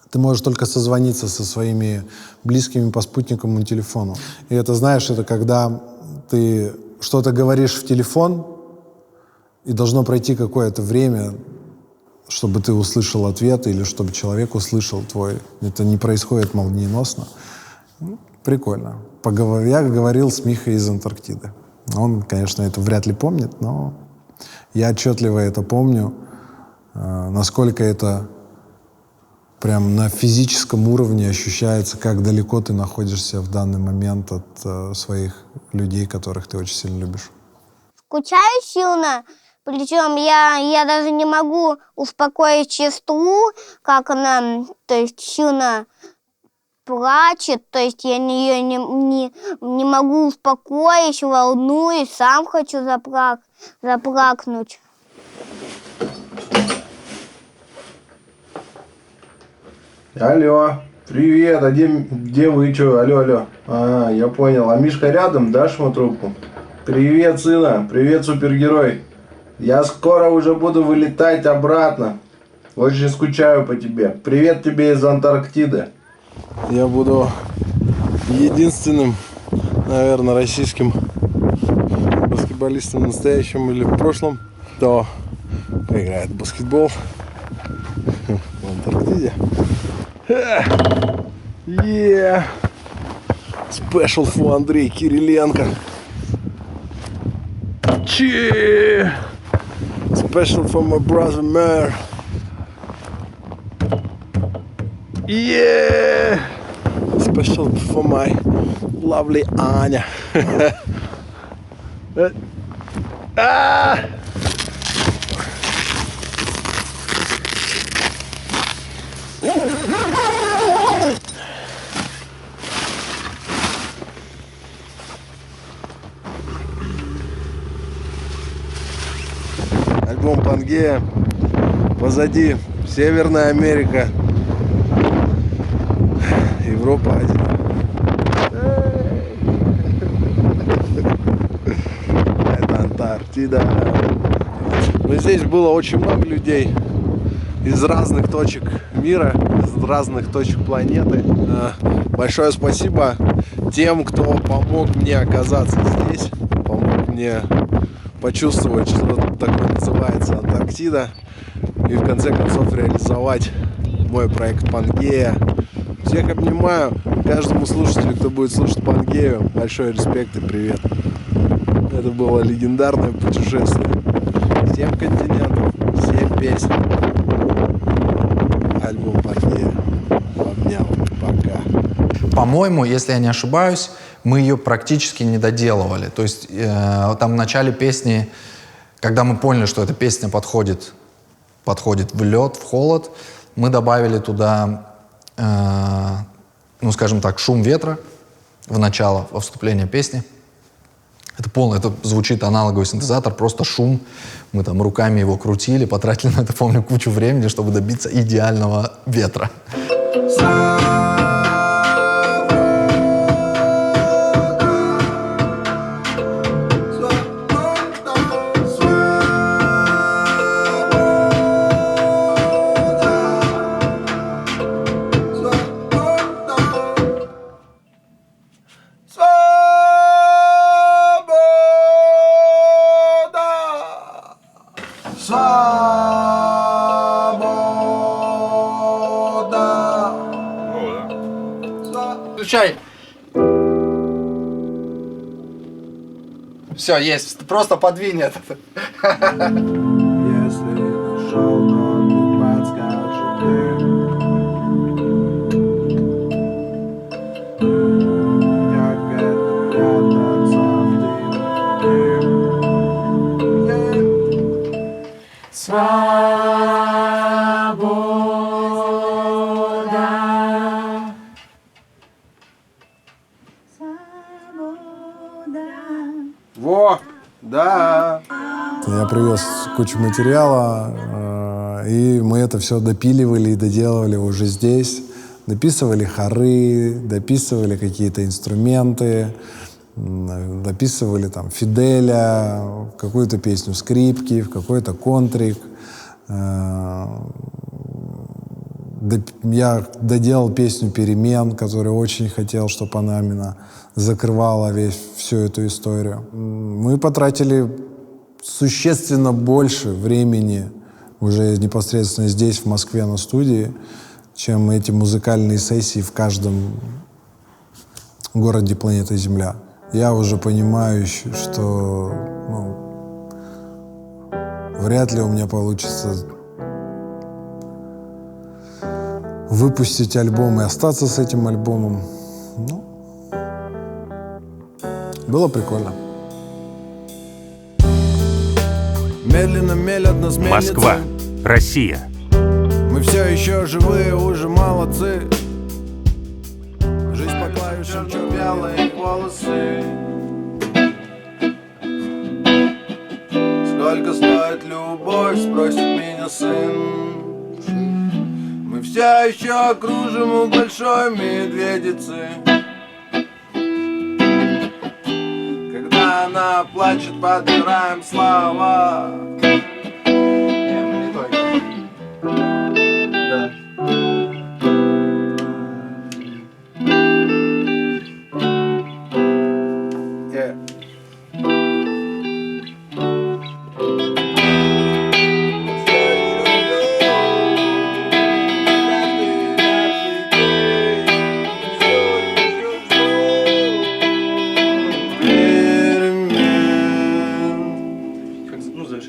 ты можешь только созвониться со своими близкими по спутниковому телефону. И это, знаешь, это когда ты что-то говоришь в телефон, и должно пройти какое-то время, чтобы ты услышал ответ или чтобы человек услышал твой. Это не происходит молниеносно. Прикольно. Я говорил с Михой из Антарктиды. Он, конечно, это вряд ли помнит, но я отчетливо это помню, насколько это прям на физическом уровне ощущается, как далеко ты находишься в данный момент от своих людей, которых ты очень сильно любишь. Скучаю сильно, причем я даже не могу успокоить сестру, как она, то есть, сильно плачет, то есть я ее не могу успокоить, волнуюсь, сам хочу заплакнуть. Алло, привет, а где вы, что? Алло. А, я понял. А Мишка рядом? Дашь ему трубку? Привет, сына, привет, супергерой. Я скоро уже буду вылетать обратно. Очень скучаю по тебе. Привет тебе из Антарктиды. Я буду единственным, наверное, российским баскетболистом в настоящем или в прошлом, кто играет в баскетбол в Антарктиде. Special for Андрей Кириленко. Special for my brother Mer. Special for my lovely Аня. Альбом Пангея. Позади Северная Америка. Европа один. Это Антарктида. Но здесь было очень много людей из разных точек мира, из разных точек планеты. Большое спасибо тем, кто помог мне оказаться здесь, помог мне почувствовать, что тут такое называется Антарктида, и в конце концов реализовать мой проект Пангея. Всех обнимаю, каждому слушателю, кто будет слушать Пангею, большой респект и привет. Это было легендарное путешествие. 7 континентов, 7 песен. Альбом Пангея. Обнял. Пока. По-моему, если я не ошибаюсь, мы ее практически не доделывали. То есть там в начале песни, когда мы поняли, что эта песня подходит в лед, в холод, мы добавили туда, скажем так, шум ветра в начало, во вступление песни. Это звучит аналоговый синтезатор, просто шум. Мы там руками его крутили, потратили на это, помню, кучу времени, чтобы добиться идеального ветра. Включай. Все, есть. Просто подвинь это. Во, да. Я привез кучу материала, и мы это все допиливали и доделывали уже здесь. Дописывали хоры, дописывали какие-то инструменты, дописывали там Фиделя, в какую-то песню скрипки, в какой-то контрик. Я доделал песню «Перемен», которую очень хотел, чтобы она именно закрывала всю эту историю. Мы потратили существенно больше времени уже непосредственно здесь, в Москве, на студии, чем эти музыкальные сессии в каждом городе планеты Земля. Я уже понимаю, что вряд ли у меня получится выпустить альбом и остаться с этим альбомом. Было прикольно. Медленно мелят нас мельницы. Москва, Россия. Мы все еще живые, уже молодцы. Жизнь по клавишам, чё белые волосы. Сколько стоит любовь, спросит меня сын. Мы все еще кружим у большой медведицы. Когда она плачет, подбираем слова.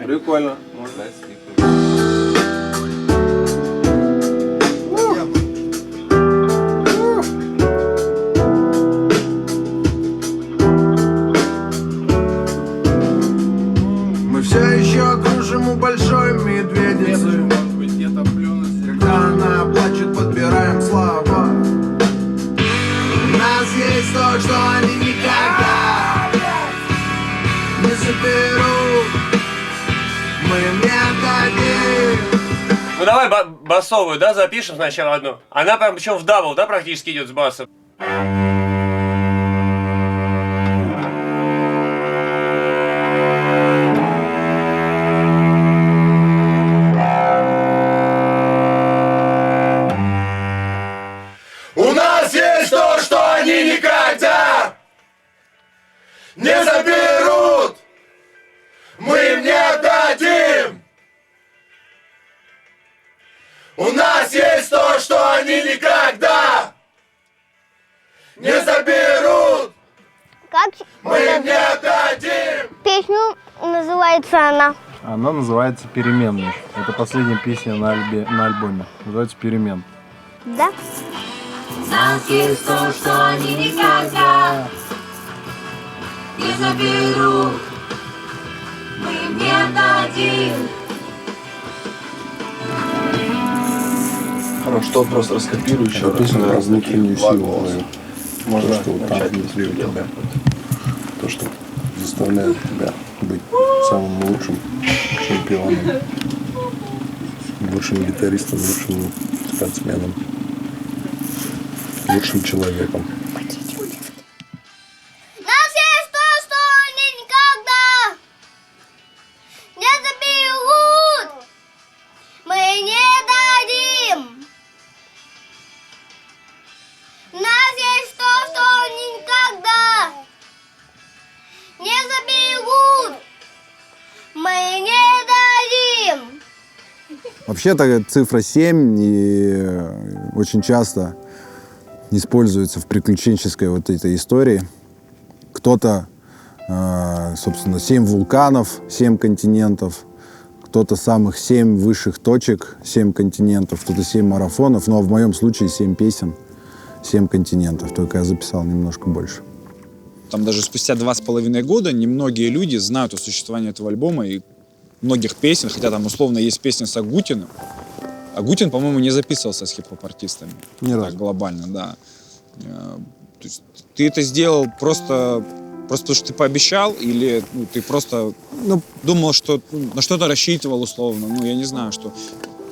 Прикольно. Мы все еще кружим у большой медведицы. Когда она плачет, подбираем слова. У нас есть то, что они никогда не заберут. Мы не дадим. Ну давай басовую, да, запишем сначала одну. Она прям причем в дабл, да, практически идет с басом. У нас есть то, что они никогда не заберут. Мы им не дадим. У нас есть то, что они никогда не заберут. Как Мы им не дадим. песню называется она? Она называется «Перемен». Это последняя песня на альбоме. Называется «Перемен». Да? У нас есть то, что они никогда не заберут. Мы им не дадим. Хорошо, что просто раскопирую еще раз. Песня про внутреннюю силу. Можно то, что вот там внутри у тебя. То, что заставляет тебя быть самым лучшим чемпионом, лучшим гитаристом, лучшим спортсменом, лучшим человеком. Нас есть то, что они никогда не заберут. Мы не дадим. Нас есть то, что они никогда не заберут. Мы не дадим. Вообще-то цифра 7 и очень часто используется в приключенческой вот этой истории. Кто-то, собственно, 7 вулканов, 7 континентов, кто-то самых 7 высших точек, 7 континентов, кто-то 7 марафонов, но в моем случае 7 песен, 7 континентов, только я записал немножко больше. Там даже спустя 2,5 года немногие люди знают о существовании этого альбома и многих песен, хотя там условно есть песня с Агутиным. Агутин, по-моему, не записывался с хип-хоп-артистами. Ни разу. Глобально, да. То есть ты это сделал просто потому, что ты пообещал, или ты просто думал, что на что-то рассчитывал условно. Я не знаю, что...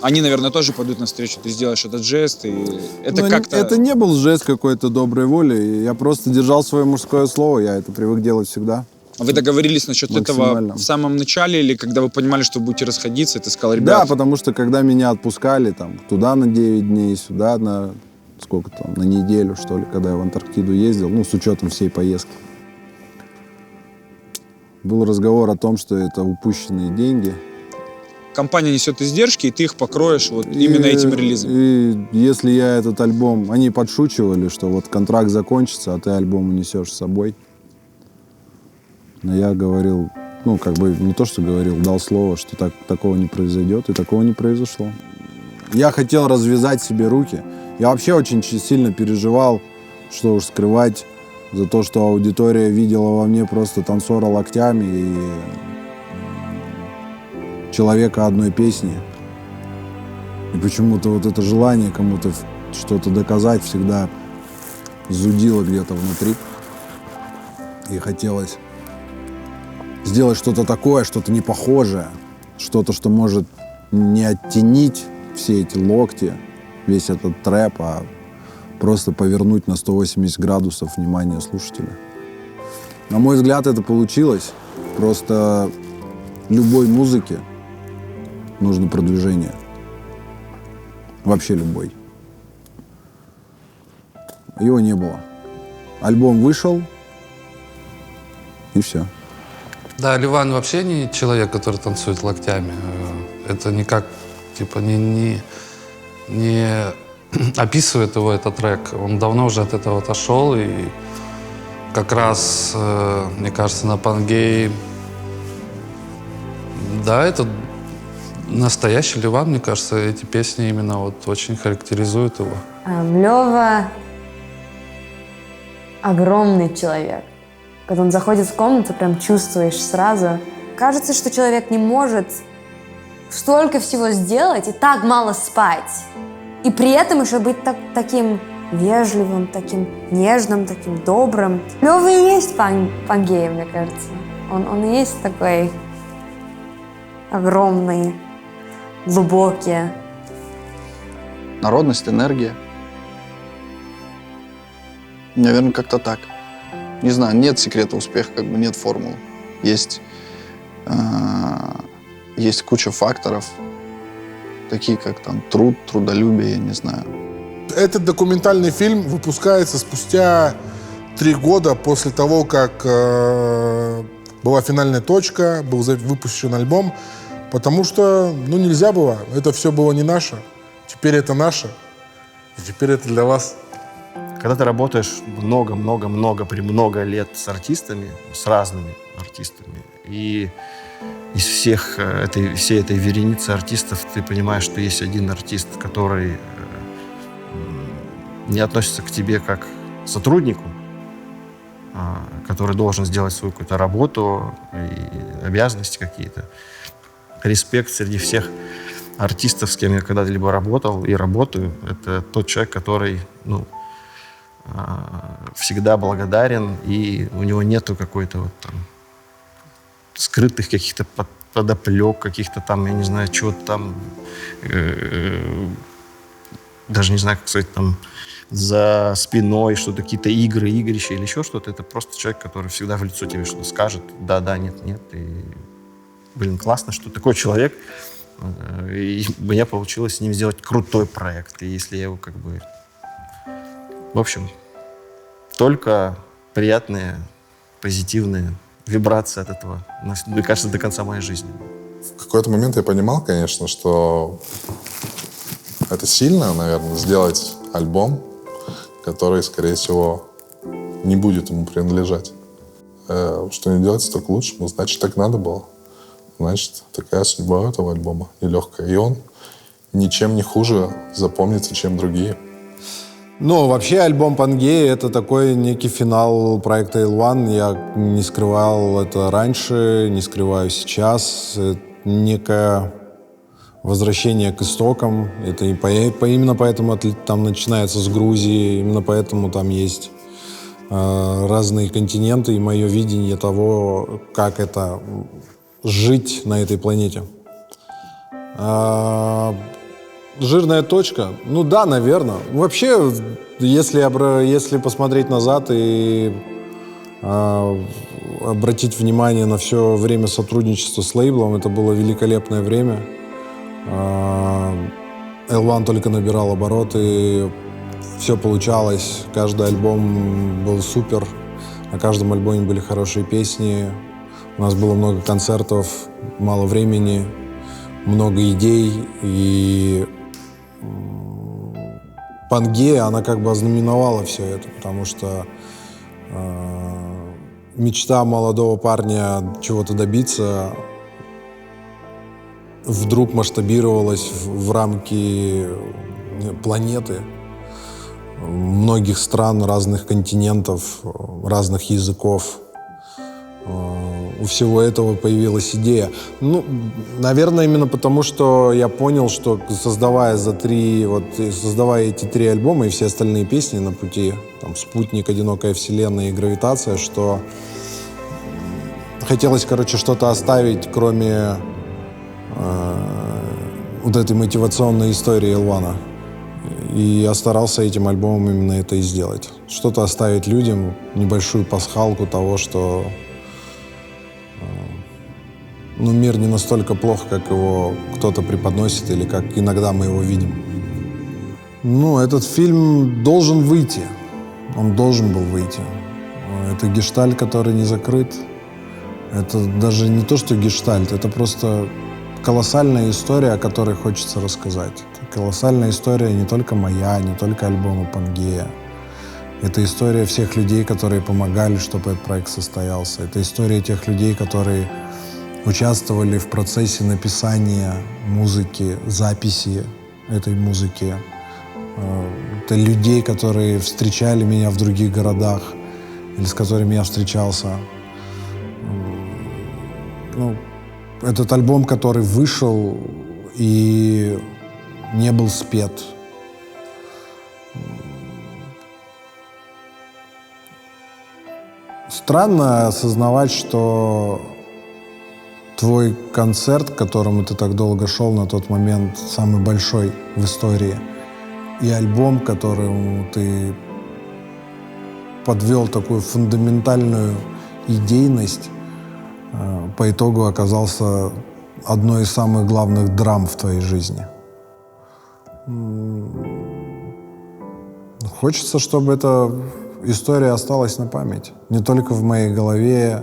Они, наверное, тоже пойдут навстречу, ты сделаешь этот жест, и это как-то... Это не был жест какой-то доброй воли, я просто держал свое мужское слово, я это привык делать всегда. А вы договорились насчет этого Максимально. в самом начале или когда вы понимали, что вы будете расходиться, и ты сказал, ребят... Да, потому что когда меня отпускали там туда на 9 дней, сюда на сколько там, на неделю, что ли, когда я в Антарктиду ездил, ну, с учетом всей поездки. Был разговор о том, что это упущенные деньги. Компания несет издержки, и ты их покроешь вот именно этим релизом. И если я этот альбом... Они подшучивали, что вот контракт закончится, а ты альбом унесешь с собой. Но я говорил, ну, как бы не то, что говорил, дал слово, что такого не произойдет, и такого не произошло. Я хотел развязать себе руки. Я вообще очень сильно переживал, что уж скрывать, за то, что аудитория видела во мне просто танцора локтями и человека одной песни. И почему-то вот это желание кому-то что-то доказать всегда зудило где-то внутри. И хотелось сделать что-то такое, что-то непохожее, что-то, что может не оттенить все эти локти, весь этот трэп, а просто повернуть на 180 градусов внимание слушателя. На мой взгляд, это получилось. Просто любой музыке нужно продвижение. Вообще любой. Его не было. Альбом вышел, и все. Да, Ливан вообще не человек, который танцует локтями. Это никак, типа, не описывает его этот трек. Он давно уже от этого отошел, и как раз, мне кажется, на Пангее, да, это настоящий Ливан, мне кажется, эти песни именно вот очень характеризуют его. Лёва огромный человек. Когда он заходит в комнату, прям чувствуешь сразу. Кажется, что человек не может столько всего сделать и так мало спать. И при этом еще быть таким вежливым, таким нежным, таким добрым. Лёва и есть Пангея, мне кажется. Он и есть такой огромный, глубокий. Народность, энергия. Наверное, как-то так. Не знаю, нет секрета успеха, как бы нет формулы. Есть куча факторов, такие как там труд, трудолюбие, я не знаю. Этот документальный фильм выпускается спустя 3 года после того, как была финальная точка, был выпущен альбом, потому что, ну, нельзя было, это все было не наше, теперь это наше, и теперь это для вас. Когда ты работаешь много лет с артистами, с разными артистами, и из всей этой вереницы артистов ты понимаешь, что есть один артист, который не относится к тебе как к сотруднику, который должен сделать свою какую-то работу и обязанности какие-то. Респект среди всех артистов, с кем я когда-либо работал и работаю. Это тот человек, который, всегда благодарен, и у него нету какой-то вот там скрытых каких-то подоплек, каких-то там, я не знаю, чего-то там, даже не знаю, как сказать, там, за спиной что-то, какие-то игрища или еще что-то. Это просто человек, который всегда в лицо тебе что-то скажет. Да, нет. И, блин, классно, что такой человек. И у меня получилось с ним сделать крутой проект. И если я его как бы... В общем, только приятные, позитивные вибрации от этого. Мне кажется, до конца моей жизни. В какой-то момент я понимал, конечно, что это сильно, наверное, сделать альбом, который, скорее всего, не будет ему принадлежать. Что не делать, столько лучше. Ну, значит, так надо было. Значит, такая судьба этого альбома нелегкая. И он ничем не хуже запомнится, чем другие. Ну, вообще альбом Пангея — это такой некий финал проекта L1. Я не скрывал это раньше, не скрываю сейчас. Это некое возвращение к истокам. Это именно поэтому там начинается с Грузии, именно поэтому там есть разные континенты и мое видение того, как это жить на этой планете. Жирная точка? Ну да, наверное. Вообще, если посмотреть назад и обратить внимание на все время сотрудничества с лейблом. Это было великолепное время. L1 только набирал обороты, все получалось, каждый альбом был супер, на каждом альбоме были хорошие песни, у нас было много концертов, мало времени, много идей, и Пангея, она как бы ознаменовала все это, потому что мечта молодого парня чего-то добиться вдруг масштабировалась в рамки планеты, многих стран, разных континентов, разных языков. У всего этого появилась идея. Ну, наверное, именно потому, что я понял, что создавая эти 3 альбома и все остальные песни на пути, там, «Спутник», «Одинокая вселенная» и «Гравитация», что хотелось, короче, что-то оставить, кроме вот этой мотивационной истории L1. И я старался этим альбомом именно это и сделать. Что-то оставить людям, небольшую пасхалку того, что мир не настолько плох, как его кто-то преподносит или как иногда мы его видим. Этот фильм должен выйти. Он должен был выйти. Это гештальт, который не закрыт. Это даже не то, что гештальт, это просто колоссальная история, о которой хочется рассказать. Это колоссальная история не только моя, не только альбома Пангея. Это история всех людей, которые помогали, чтобы этот проект состоялся. Это история тех людей, которые участвовали в процессе написания музыки, записи этой музыки. Это людей, которые встречали меня в других городах или с которыми я встречался. Этот альбом, который вышел и не был спет. Странно осознавать, что твой концерт, к которому ты так долго шел на тот момент, самый большой в истории, и альбом, к которому ты подвел такую фундаментальную идейность, по итогу оказался одной из самых главных драм в твоей жизни. Хочется, чтобы эта история осталась на память. Не только в моей голове,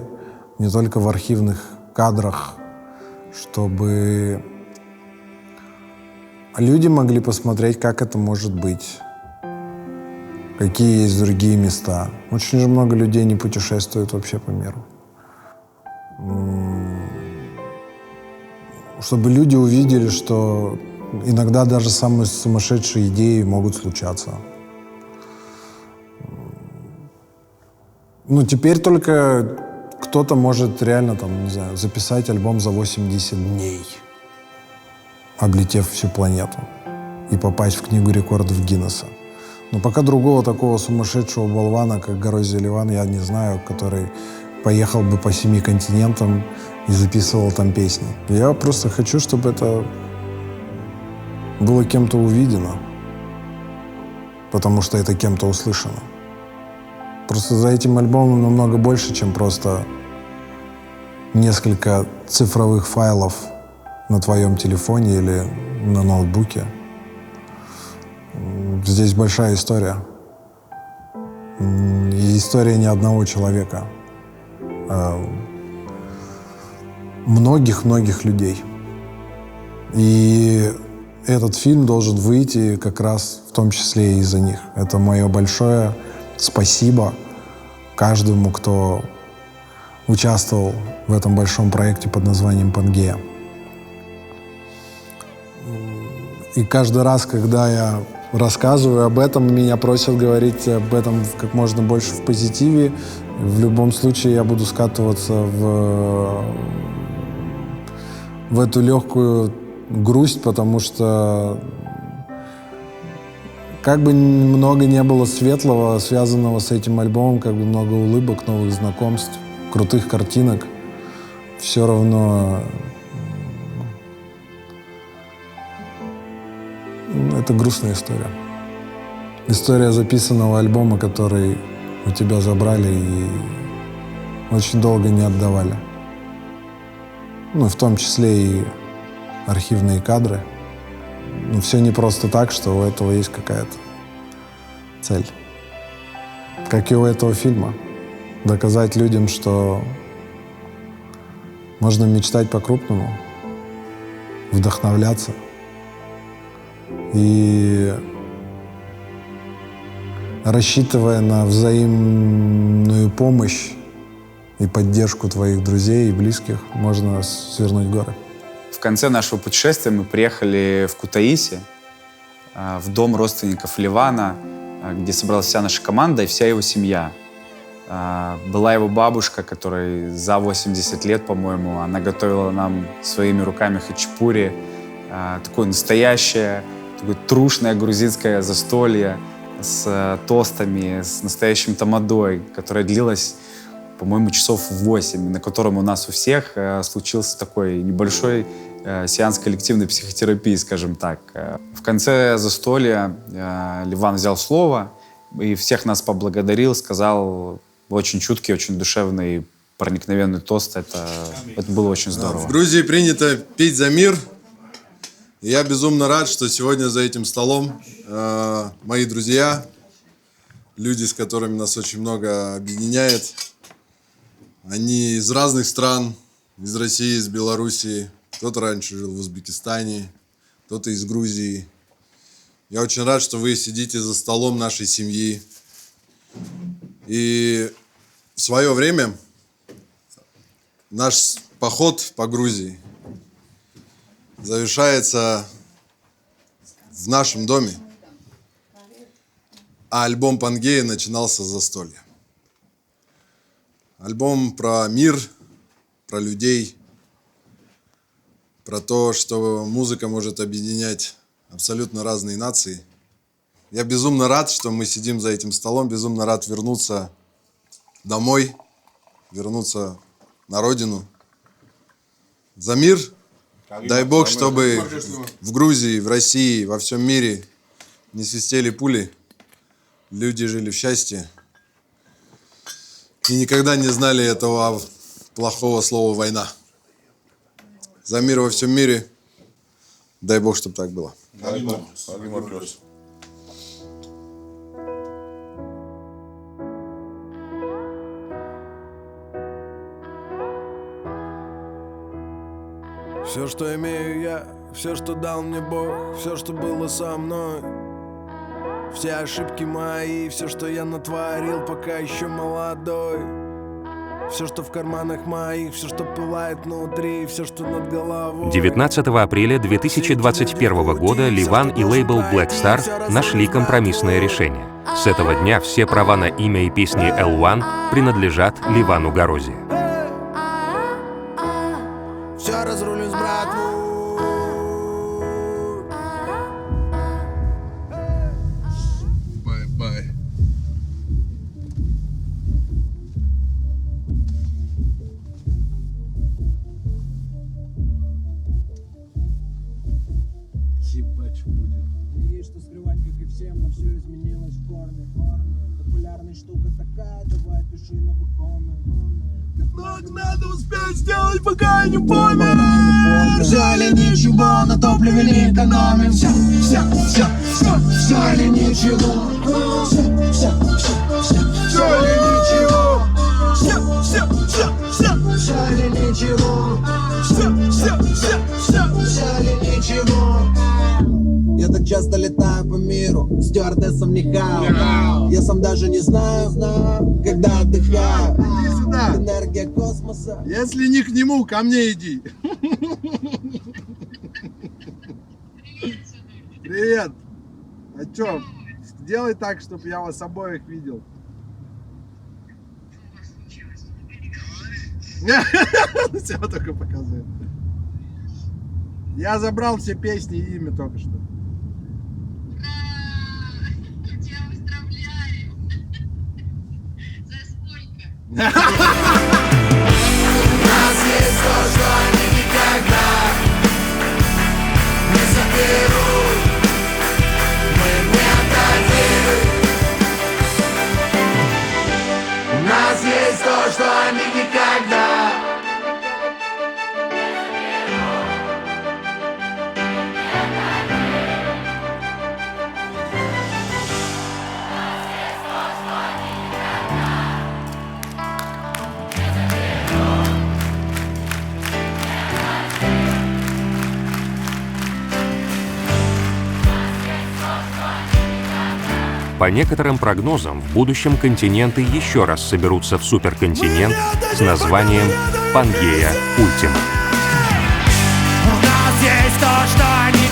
не только в архивных кадрах, чтобы люди могли посмотреть, как это может быть, какие есть другие места. Очень же много людей не путешествуют вообще по миру. Чтобы люди увидели, что иногда даже самые сумасшедшие идеи могут случаться. Теперь только кто-то может реально, записать альбом за 80 дней, облетев всю планету, и попасть в книгу рекордов Гиннесса. Но пока другого такого сумасшедшего болвана, как Горозия Ливан, я не знаю, который поехал бы по 7 континентам и записывал там песни. Я просто хочу, чтобы это было кем-то увидено, потому что это кем-то услышано. Просто за этим альбомом намного больше, чем просто несколько цифровых файлов на твоем телефоне или на ноутбуке. Здесь большая история. И история не одного человека, а многих-многих людей. И этот фильм должен выйти как раз в том числе и из-за них. Это мое большое спасибо каждому, кто участвовал в этом большом проекте под названием «Пангея». И каждый раз, когда я рассказываю об этом, меня просят говорить об этом как можно больше в позитиве. В любом случае я буду скатываться в эту легкую грусть, потому что как бы много не было светлого, связанного с этим альбомом, как бы много улыбок, новых знакомств, крутых картинок, все равно это грустная история. История записанного альбома, который у тебя забрали, и очень долго не отдавали. Ну, в том числе и архивные кадры. Ну, все не просто так, что у этого есть какая-то цель. Как и у этого фильма. Доказать людям, что можно мечтать по-крупному, вдохновляться. И рассчитывая на взаимную помощь и поддержку твоих друзей и близких, можно свернуть горы. В конце нашего путешествия мы приехали в Кутаиси, в дом родственников Ливана, где собралась вся наша команда и вся его семья. Была его бабушка, которой за 80 лет, по-моему, она готовила нам своими руками хачапури. Такое настоящее, такое трушное грузинское застолье с тостами, с настоящим тамадой, которое длилось, по-моему, часов 8, на котором у нас у всех случился такой небольшой сеанс коллективной психотерапии, скажем так. В конце застолья Ливан взял слово и всех нас поблагодарил, сказал очень чуткий, очень душевный, проникновенный тост. Это было очень здорово. В Грузии принято пить за мир. И я безумно рад, что сегодня за этим столом мои друзья, люди, с которыми нас очень много объединяет, они из разных стран, из России, из Белоруссии. Кто-то раньше жил в Узбекистане, кто-то из Грузии. Я очень рад, что вы сидите за столом нашей семьи. И в свое время наш поход по Грузии завершается в нашем доме, а альбом Пангея начинался с застолья. Альбом про мир, про людей, про то, что музыка может объединять абсолютно разные нации. Я безумно рад, что мы сидим за этим столом, безумно рад вернуться домой, вернуться на родину. За мир. Дай Бог, чтобы в Грузии, в России, во всем мире не свистели пули, люди жили в счастье и никогда не знали этого плохого слова «война». За мир во всем мире. Дай Бог, чтобы так было. Все, что имею я, все, что дал мне Бог, все, что было со мной, все ошибки мои, все, что я натворил, пока еще молодой, все, что в карманах моих, все, что пылает внутри, все, что над головой. 19 апреля 2021 года Ливан и лейбл Black Star нашли компромиссное решение. С этого дня все права на имя и песни L1 принадлежат Ливану Горозия. Все разрулю с братву. Бай-бай. Ебать будет. Есть что скрывать, как и всем, но все изменилось в корне. Популярная штука такая, давай пиши на выходные. Как надо успеть сделать, пока я не помер. Взяли ничего, на топливе не экономим. Все или ничего. Все или ничего. Все или ничего. Все или ничего. Я так часто летаю по миру, стюардессом не хау. Я сам даже не знаю, когда отдыхаю. Энергия космоса. Если не к нему, ко мне иди. Привет. А чё? Сделай так, чтобы я вас обоих видел. Все только показывает. Я забрал все песни и имя только что. У нас есть то, что они никогда не заберут. Мы не отдадим. У нас есть то, что они никогда По некоторым прогнозам, в будущем континенты еще раз соберутся в суперконтинент с названием Пангея Ультима. У нас есть то, что они